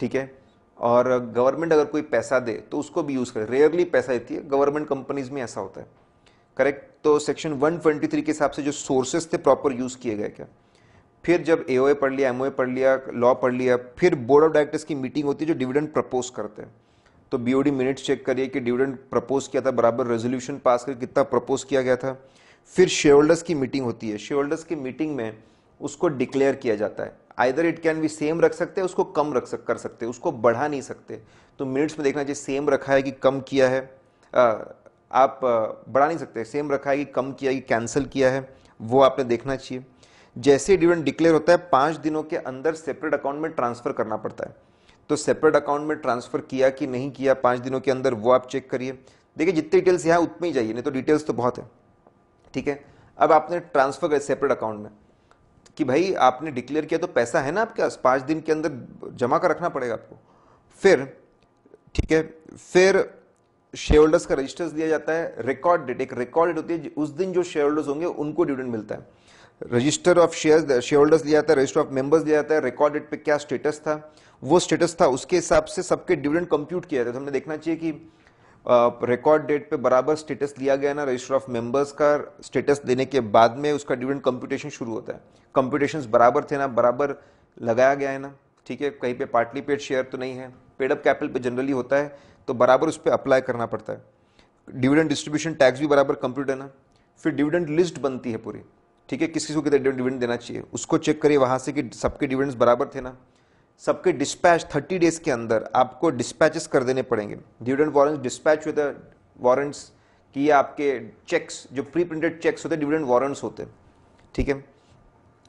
A: ठीक है। और गवर्नमेंट अगर कोई पैसा दे तो उसको भी यूज करे, रेयरली पैसा देती है, गवर्नमेंट कंपनीज में ऐसा होता है, करेक्ट। तो सेक्शन 123 के हिसाब से जो सोर्सेस थे प्रॉपर यूज किए गए क्या। फिर जब एओए पढ़ लिया, एमओए पढ़ लिया, लॉ पढ़ लिया, फिर बोर्ड ऑफ डायरेक्टर्स की मीटिंग होती है जो डिविडेंड प्रपोज करते हैं, तो बीओडी मिनट्स चेक करिए कि डिविडेंड प्रपोज किया था, बराबर रेजोल्यूशन पास करके कितना प्रपोज किया गया था। फिर शेयर होल्डर्स की मीटिंग होती है, शेयर होल्डर्स की मीटिंग में उसको डिक्लेयर किया जाता है, either it can B same रख सकते हैं, उसको कम कर सकते हैं, उसको बढ़ा नहीं सकते, तो मिनट्स में देखना चाहिए सेम रखा है कि कम किया है, आप बढ़ा नहीं सकते, सेम रखा है कि कम किया है कि कैंसिल किया है, वो आपने देखना चाहिए। जैसे डिविडेंड डिक्लेयर होता है 5 दिनों के अंदर सेपरेट अकाउंट में ट्रांसफर करना पड़ता है, तो सेपरेट अकाउंट में ट्रांसफर किया कि नहीं किया 5 दिनों के अंदर, वो आप चेक करिए। देखिए जितने डिटेल्स यहाँ उतने ही जाइए, नहीं तो डिटेल्स तो बहुत है, ठीक है। अब आपने ट्रांसफर कर सेपरेट अकाउंट में कि भाई आपने डिक्लेयर किया तो पैसा है ना आपके पास, 5 दिन के अंदर जमा कर रखना पड़ेगा आपको। फिर ठीक है, फिर शेयर होल्डर्स का रजिस्टर्स दिया जाता है, रिकॉर्ड डेट, एक रिकॉर्ड डेट होती है, उस दिन जो शेयर होल्डर्स होंगे उनको डिविडेंड मिलता है। रजिस्टर ऑफ शेयर होल्डर्स लिया जाता है, रजिस्टर ऑफ मेंबर्स लिया जाता है, रिकॉर्ड डेट पे क्या स्टेटस था, वो स्टेटस था, उसके हिसाब से सबके डिविडेंड कंप्यूट किया जाता है। तो हमने देखना चाहिए कि रिकॉर्ड डेट पे बराबर स्टेटस लिया गया ना, रजिस्टर ऑफ मेंबर्स का स्टेटस देने के बाद में उसका डिविडेंड कंप्यूटेशन शुरू होता है, कंप्यूटेशंस बराबर थे ना, बराबर लगाया गया है ना, ठीक है। कहीं पे पार्टली पेड शेयर तो नहीं है, पेड अप कैपिटल पे जनरली होता है, तो बराबर उस पर अप्लाई करना पड़ता है। डिविडेंड डिस्ट्रीब्यूशन टैक्स भी बराबर कंप्यूट है ना। फिर डिविडेंड लिस्ट बनती है पूरी, ठीक है, किस किस को कितना डिविडेंड देना चाहिए उसको चेक करिए वहां से कि सबके डिविडेंड्स बराबर थे ना। सबके डिस्पैच 30 डेज के अंदर आपको डिस्पैचेस कर देने पड़ेंगे, dividend warrants dispatch with warrants, कि ये आपके चेक्स जो प्री प्रिंटेड चेक्स होते हैं डिविडेंड वारंट्स होते हैं, ठीक है।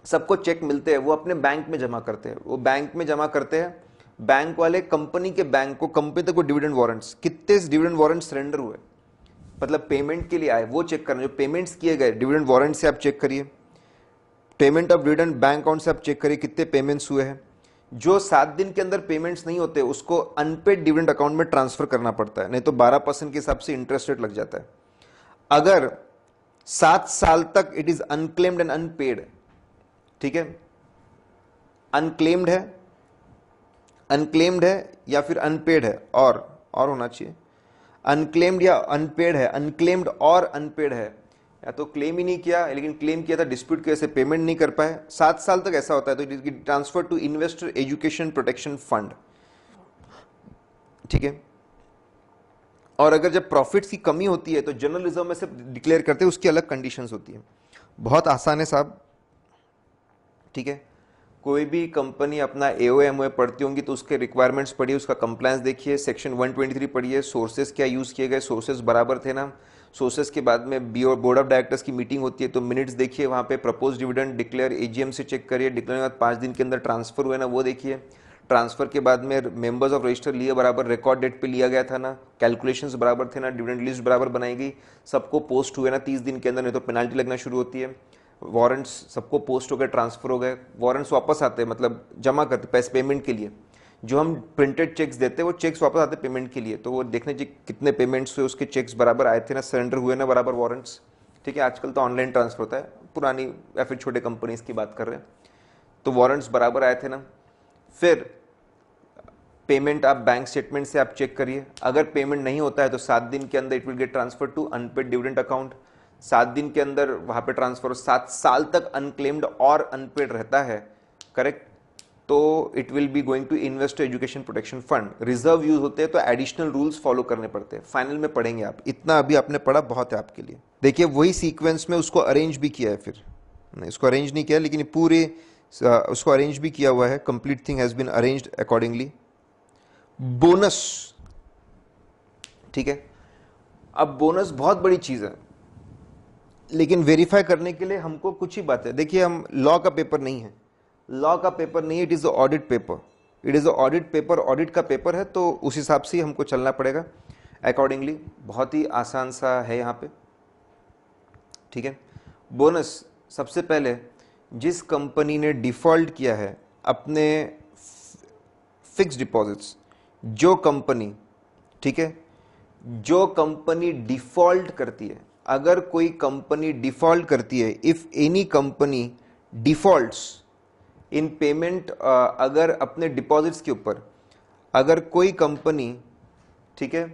A: सबको चेक मिलते हैं, वो अपने बैंक में जमा करते हैं, वो बैंक में जमा करते हैं, बैंक वाले कंपनी के बैंक को, कंपनी तक वो डिविडेंड वारंट्स, कितने डिविडेंड वारंट सरेंडर हुए, मतलब पेमेंट के लिए आए, वो चेक करना, जो पेमेंट्स किए गए डिविडेंड वारंट से आप चेक करिए, payment of dividend bank account से आप चेक करिए कितने पेमेंट्स हुए हैं, जो 7 दिन के अंदर पेमेंट्स नहीं होते उसको अनपेड डिविडेंड अकाउंट में ट्रांसफर करना पड़ता है, नहीं तो 12% के हिसाब से इंटरेस्ट रेट लग जाता है। अगर 7 साल तक it is unclaimed and unpaid, ठीक है, अनक्लेम्ड है या फिर अनपेड है, और होना चाहिए, अनक्लेम्ड या अनपेड है, अनक्लेम्ड और अनपेड है, या तो क्लेम ही नहीं किया लेकिन क्लेम किया था डिस्प्यूट की वजह से पेमेंट नहीं कर पाए, 7 साल तक ऐसा होता है तो it is transfer to investor education protection fund, ठीक है। और अगर जब प्रॉफिट्स की कमी होती है तो जनरल रिजर्व में से डिक्लेयर करते हैं, उसकी अलग कंडीशंस होती है। बहुत आसान है साहब, ठीक है। कोई भी कंपनी अपना एओएमओए पढ़ती होंगी तो उसके रिक्वायरमेंट्स पढ़िए, उसका कंप्लायंस देखिए, सेक्शन 123 पढ़िए, सोर्सेज क्या यूज किए गए, सोर्सेज बराबर थे ना, सोर्सेज के बाद में बोर्ड ऑफ डायरेक्टर्स की मीटिंग होती है तो मिनट्स देखिए, वहाँ पे प्रपोज डिविडेंड डिक्लेयर एजीएम से चेक करिए, डिक्लेयर के बाद 5 दिन के अंदर ट्रांसफर हुए ना वो देखिए, ट्रांसफर के बाद में मेंबर्स ऑफ रजिस्टर लिए बराबर, रिकॉर्ड डेट पे लिया गया था ना, कैलकुलेशंस बराबर थे ना, डिविडेंड लिस्ट बराबर बनाई गई, सबको पोस्ट हुए ना 30 दिन के अंदर, नहीं तो पेनाल्टी लगना शुरू होती है। वारंट्स सबको पोस्ट हो गए, ट्रांसफर हो गए, वारंट्स वापस आते हैं, मतलब जमा करते पैसे पेमेंट के लिए, जो हम प्रिंटेड चेक्स देते हैं वो चेक्स वापस आते हैं पेमेंट के लिए, तो वो देखने चाहिए कितने पेमेंट्स हुए, उसके चेक्स बराबर आए थे ना, सरेंडर हुए ना बराबर वारंट्स, ठीक है। आजकल तो ऑनलाइन ट्रांसफर होता है, पुरानी या फिर छोटे कंपनीज की बात कर रहे हैं, तो वारंट्स बराबर आए थे ना। फिर पेमेंट आप बैंक स्टेटमेंट से आप चेक करिए, अगर पेमेंट नहीं होता है तो 7 दिन के अंदर it will get transfer to unpaid dividend account, 7 दिन के अंदर वहां पे ट्रांसफर, 7 साल तक अनक्लेम्ड और अनपेड रहता है, करेक्ट, तो it will be going to investor education protection fund. Reserve use होते हैं तो एडिशनल रूल्स फॉलो करने पड़ते हैं, फाइनल में पढ़ेंगे आप, इतना अभी आपने पढ़ा बहुत है आपके लिए। देखिए वही सीक्वेंस में उसको अरेंज भी किया है, फिर नहीं इसको अरेंज नहीं किया लेकिन पूरे उसको अरेंज भी किया हुआ है, complete thing has been arranged accordingly. Bonus, ठीक है, अब बोनस बहुत बड़ी चीज है लेकिन वेरीफाई करने के लिए हमको कुछ ही बात है। देखिए हम लॉ का पेपर नहीं है, लॉ का पेपर नहीं है, it is audit paper, it is audit paper, audit का पेपर है, तो उस हिसाब से ही हमको चलना पड़ेगा अकॉर्डिंगली। बहुत ही आसान सा है यहाँ पे, ठीक है। बोनस, सबसे पहले जिस कंपनी ने डिफॉल्ट किया है अपने फिक्स डिपॉजिट्स, जो कंपनी, ठीक है, जो कंपनी डिफॉल्ट करती है, अगर कोई कंपनी डिफॉल्ट करती है, if any company defaults in payment, अगर अपने डिपॉजिट्स के ऊपर, अगर कोई कंपनी, ठीक है,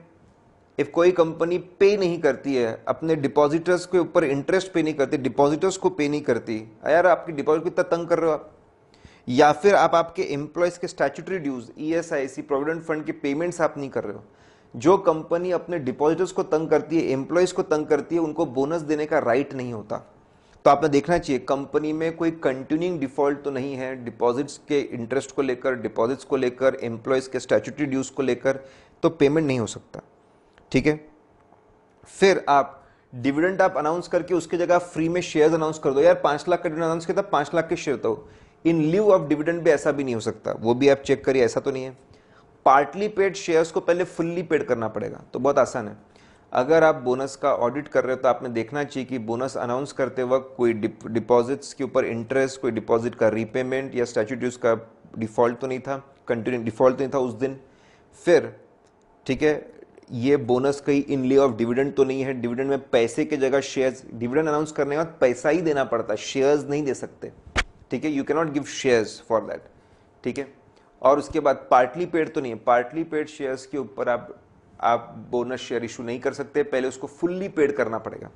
A: इफ कोई कंपनी पे नहीं करती है अपने डिपॉजिटर्स के ऊपर, इंटरेस्ट पे नहीं करती, डिपॉजिटर्स को पे नहीं करती, यार आपकी डिपॉजिट को इतना तंग कर रहे हो आप, या फिर आप आपके एम्प्लॉयज के statutory dues, ESIC, provident fund के पेमेंट्स आप नहीं कर रहे हो, जो कंपनी अपने डिपॉजिटर्स को तंग करती है, एम्प्लॉयज को तंग करती है, उनको बोनस देने का राइट नहीं होता। तो आपने देखना चाहिए कंपनी में कोई कंटिन्यूइंग डिफॉल्ट तो नहीं है डिपॉजिट्स के इंटरेस्ट को लेकर, डिपॉजिट्स को लेकर, एम्प्लॉयज के स्टैट्यूटरी ड्यूज को लेकर, तो पेमेंट नहीं हो सकता, ठीक है। फिर आप डिविडेंड आप अनाउंस करके उसकी जगह फ्री में शेयर्स अनाउंस कर दो, यार 5 लाख का डिविडेंड अनाउंस किया था, 5 लाख के शेयर दो, इन लीव ऑफ डिविडेंड भी ऐसा भी नहीं हो सकता, वो भी आप चेक करिए, ऐसा तो नहीं है। पार्टली पेड शेयर्स को पहले फुल्ली पेड करना पड़ेगा, तो बहुत आसान है। अगर आप बोनस का ऑडिट कर रहे हो तो आपने देखना चाहिए कि बोनस अनाउंस करते वक्त कोई डिपॉजिट्स के ऊपर इंटरेस्ट, कोई डिपॉजिट का रीपेमेंट या स्टैट्यूटरीज का डिफॉल्ट तो नहीं था, कंटिन्यू डिफॉल्ट तो नहीं था उस दिन। फिर ठीक है, ये बोनस कहीं इन लिeu ऑफ डिविडेंड तो नहीं है, डिविडेंड में पैसे की जगह शेयर्स, डिविडेंड अनाउंस करने के बाद पैसा ही देना पड़ता है, शेयर्स नहीं दे सकते, ठीक है, you can not give shares for that, ठीक है। और उसके बाद पार्टली पेड तो नहीं है, पार्टली पेड शेयर्स के ऊपर आप बोनस शेयर इशू नहीं कर सकते, पहले उसको फुल्ली पेड करना पड़ेगा,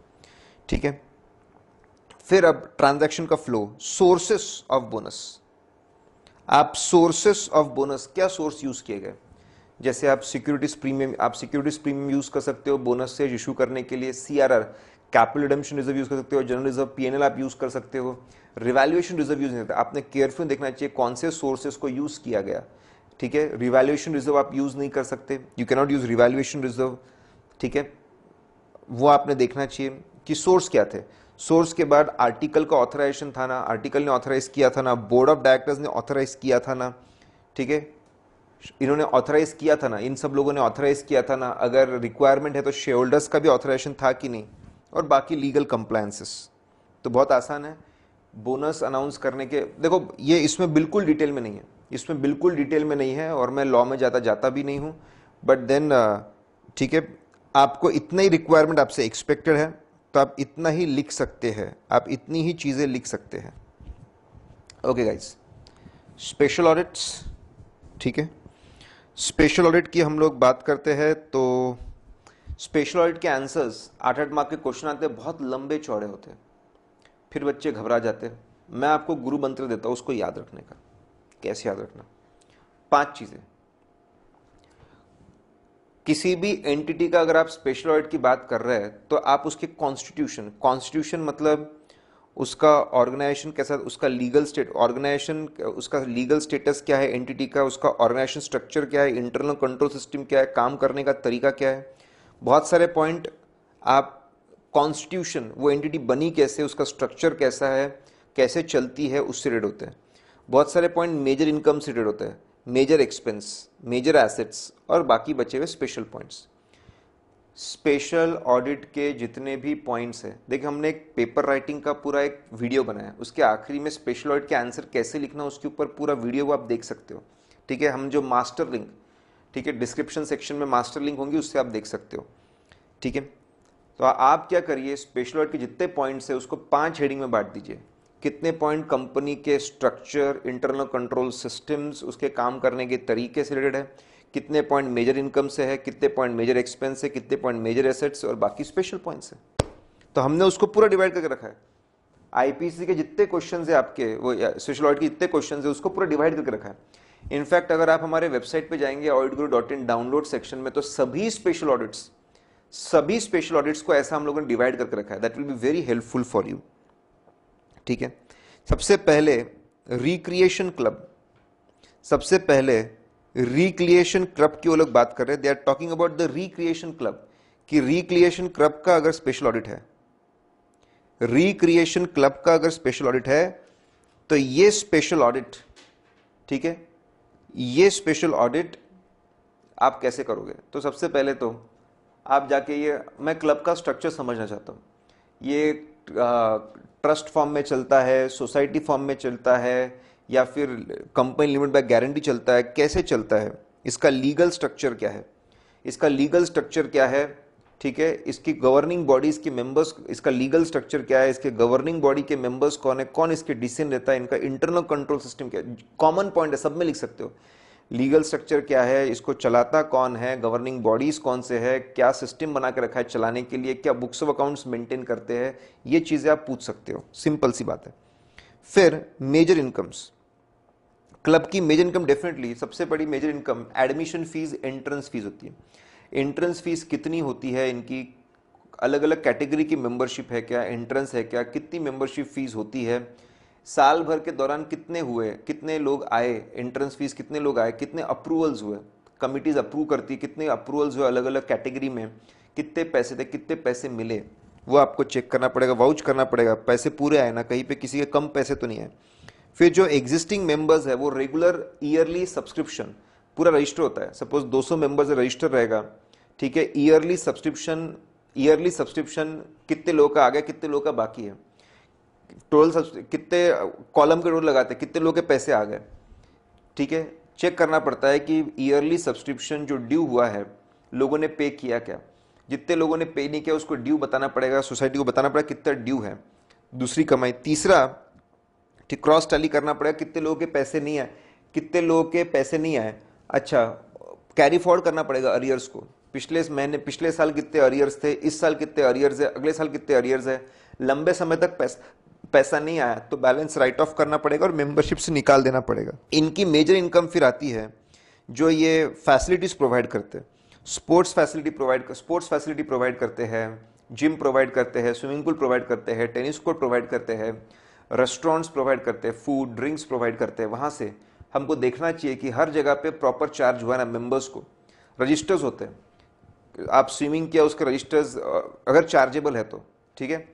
A: ठीक है। फिर अब ट्रांजैक्शन का फ्लो, सोर्सेस ऑफ बोनस, आप सोर्सेस ऑफ बोनस, क्या सोर्स यूज किए गए, जैसे आप सिक्योरिटीज प्रीमियम यूज कर सकते हो बोनस से इशू करने के लिए, CRR capital redemption reserve use कर सकते हो, जनरल रिजर्व पीएनएल आप यूज कर सकते हो, रिवैल्यूएशन रिजर्व यूज नहीं करते, आपने केयरफुल देखना चाहिए कौन से सोर्सेस को यूज किया गया, ठीक है। रिवैल्यूएशन रिजर्व आप यूज नहीं कर सकते, you can not use revaluation reserve, ठीक है, वो आपने देखना चाहिए कि सोर्स क्या थे। सोर्स के बाद आर्टिकल का ऑथराइजेशन था ना, आर्टिकल ने ऑथराइज किया था ना, बोर्ड ऑफ डायरेक्टर्स ने ऑथराइज किया था ना, ठीक है, इन्होंने ऑथराइज किया था ना, इन सब लोगों ने ऑथराइज किया था ना, अगर रिक्वायरमेंट है तो शेयर होल्डर्स का भी ऑथराइजेशन था कि नहीं, और बाकी लीगल कंप्लायंसेस। तो बहुत आसान है बोनस अनाउंस करने के, देखो ये इसमें बिल्कुल डिटेल में नहीं है, इसमें बिल्कुल डिटेल में नहीं है और मैं लॉ में जाता भी नहीं हूँ, बट देन ठीक है, आपको इतना ही रिक्वायरमेंट आपसे एक्सपेक्टेड है तो आप इतना ही लिख सकते हैं, आप इतनी ही चीज़ें लिख सकते हैं। ओके गाइस, स्पेशल ऑडिट्स, ठीक है, स्पेशल ऑडिट की हम लोग बात करते हैं तो स्पेशल ऑडिट के आंसर्स 8-8 मार्क के क्वेश्चन आते हैं, बहुत लंबे चौड़े होते हैं, फिर बच्चे घबरा जाते हैं। मैं आपको गुरु मंत्र देता हूँ उसको याद रखने का। कैसे याद रखना? 5 चीज़ें। किसी भी एंटिटी का अगर आप स्पेशल ऑडिट की बात कर रहे हैं तो आप उसके कॉन्स्टिट्यूशन मतलब उसका ऑर्गेनाइजेशन कैसा, उसका लीगल ऑर्गेनाइजेशन, उसका लीगल स्टेटस क्या है एंटिटी का, उसका ऑर्गेनाइजेशन स्ट्रक्चर क्या है, इंटरनल कंट्रोल सिस्टम क्या है, काम करने का तरीका क्या है, बहुत सारे पॉइंट। आप कॉन्स्टिट्यूशन, वो एंटिटी बनी कैसे, उसका स्ट्रक्चर कैसा है, कैसे चलती है, उससे रिलेटेड होते हैं। बहुत सारे पॉइंट मेजर इनकम से रिलेटेड होते हैं, मेजर एक्सपेंस, मेजर एसेट्स, और बाकी बचे हुए स्पेशल पॉइंट्स। स्पेशल ऑडिट के जितने भी पॉइंट्स हैं, देखिए हमने एक पेपर राइटिंग का पूरा एक वीडियो बनाया, उसके आखिरी में स्पेशल ऑडिट के आंसर कैसे लिखना उसके ऊपर पूरा वीडियो वो आप देख सकते हो, ठीक है। हम जो मास्टर लिंक, ठीक है, डिस्क्रिप्शन सेक्शन में मास्टर लिंक होंगी, उससे आप देख सकते हो, ठीक है। तो आप क्या करिए, स्पेशल ऑडिट के जितने पॉइंट्स है उसको 5 हेडिंग में बांट दीजिए। कितने पॉइंट कंपनी के स्ट्रक्चर, इंटरनल कंट्रोल सिस्टम्स, उसके काम करने के तरीके से रिलेटेड है, कितने पॉइंट मेजर इनकम से है, कितने पॉइंट मेजर एक्सपेंस है, कितने पॉइंट मेजर एसेट्स, और बाकी स्पेशल पॉइंट्स है। तो हमने उसको पूरा डिवाइड करके रखा है। आईपीसी के जितने क्वेश्चन है आपके, वो स्पेशल ऑडिट के जितने क्वेश्चन है उसको पूरा डिवाइड करके रखा है। इनफैक्ट अगर आप हमारे वेबसाइट पे जाएंगे auditguru.in डाउनलोड सेक्शन में, तो सभी स्पेशल ऑडिट्स को ऐसा हम लोगों ने डिवाइड करके रखा है। That will be very helpful for you, ठीक है। सबसे पहले रिक्रिएशन क्लब, सबसे पहले रिक्रिएशन क्लब की वो लोग बात कर रहे हैं। They are talking about the recreation club, कि रिक्रिएशन क्लब का अगर स्पेशल ऑडिट है, रिक्रिएशन क्लब का अगर स्पेशल ऑडिट है तो ये स्पेशल ऑडिट, ठीक है, ये स्पेशल ऑडिट आप कैसे करोगे। तो सबसे पहले तो आप जाके, ये मैं क्लब का स्ट्रक्चर समझना चाहता हूँ। ये ट्रस्ट फॉर्म में चलता है, सोसाइटी फॉर्म में चलता है, या फिर कंपनी लिमिटेड बाय गारंटी चलता है, कैसे चलता है, इसका लीगल स्ट्रक्चर क्या है, इसका लीगल स्ट्रक्चर क्या है, ठीक है, इसकी गवर्निंग बॉडीज के मेंबर्स, इसका लीगल स्ट्रक्चर क्या है, इसके गवर्निंग बॉडी के मेंबर्स कौन है, कौन इसके डिसीजन लेता है, इनका इंटरनल कंट्रोल सिस्टम क्या है। कॉमन पॉइंट है, सब में लिख सकते हो। लीगल स्ट्रक्चर क्या है, इसको चलाता कौन है, गवर्निंग बॉडीज कौन से है, क्या सिस्टम बना के रखा है चलाने के लिए, क्या बुक्स ऑफ अकाउंट्स मेंटेन करते हैं, ये चीजें आप पूछ सकते हो, सिंपल सी बात है। फिर मेजर इनकम्स, क्लब की मेजर इनकम, डेफिनेटली सबसे बड़ी major income admission fees, entrance fees होती है। एंट्रेंस फीस कितनी होती है, इनकी अलग अलग कैटेगरी की मेंबरशिप है क्या, एंट्रेंस है क्या, कितनी मेंबरशिप फीस होती है, साल भर के दौरान कितने हुए, कितने लोग आए, एंट्रेंस फीस कितने लोग आए, कितने अप्रूवल्स हुए, कमिटीज अप्रूव करती है, कितने अप्रूवल्स हुए अलग अलग कैटेगरी में, कितने पैसे थे, कितने पैसे मिले, वो आपको चेक करना पड़ेगा, वाउच करना पड़ेगा, पैसे पूरे आए ना, कहीं पे किसी के कम पैसे तो नहीं आए। फिर जो एग्जिस्टिंग मेंबर्स है वो रेगुलर ईयरली सब्सक्रिप्शन पूरा रजिस्टर होता है। सपोज 200 मेंबर्स रजिस्टर रहेगा, ठीक है, ईयरली सब्सक्रिप्शन कितने लोगों का आ गया, कितने लोगों का बाकी है, टोटल कितने कॉलम के टोटल लगाते हैं, कितने लोगों के पैसे आ गए, ठीक है। चेक करना पड़ता है कि ईयरली सब्सक्रिप्शन जो ड्यू हुआ है लोगों ने पे किया क्या, जितने लोगों ने पे नहीं किया उसको ड्यू बताना पड़ेगा, सोसाइटी को बताना पड़ेगा कितना ड्यू है, दूसरी कमाई। तीसरा, ठीक, क्रॉस टैली करना पड़ेगा कितने लोगों के पैसे नहीं आए, कितने लोगों के पैसे नहीं आए। अच्छा, कैरी फॉरवर्ड करना पड़ेगा अरियर्स को, पिछले महीने, पिछले साल कितने अरियर्स थे, इस साल कितने अरियर्स है, अगले साल कितने अरियर्स है, लंबे समय तक पैसा नहीं आया तो बैलेंस राइट ऑफ करना पड़ेगा और मेंबरशिप से निकाल देना पड़ेगा। इनकी मेजर इनकम फिर आती है जो ये फैसिलिटीज प्रोवाइड करते हैं, स्पोर्ट्स फैसिलिटी प्रोवाइड करते हैं, जिम प्रोवाइड करते हैं, स्विमिंग पूल प्रोवाइड करते हैं, टेनिस कोर्ट प्रोवाइड करते हैं, रेस्टोरेंट्स प्रोवाइड करते हैं, फूड ड्रिंक्स प्रोवाइड करते हैं। वहाँ से हमको देखना चाहिए कि हर जगह पे प्रॉपर चार्ज हुआ ना, मेंबर्स को रजिस्टर्स होते हैं, आप स्विमिंग किया उसके रजिस्टर्स अगर चार्जेबल है तो, ठीक है,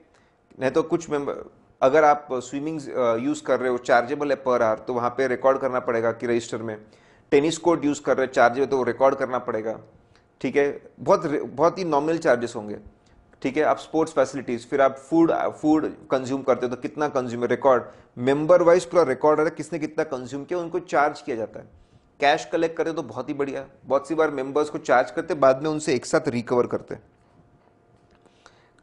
A: नहीं तो कुछ मेंबर, अगर आप स्विमिंग यूज़ कर रहे हो चार्जेबल है पर आवर, तो वहाँ पे रिकॉर्ड करना पड़ेगा कि रजिस्टर में। टेनिस कोर्ट यूज़ कर रहे हैं चार्जेबल, तो रिकॉर्ड करना पड़ेगा, ठीक है, बहुत ही नॉमिनल चार्जेस होंगे। ठीक है, आप स्पोर्ट्स फैसिलिटीज, फिर आप फूड फूड कंज्यूम करते हो तो कितना कंज्यूम, रिकॉर्ड, मेंबर वाइज पूरा रिकॉर्ड है किसने कितना कंज्यूम किया, उनको चार्ज किया जाता है। कैश कलेक्ट करे तो बहुत ही बढ़िया, बहुत सी बार मेंबर्स को चार्ज करते, बाद में उनसे एक साथ रिकवर करते।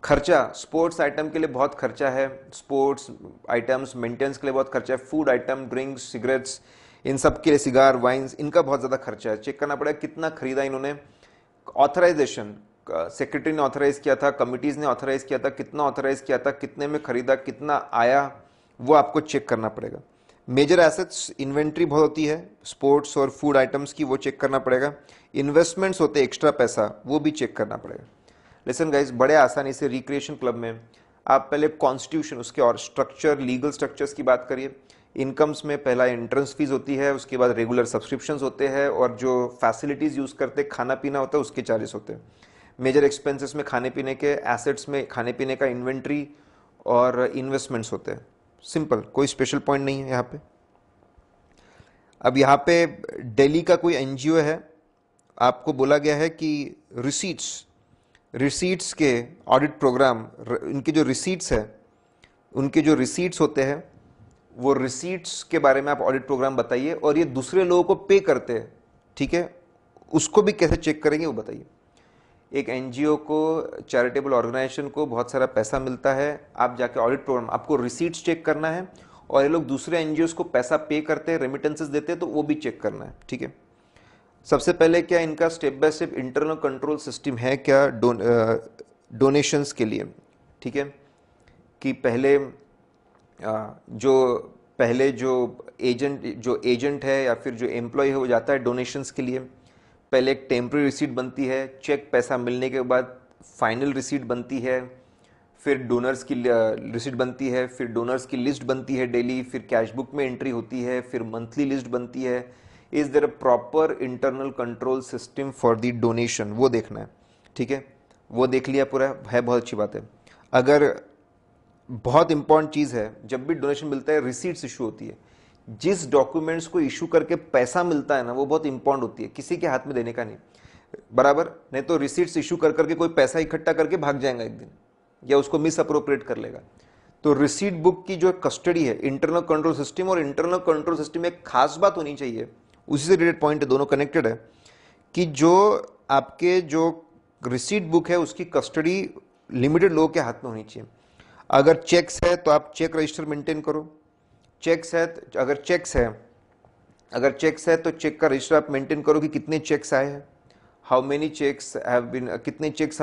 A: खर्चा, स्पोर्ट्स आइटम के लिए बहुत खर्चा है, स्पोर्ट्स आइटम्स मेंटेनेंस के लिए बहुत खर्चा है, फूड आइटम, ड्रिंक्स, सिगरेट्स, इन सब के लिए, सिगार, वाइन्स, इनका बहुत ज़्यादा खर्चा है। चेक करना पड़ेगा कितना खरीदा इन्होंने। ऑथराइजेशन, सेक्रेटरी ने ऑथराइज किया था, कमिटीज़ ने ऑथराइज किया था, कितना ऑथराइज किया था, कितने में खरीदा, कितना आया, वो आपको चेक करना पड़ेगा। मेजर एसेट्स, इन्वेंट्री बहुत होती है स्पोर्ट्स और फूड आइटम्स की, वो चेक करना पड़ेगा। इन्वेस्टमेंट्स होते हैं एक्स्ट्रा पैसा, वो भी चेक करना पड़ेगा। लिसन गाइस, बड़े आसानी से रिक्रिएशन क्लब में आप पहले कॉन्स्टिट्यूशन, उसके और स्ट्रक्चर, लीगल स्ट्रक्चर्स की बात करिए। इनकम्स में पहला एंट्रेंस फीस होती है, उसके बाद रेगुलर सब्सक्रिप्शंस होते हैं, और जो फैसिलिटीज़ यूज़ करते खाना पीना होता है उसके चार्जेस होते हैं। मेजर एक्सपेंसेस में खाने पीने के, एसेट्स में खाने पीने का, इन्वेंट्री और इन्वेस्टमेंट्स होते हैं। सिंपल, कोई स्पेशल पॉइंट नहीं है यहाँ पे। अब यहाँ पे दिल्ली का कोई एनजीओ है, आपको बोला गया है कि रिसीट्स के ऑडिट प्रोग्राम, इनके जो रिसीट्स है, उनके जो रिसीट्स होते हैं, वो रिसीट्स के बारे में आप ऑडिट प्रोग्राम बताइए, और ये दूसरे लोगों को पे करते हैं, ठीक है, उसको भी कैसे चेक करेंगे वो बताइए। एक एनजीओ को, चैरिटेबल ऑर्गेनाइजेशन को बहुत सारा पैसा मिलता है, आप जाके ऑडिट प्रोग्राम, आपको रिसीट्स चेक करना है, और ये लोग दूसरे एनजीओ को पैसा पे करते हैं, रेमिटेंसेस देते हैं, तो वो भी चेक करना है, ठीक है। सबसे पहले क्या इनका step by step internal control system है क्या डोनेशंस के लिए, ठीक है, कि पहले जो एजेंट है या फिर जो एम्प्लॉय है वो जाता है डोनेशंस के लिए, पहले एक टेम्प्रेरी रिसीट बनती है, चेक पैसा मिलने के बाद फाइनल रिसीट बनती है, फिर डोनर्स की रिसीट बनती है, फिर डोनर्स की लिस्ट बनती है डेली, फिर कैश बुक में एंट्री होती है, फिर मंथली लिस्ट बनती है। Is there a proper internal control system for the donation, वो देखना है, ठीक है, वो देख लिया पूरा है, बहुत अच्छी बात है। अगर बहुत इंपॉर्टेंट चीज़ है, जब भी डोनेशन मिलता है रिसीट्स इशू होती है, जिस डॉक्यूमेंट्स को इशू करके पैसा मिलता है ना, वो बहुत इंपॉर्टेंट होती है, किसी के हाथ में देने का नहीं, बराबर, नहीं तो रिसीट्स इशू कर करके कोई पैसा इकट्ठा करके भाग जाएगा एक दिन, या उसको मिस अप्रोप्रिएट कर लेगा। तो रिसीट बुक की जो कस्टडी है, इंटरनल कंट्रोल सिस्टम, और इंटरनल कंट्रोल सिस्टम में एक खास बात होनी चाहिए, उसी से रिलेटेड पॉइंट है, दोनों कनेक्टेड है, कि जो आपके जो रिसीट बुक है उसकी कस्टडी लिमिटेड लोगों के हाथ में होनी चाहिए। अगर चेक्स है तो आप चेक रजिस्टर मेंटेन करो, अगर चेक्स है तो चेक का रजिस्टर आप मेंटेन करो कि कितने चेक्स आए हैं, how many cheques have been, कितने चेक्स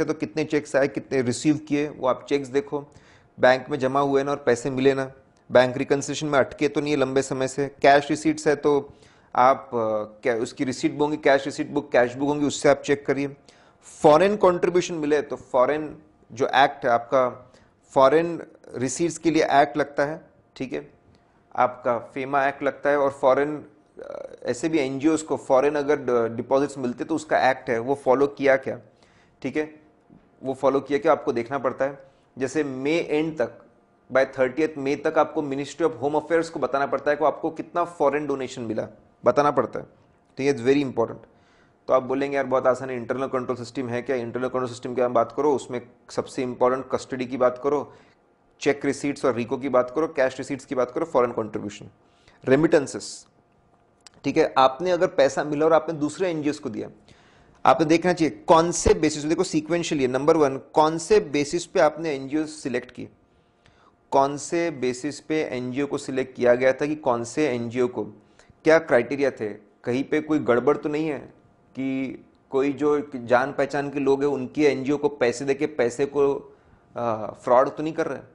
A: है तो कितने चेक्स आए, कितने रिसीव किए, वो आप चेक्स देखो, बैंक में जमा हुए ना और पैसे मिले ना, बैंक रिकन्सिलेशन में अटके तो नहीं है लंबे समय से। कैश रिसीट्स है तो आप क्या उसकी रिसीट बुक होंगी, cash receipt book, cash book होंगी, उससे आप चेक करिए। फॉरेन कंट्रीब्यूशन मिले तो फॉरेन जो एक्ट है आपका, फॉरेन रिसीट्स के लिए एक्ट लगता है, ठीक है, आपका फेमा एक्ट लगता है, और फॉरेन ऐसे भी एनजीओस को फॉरेन अगर डिपॉजिट्स मिलते तो उसका एक्ट है, वो फॉलो किया क्या, ठीक है, वो फॉलो किया क्या आपको देखना पड़ता है। जैसे मई एंड तक, बाय 30 मई तक आपको मिनिस्ट्री ऑफ होम अफेयर्स को बताना पड़ता है कि आपको कितना फॉरेन डोनेशन मिला, बताना पड़ता है, तो ये इट्स वेरी इंपॉर्टेंट। तो आप बोलेंगे यार बहुत आसान है, इंटरनल कंट्रोल सिस्टम है क्या, इंटरनल कंट्रोल सिस्टम की आप बात करो, उसमें सबसे इंपॉर्टेंट कस्टडी की बात करो, चेक रिसीट्स और रिको की बात करो, कैश रिसीट्स की बात करो, फॉरेन कंट्रीब्यूशन, रेमिटेंसेस, ठीक है, आपने अगर पैसा मिला और आपने दूसरे एनजीओ को दिया, आपने देखना चाहिए कौन से बेसिस, देखो सीक्वेंशियली, नंबर 1 कौन से बेसिस पे आपने एनजीओ सिलेक्ट की, कौन से बेसिस पे एनजीओ को सिलेक्ट किया गया था, कि कौन से एनजीओ को क्या क्राइटेरिया थे, कहीं पे कोई गड़बड़ तो नहीं है कि कोई जो जान पहचान के लोग हैं उनकी एनजीओ को पैसे देके पैसे को फ्रॉड तो नहीं कर रहे।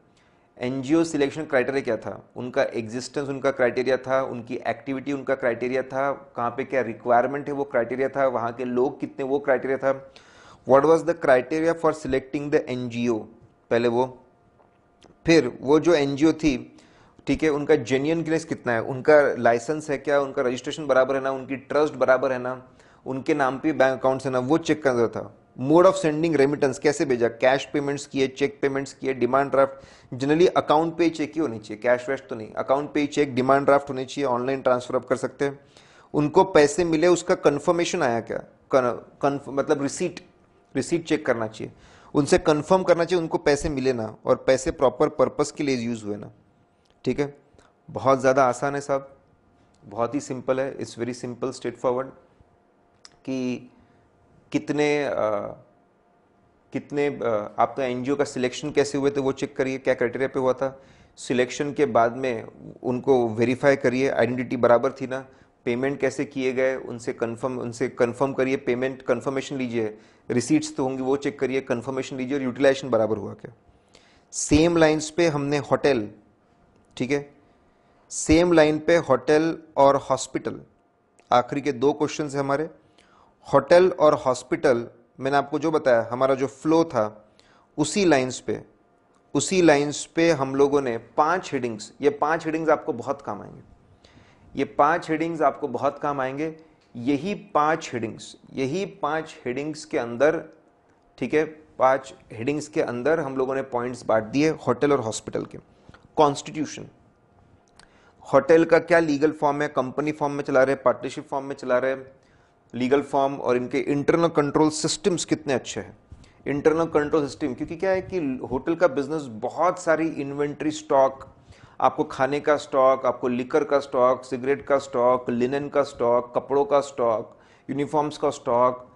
A: एनजीओ सिलेक्शन क्राइटेरिया क्या था, उनका एग्जिस्टेंस उनका क्राइटेरिया था, उनकी एक्टिविटी उनका क्राइटेरिया था, कहाँ पे क्या रिक्वायरमेंट है वो क्राइटेरिया था, वहाँ के लोग कितने वो क्राइटेरिया था। What was the criteria for selecting the NGO, पहले वो, फिर वो जो एनजीओ थी, ठीक है, उनका जेन्युइननेस कितना है, उनका लाइसेंस है क्या, उनका रजिस्ट्रेशन बराबर है ना, उनकी ट्रस्ट बराबर है ना, उनके नाम पे बैंक अकाउंट्स है ना, वो चेक करना था। मोड ऑफ सेंडिंग रेमिटेंस, कैसे भेजा, कैश पेमेंट्स किए, चेक पेमेंट्स किए, डिमांड ड्राफ्ट, जनरली अकाउंट पे चेक ही होनी चाहिए, कैश वेस्ट तो नहीं, अकाउंट पे चेक, डिमांड ड्राफ्ट होनी चाहिए, ऑनलाइन ट्रांसफर आप कर सकते हैं। उनको पैसे मिले उसका कंफर्मेशन आया क्या, मतलब रिसीट चेक करना चाहिए। उनसे कंफर्म करना चाहिए उनको पैसे मिले ना, और पैसे प्रॉपर पर्पस के लिए यूज़ हुए ना। ठीक है, बहुत ज़्यादा आसान है साहब, बहुत ही सिंपल है, it's very simple straight forward. कि कितने आपका एनजीओ का सिलेक्शन कैसे हुए थे वो चेक करिए, क्या क्राइटेरिया पे हुआ था। सिलेक्शन के बाद में उनको वेरीफाई करिए, आइडेंटिटी बराबर थी ना, पेमेंट कैसे किए गए उनसे कंफर्म करिए, पेमेंट कंफर्मेशन लीजिए, रिसीट्स तो होंगी वो चेक करिए, कंफर्मेशन लीजिए, और यूटिलाइजेशन बराबर हुआ क्या। सेम लाइंस पे हमने होटल, ठीक है, सेम लाइन पे होटल और हॉस्पिटल, आखिरी के 2 क्वेश्चन है हमारे। होटल और हॉस्पिटल मैंने आपको जो बताया, हमारा जो फ्लो था उसी लाइंस पे हम लोगों ने 5 हेडिंग्स, ये 5 हेडिंग्स आपको बहुत काम आएंगे, ये 5 हेडिंग्स आपको बहुत काम आएंगे। यही 5 हेडिंग्स के अंदर, ठीक है, 5 हेडिंग्स के अंदर हम लोगों ने पॉइंट्स बांट दिए होटल और हॉस्पिटल के। कॉन्स्टिट्यूशन, होटल का क्या लीगल फॉर्म है, कंपनी फॉर्म में चला रहे, पार्टनरशिप फॉर्म में चला रहे, लीगल फॉर्म, और इनके इंटरनल कंट्रोल सिस्टम्स कितने अच्छे हैं। इंटरनल कंट्रोल सिस्टम, क्योंकि क्या है कि होटल का बिजनेस बहुत सारी इन्वेंट्री स्टॉक, आपको खाने का स्टॉक, आपको लिकर का स्टॉक, सिगरेट का स्टॉक, लिनन का स्टॉक, कपड़ों का स्टॉक, यूनिफॉर्म्स का स्टॉक,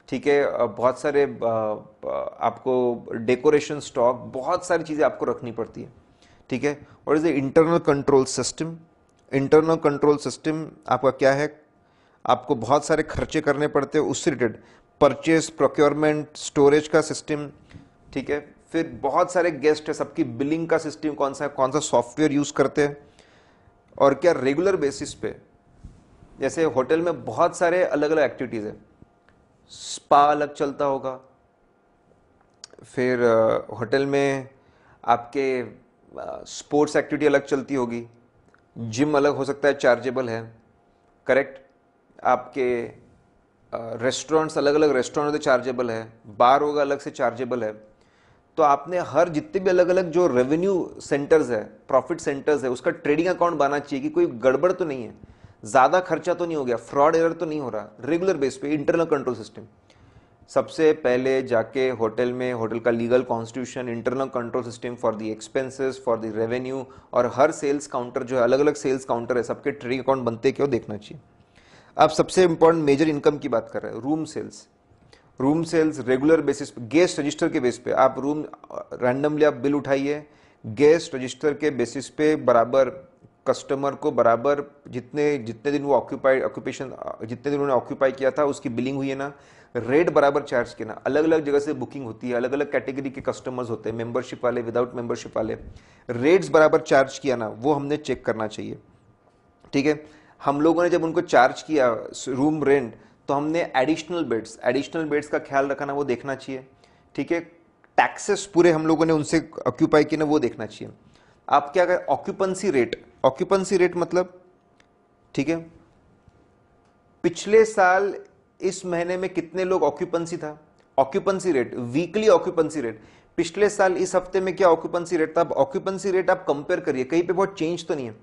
A: ठीक है, बहुत सारे आपको डेकोरेशन स्टॉक, बहुत सारी चीज़ें आपको रखनी पड़ती है। ठीक है, और is internal control system. Internal control system आपका क्या है, आपको बहुत सारे खर्चे करने पड़ते हैं उससे रिलेटेड, परचेज, प्रोक्योरमेंट, स्टोरेज का सिस्टम, ठीक है, फिर बहुत सारे गेस्ट है, सबकी बिलिंग का सिस्टम कौन सा सॉफ्टवेयर यूज करते हैं, और क्या रेगुलर बेसिस पे, जैसे होटल में बहुत सारे अलग अलग एक्टिविटीज है, स्पा अलग चलता होगा, फिर होटल में आपके स्पोर्ट्स एक्टिविटी अलग चलती होगी, जिम अलग हो सकता है, चार्जेबल है, करेक्ट, आपके रेस्टोरेंट्स अलग अलग रेस्टोरेंट होते चार्जेबल है, बार होगा अलग से चार्जेबल है। तो आपने हर जितने भी अलग अलग जो रेवेन्यू सेंटर्स है, प्रॉफिट सेंटर्स है, उसका ट्रेडिंग अकाउंट बनाना चाहिए कि कोई गड़बड़ तो नहीं है, ज़्यादा खर्चा तो नहीं हो गया, फ्रॉड एरर तो नहीं हो रहा, रेगुलर बेस पे इंटरनल कंट्रोल सिस्टम। सबसे पहले जाके होटल में होटल का legal constitution, internal control system for the expenses, for the revenue, और हर सेल्स काउंटर जो है अलग अलग सेल्स काउंटर है, सबके ट्रेडिंग अकाउंट बनते क्यों देखना चाहिए। आप सबसे इंपॉर्टेंट मेजर इनकम की बात कर रहे हैं, रूम सेल्स रेगुलर बेसिस पे, गेस्ट रजिस्टर के बेस पे, आप रूम रैंडमली आप बिल उठाइए, गेस्ट रजिस्टर के बेसिस पे बराबर कस्टमर को बराबर जितने दिन वो जितने दिन उन्होंने ऑक्यूपाई किया था उसकी बिलिंग हुई है ना, रेट बराबर चार्ज किया ना। अलग अलग जगह से बुकिंग होती है, अलग अलग कैटेगरी के कस्टमर्स होते हैं, मेंबरशिप वाले, विदाउट मेंबरशिप वाले, रेट्स बराबर चार्ज किया ना, वो हमने चेक करना चाहिए। ठीक है, हम लोगों ने जब उनको चार्ज किया रूम रेंट, तो हमने एडिशनल बेड्स का ख्याल रखा ना, वो देखना चाहिए। ठीक है, टैक्सेस पूरे हम लोगों ने उनसे ऑक्यूपाई किए ना, वो देखना चाहिए। आप क्या करें, ऑक्यूपेंसी रेट मतलब, ठीक है, पिछले साल इस महीने में कितने लोग ऑक्यूपेंसी था, occupancy rate, weekly occupancy rate, पिछले साल इस हफ्ते में क्या ऑक्यूपेंसी रेट था। अब ऑक्यूपेंसी रेट आप कंपेयर करिए, कहीं पे बहुत चेंज तो नहीं है।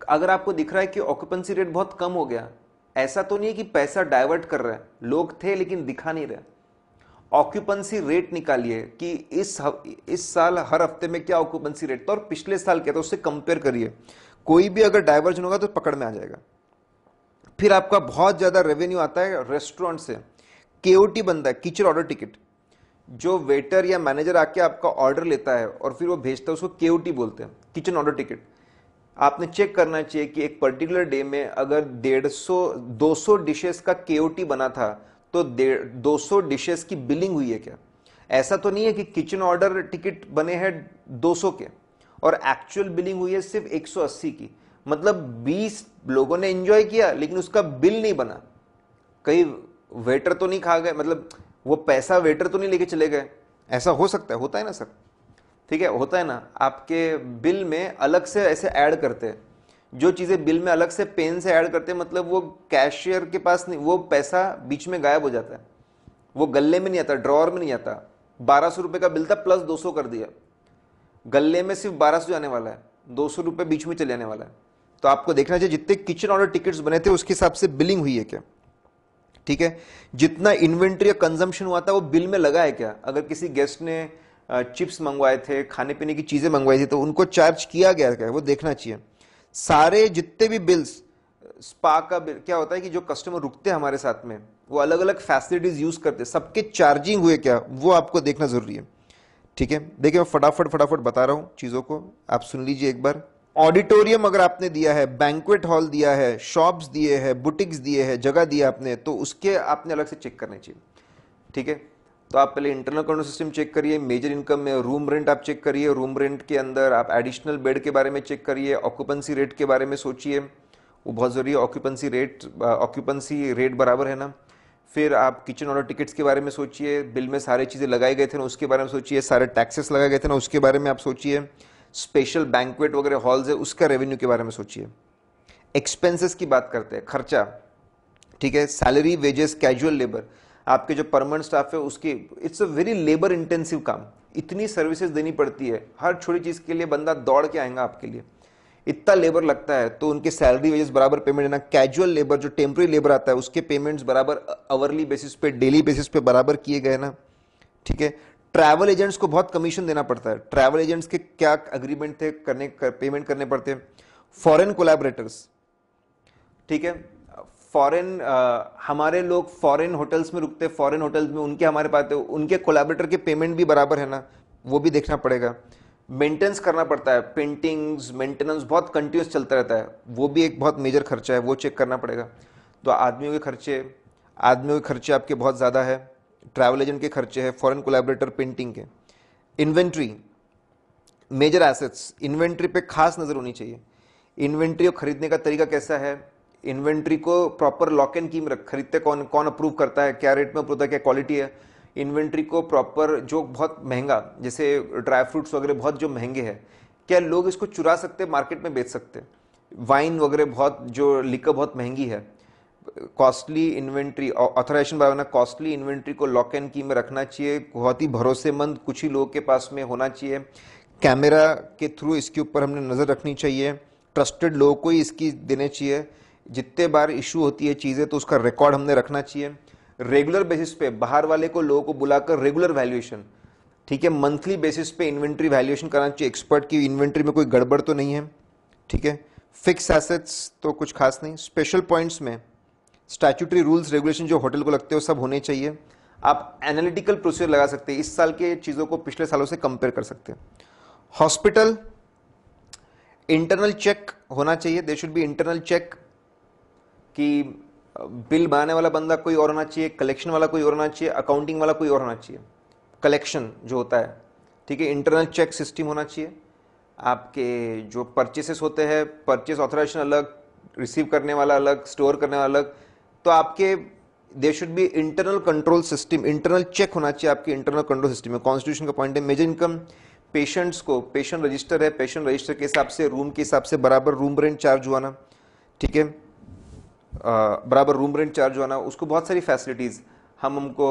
A: अगर आपको दिख रहा है कि ऑक्यूपेंसी रेट बहुत कम हो गया, ऐसा तो नहीं है कि पैसा डाइवर्ट कर रहा है, लोग थे लेकिन दिखा नहीं रहा। ऑक्यूपेंसी रेट निकालिए कि इस साल हर हफ्ते में क्या ऑक्यूपेंसी रेट था और पिछले साल क्या था, उससे कंपेयर करिए। कोई भी अगर डाइवर्जन होगा तो पकड़ में आ जाएगा। फिर आपका बहुत ज्यादा रेवेन्यू आता है रेस्टोरेंट से, केओटी बनता है, किचन ऑर्डर टिकट, जो वेटर या मैनेजर आके आपका ऑर्डर लेता है और फिर वो भेजता है, उसको केओटी बोलते हैं, किचन ऑर्डर टिकट। आपने चेक करना चाहिए कि एक पर्टिकुलर डे में अगर 200 डिशेस का केओटी बना था तो 200 डिशेस की बिलिंग हुई है क्या। ऐसा तो नहीं है कि किचन ऑर्डर टिकट बने हैं 200 के और एक्चुअल बिलिंग हुई है सिर्फ 180 की, मतलब 20 लोगों ने एंजॉय किया लेकिन उसका बिल नहीं बना। कहीं वेटर तो नहीं खा गए, मतलब वो पैसा वेटर तो नहीं लेके चले गए, ऐसा हो सकता है, होता है ना सर, ठीक है, होता है ना। आपके बिल में अलग से ऐसे ऐड करते हैं, जो चीजें बिल में अलग से पेन से ऐड करते हैं, मतलब वो कैशियर के पास नहीं, वो पैसा बीच में गायब हो जाता है, वो गल्ले में नहीं आता, ड्रॉअर में नहीं आता। 1200 रुपए का बिल था प्लस 200 कर दिया, गल्ले में सिर्फ 1200 जाने वाला है, 200 रुपए बीच में चले जाने वाला है। तो आपको देखना चाहिए जितने किचन ऑर्डर टिकट्स बने थे उसके हिसाब से बिलिंग हुई है क्या। ठीक है। जितना इन्वेंट्री या कंजम्पशन हुआ था वो बिल में लगा है क्या? अगर किसी गेस्ट ने चिप्स मंगवाए थे, खाने पीने की चीजें मंगवाई थी, तो उनको चार्ज किया गया क्या, वो देखना चाहिए। सारे जितने भी बिल्स, स्पा का बिल क्या होता है कि जो कस्टमर रुकते हैं हमारे साथ में, वो अलग अलग फैसिलिटीज यूज करते हैं, सबके चार्जिंग हुए क्या, वो आपको देखना जरूरी है। ठीक है, देखिए मैं फटाफट फटाफट बता रहा हूं चीजों को, आप सुन लीजिए एक बार। ऑडिटोरियम अगर आपने दिया है, बैंक्वेट हॉल दिया है, शॉप्स दिए हैं, बुटीक्स दिए हैं, जगह दिया आपने, तो उसके आपने अलग से चेक करने चाहिए। ठीक है, तो आप पहले इंटरनल कंट्रोल सिस्टम चेक करिए, मेजर इनकम में रूम रेंट आप चेक करिए, रूम रेंट के अंदर आप एडिशनल बेड के बारे में चेक करिए, ऑक्यूपेंसी रेट के बारे में सोचिए, वो बहुत जरूरी है। ऑक्यूपेंसी रेट बराबर है ना। फिर आप किचन ऑर्डर टिकट्स के बारे में सोचिए, बिल में सारी चीज़ें लगाई गए थे ना उसके बारे में सोचिए, सारे टैक्सेस लगाए गए थे ना उसके बारे में आप सोचिए, स्पेशल बैंक्वेट वगैरह हॉल्स है उसका रेवेन्यू के बारे में सोचिए। एक्सपेंसेस की बात करते हैं, खर्चा। ठीक है, सैलरी, वेजेस, कैजुअल लेबर, आपके जो परमानेंट स्टाफ है उसकी, it's a very labour intensive काम, इतनी सर्विसेज देनी पड़ती है, हर छोटी चीज़ के लिए बंदा दौड़ के आएगा आपके लिए, इतना लेबर लगता है, तो उनके सैलरी वेजेस बराबर पेमेंट देना। कैजुअल लेबर जो टेम्पररी लेबर आता है उसके पेमेंट्स बराबर अवरली बेसिस पे, डेली बेसिस पे बराबर किए गए ना। ठीक है, ट्रैवल एजेंट्स को बहुत कमीशन देना पड़ता है, ट्रैवल एजेंट्स के क्या अग्रीमेंट थे, पेमेंट करने पड़ते हैं। फॉरेन कोलैबोरेटर्स, ठीक है, फॉरेन, हमारे लोग फॉरेन होटल्स में रुकते हैं, फॉरेन होटल्स में उनके हमारे पास उनके कोलैबोरेटर के पेमेंट भी बराबर है ना, वो भी देखना पड़ेगा। मेंटेनेंस करना पड़ता है, पेंटिंग्स मेंटेनेंस बहुत कंटिन्यूस चलता रहता है, वो भी एक बहुत मेजर खर्चा है, वो चेक करना पड़ेगा। तो आदमियों के खर्चे आपके बहुत ज़्यादा है, ट्रैवल एजेंट के खर्चे हैं, फॉरेन कोलैबोरेटर, पेंटिंग के। इन्वेंट्री, मेजर एसेट्स, इन्वेंट्री पे खास नज़र होनी चाहिए। इन्वेंट्री को खरीदने का तरीका कैसा है, इन्वेंट्री को प्रॉपर लॉक एंड की में खरीदते कौन कौन अप्रूव करता है, क्या रेट में अप्रूव होता है, क्या क्वालिटी है। इन्वेंट्री को प्रॉपर, जो बहुत महंगा, जैसे ड्राई फ्रूट्स वगैरह बहुत जो महंगे हैं, क्या लोग इसको चुरा सकते हैं, मार्केट में बेच सकते हैं। वाइन वगैरह बहुत, जो लिकर बहुत महंगी है, कॉस्टली इन्वेंट्री, ऑथराइजेशन बनाना, कॉस्टली इन्वेंट्री को लॉक एंड की में रखना चाहिए, बहुत ही भरोसेमंद कुछ ही लोगों के पास में होना चाहिए। कैमरा के थ्रू इसके ऊपर हमने नज़र रखनी चाहिए, ट्रस्टेड लोगों को ही इसकी देने चाहिए। जितने बार इशू होती है चीज़ें तो उसका रिकॉर्ड हमने रखना चाहिए। रेगुलर बेसिस पे बाहर वाले को, लोगों को बुलाकर रेगुलर वैल्यूएशन, ठीक है, मंथली बेसिस पे इन्वेंट्री वैल्यूएशन कराना चाहिए एक्सपर्ट की, इन्वेंट्री में कोई गड़बड़ तो नहीं है। ठीक है, फिक्स एसेट्स तो कुछ खास नहीं। स्पेशल पॉइंट्स में स्टैट्यूटरी रूल्स रेगुलेशन जो होटल को लगते हो सब होने चाहिए। आप एनालिटिकल प्रोसीजर लगा सकते हैं, इस साल के चीज़ों को पिछले सालों से कंपेयर कर सकते हैं। हॉस्पिटल, इंटरनल चेक होना चाहिए, they should be internal check, कि बिल बनाने वाला बंदा कोई और होना चाहिए, कलेक्शन वाला कोई और होना चाहिए, अकाउंटिंग वाला कोई और होना चाहिए, कलेक्शन जो होता है। ठीक है, इंटरनल चेक सिस्टम होना चाहिए। आपके जो परचेसेस होते हैं, परचेस ऑथराइजेशन अलग, रिसीव करने वाला अलग, स्टोर करने वाला अलग, तो आपके there should be internal control system, internal check होना चाहिए आपके इंटरनल कंट्रोल सिस्टम में। कॉन्स्टिट्यूशन का पॉइंट है। मेजर इनकम, पेशेंट्स को, पेशेंट रजिस्टर है, पेशेंट रजिस्टर के हिसाब से, रूम के हिसाब से बराबर रूम रेंट चार्ज हुआ ना। ठीक है, बराबर रूम रेंट चार्ज हुआ ना, उसको बहुत सारी फैसिलिटीज़, हमको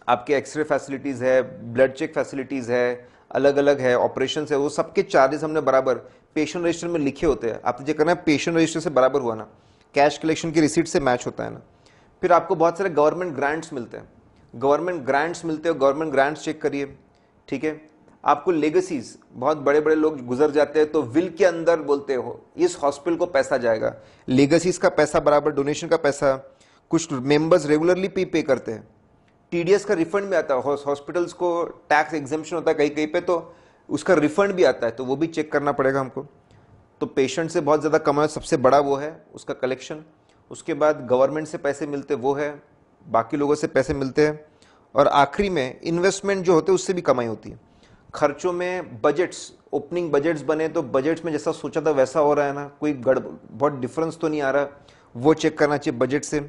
A: आपके एक्सरे फैसिलिटीज़ है, ब्लड चेक फैसिलिटीज़ है, अलग अलग है, ऑपरेशन है, वो सबके चार्जेस हमने बराबर पेशेंट रजिस्टर में लिखे होते हैं। आपने जो करना है पेशेंट रजिस्टर से बराबर हुआ ना, कैश कलेक्शन की रिसीट से मैच होता है ना। फिर आपको बहुत सारे गवर्नमेंट ग्रांट्स मिलते हैं, गवर्नमेंट ग्रांट्स चेक करिए। ठीक है, आपको लेगेसीज, बहुत बड़े बड़े लोग गुजर जाते हैं तो विल के अंदर बोलते हो इस हॉस्पिटल को पैसा जाएगा, लेगेसीज का पैसा बराबर, डोनेशन का पैसा, कुछ मेंबर्स रेगुलरली पे करते हैं, टीडीएस का रिफंड भी आता है, हॉस्पिटल्स को टैक्स एग्जेम्पशन होता है कहीं कहीं पे, तो उसका रिफंड भी आता है, तो वो भी चेक करना पड़ेगा हमको। तो पेशेंट से बहुत ज़्यादा कमाई सबसे बड़ा वो है उसका कलेक्शन। उसके बाद गवर्नमेंट से पैसे मिलते वो है, बाकी लोगों से पैसे मिलते हैं, और आखिरी में इन्वेस्टमेंट जो होते हैं उससे भी कमाई होती है। खर्चों में बजट्स, ओपनिंग बजट्स बने तो बजट्स में जैसा सोचा था वैसा हो रहा है ना, कोई बहुत डिफरेंस तो नहीं आ रहा, वो चेक करना चाहिए बजट से।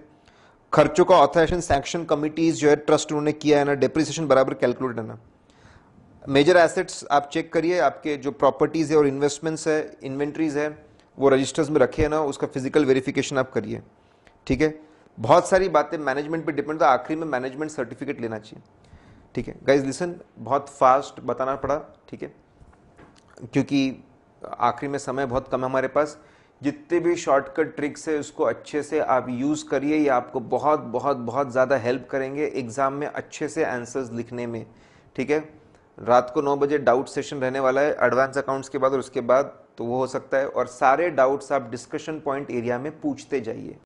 A: खर्चों का ऑथराइजेशन सैंक्शन कमिटीज जो है ट्रस्ट उन्होंने किया है ना, डेप्रिसिएशन बराबर कैलकुलेट है ना। मेजर एसेट्स आप चेक करिए, आपके जो प्रॉपर्टीज़ है और इन्वेस्टमेंट्स है, इन्वेंट्रीज है, वो रजिस्टर्स में रखे हैं ना, उसका फिजिकल वेरिफिकेशन आप करिए। ठीक है, बहुत सारी बातें मैनेजमेंट पे डिपेंड था, आखिरी में मैनेजमेंट सर्टिफिकेट लेना चाहिए। ठीक है गाइज लिसन, बहुत फास्ट बताना पड़ा, ठीक है, क्योंकि आखिरी में समय बहुत कम है हमारे पास। जितने भी शॉर्टकट ट्रिक्स है उसको अच्छे से आप यूज़ करिए, ये आपको बहुत बहुत बहुत ज़्यादा हेल्प करेंगे एग्ज़ाम में अच्छे से आंसर्स लिखने में। ठीक है, रात को 9 बजे डाउट सेशन रहने वाला है एडवांस अकाउंट्स के बाद, और उसके बाद तो वो हो सकता है, और सारे डाउट्स आप डिस्कशन पॉइंट एरिया में पूछते जाइए।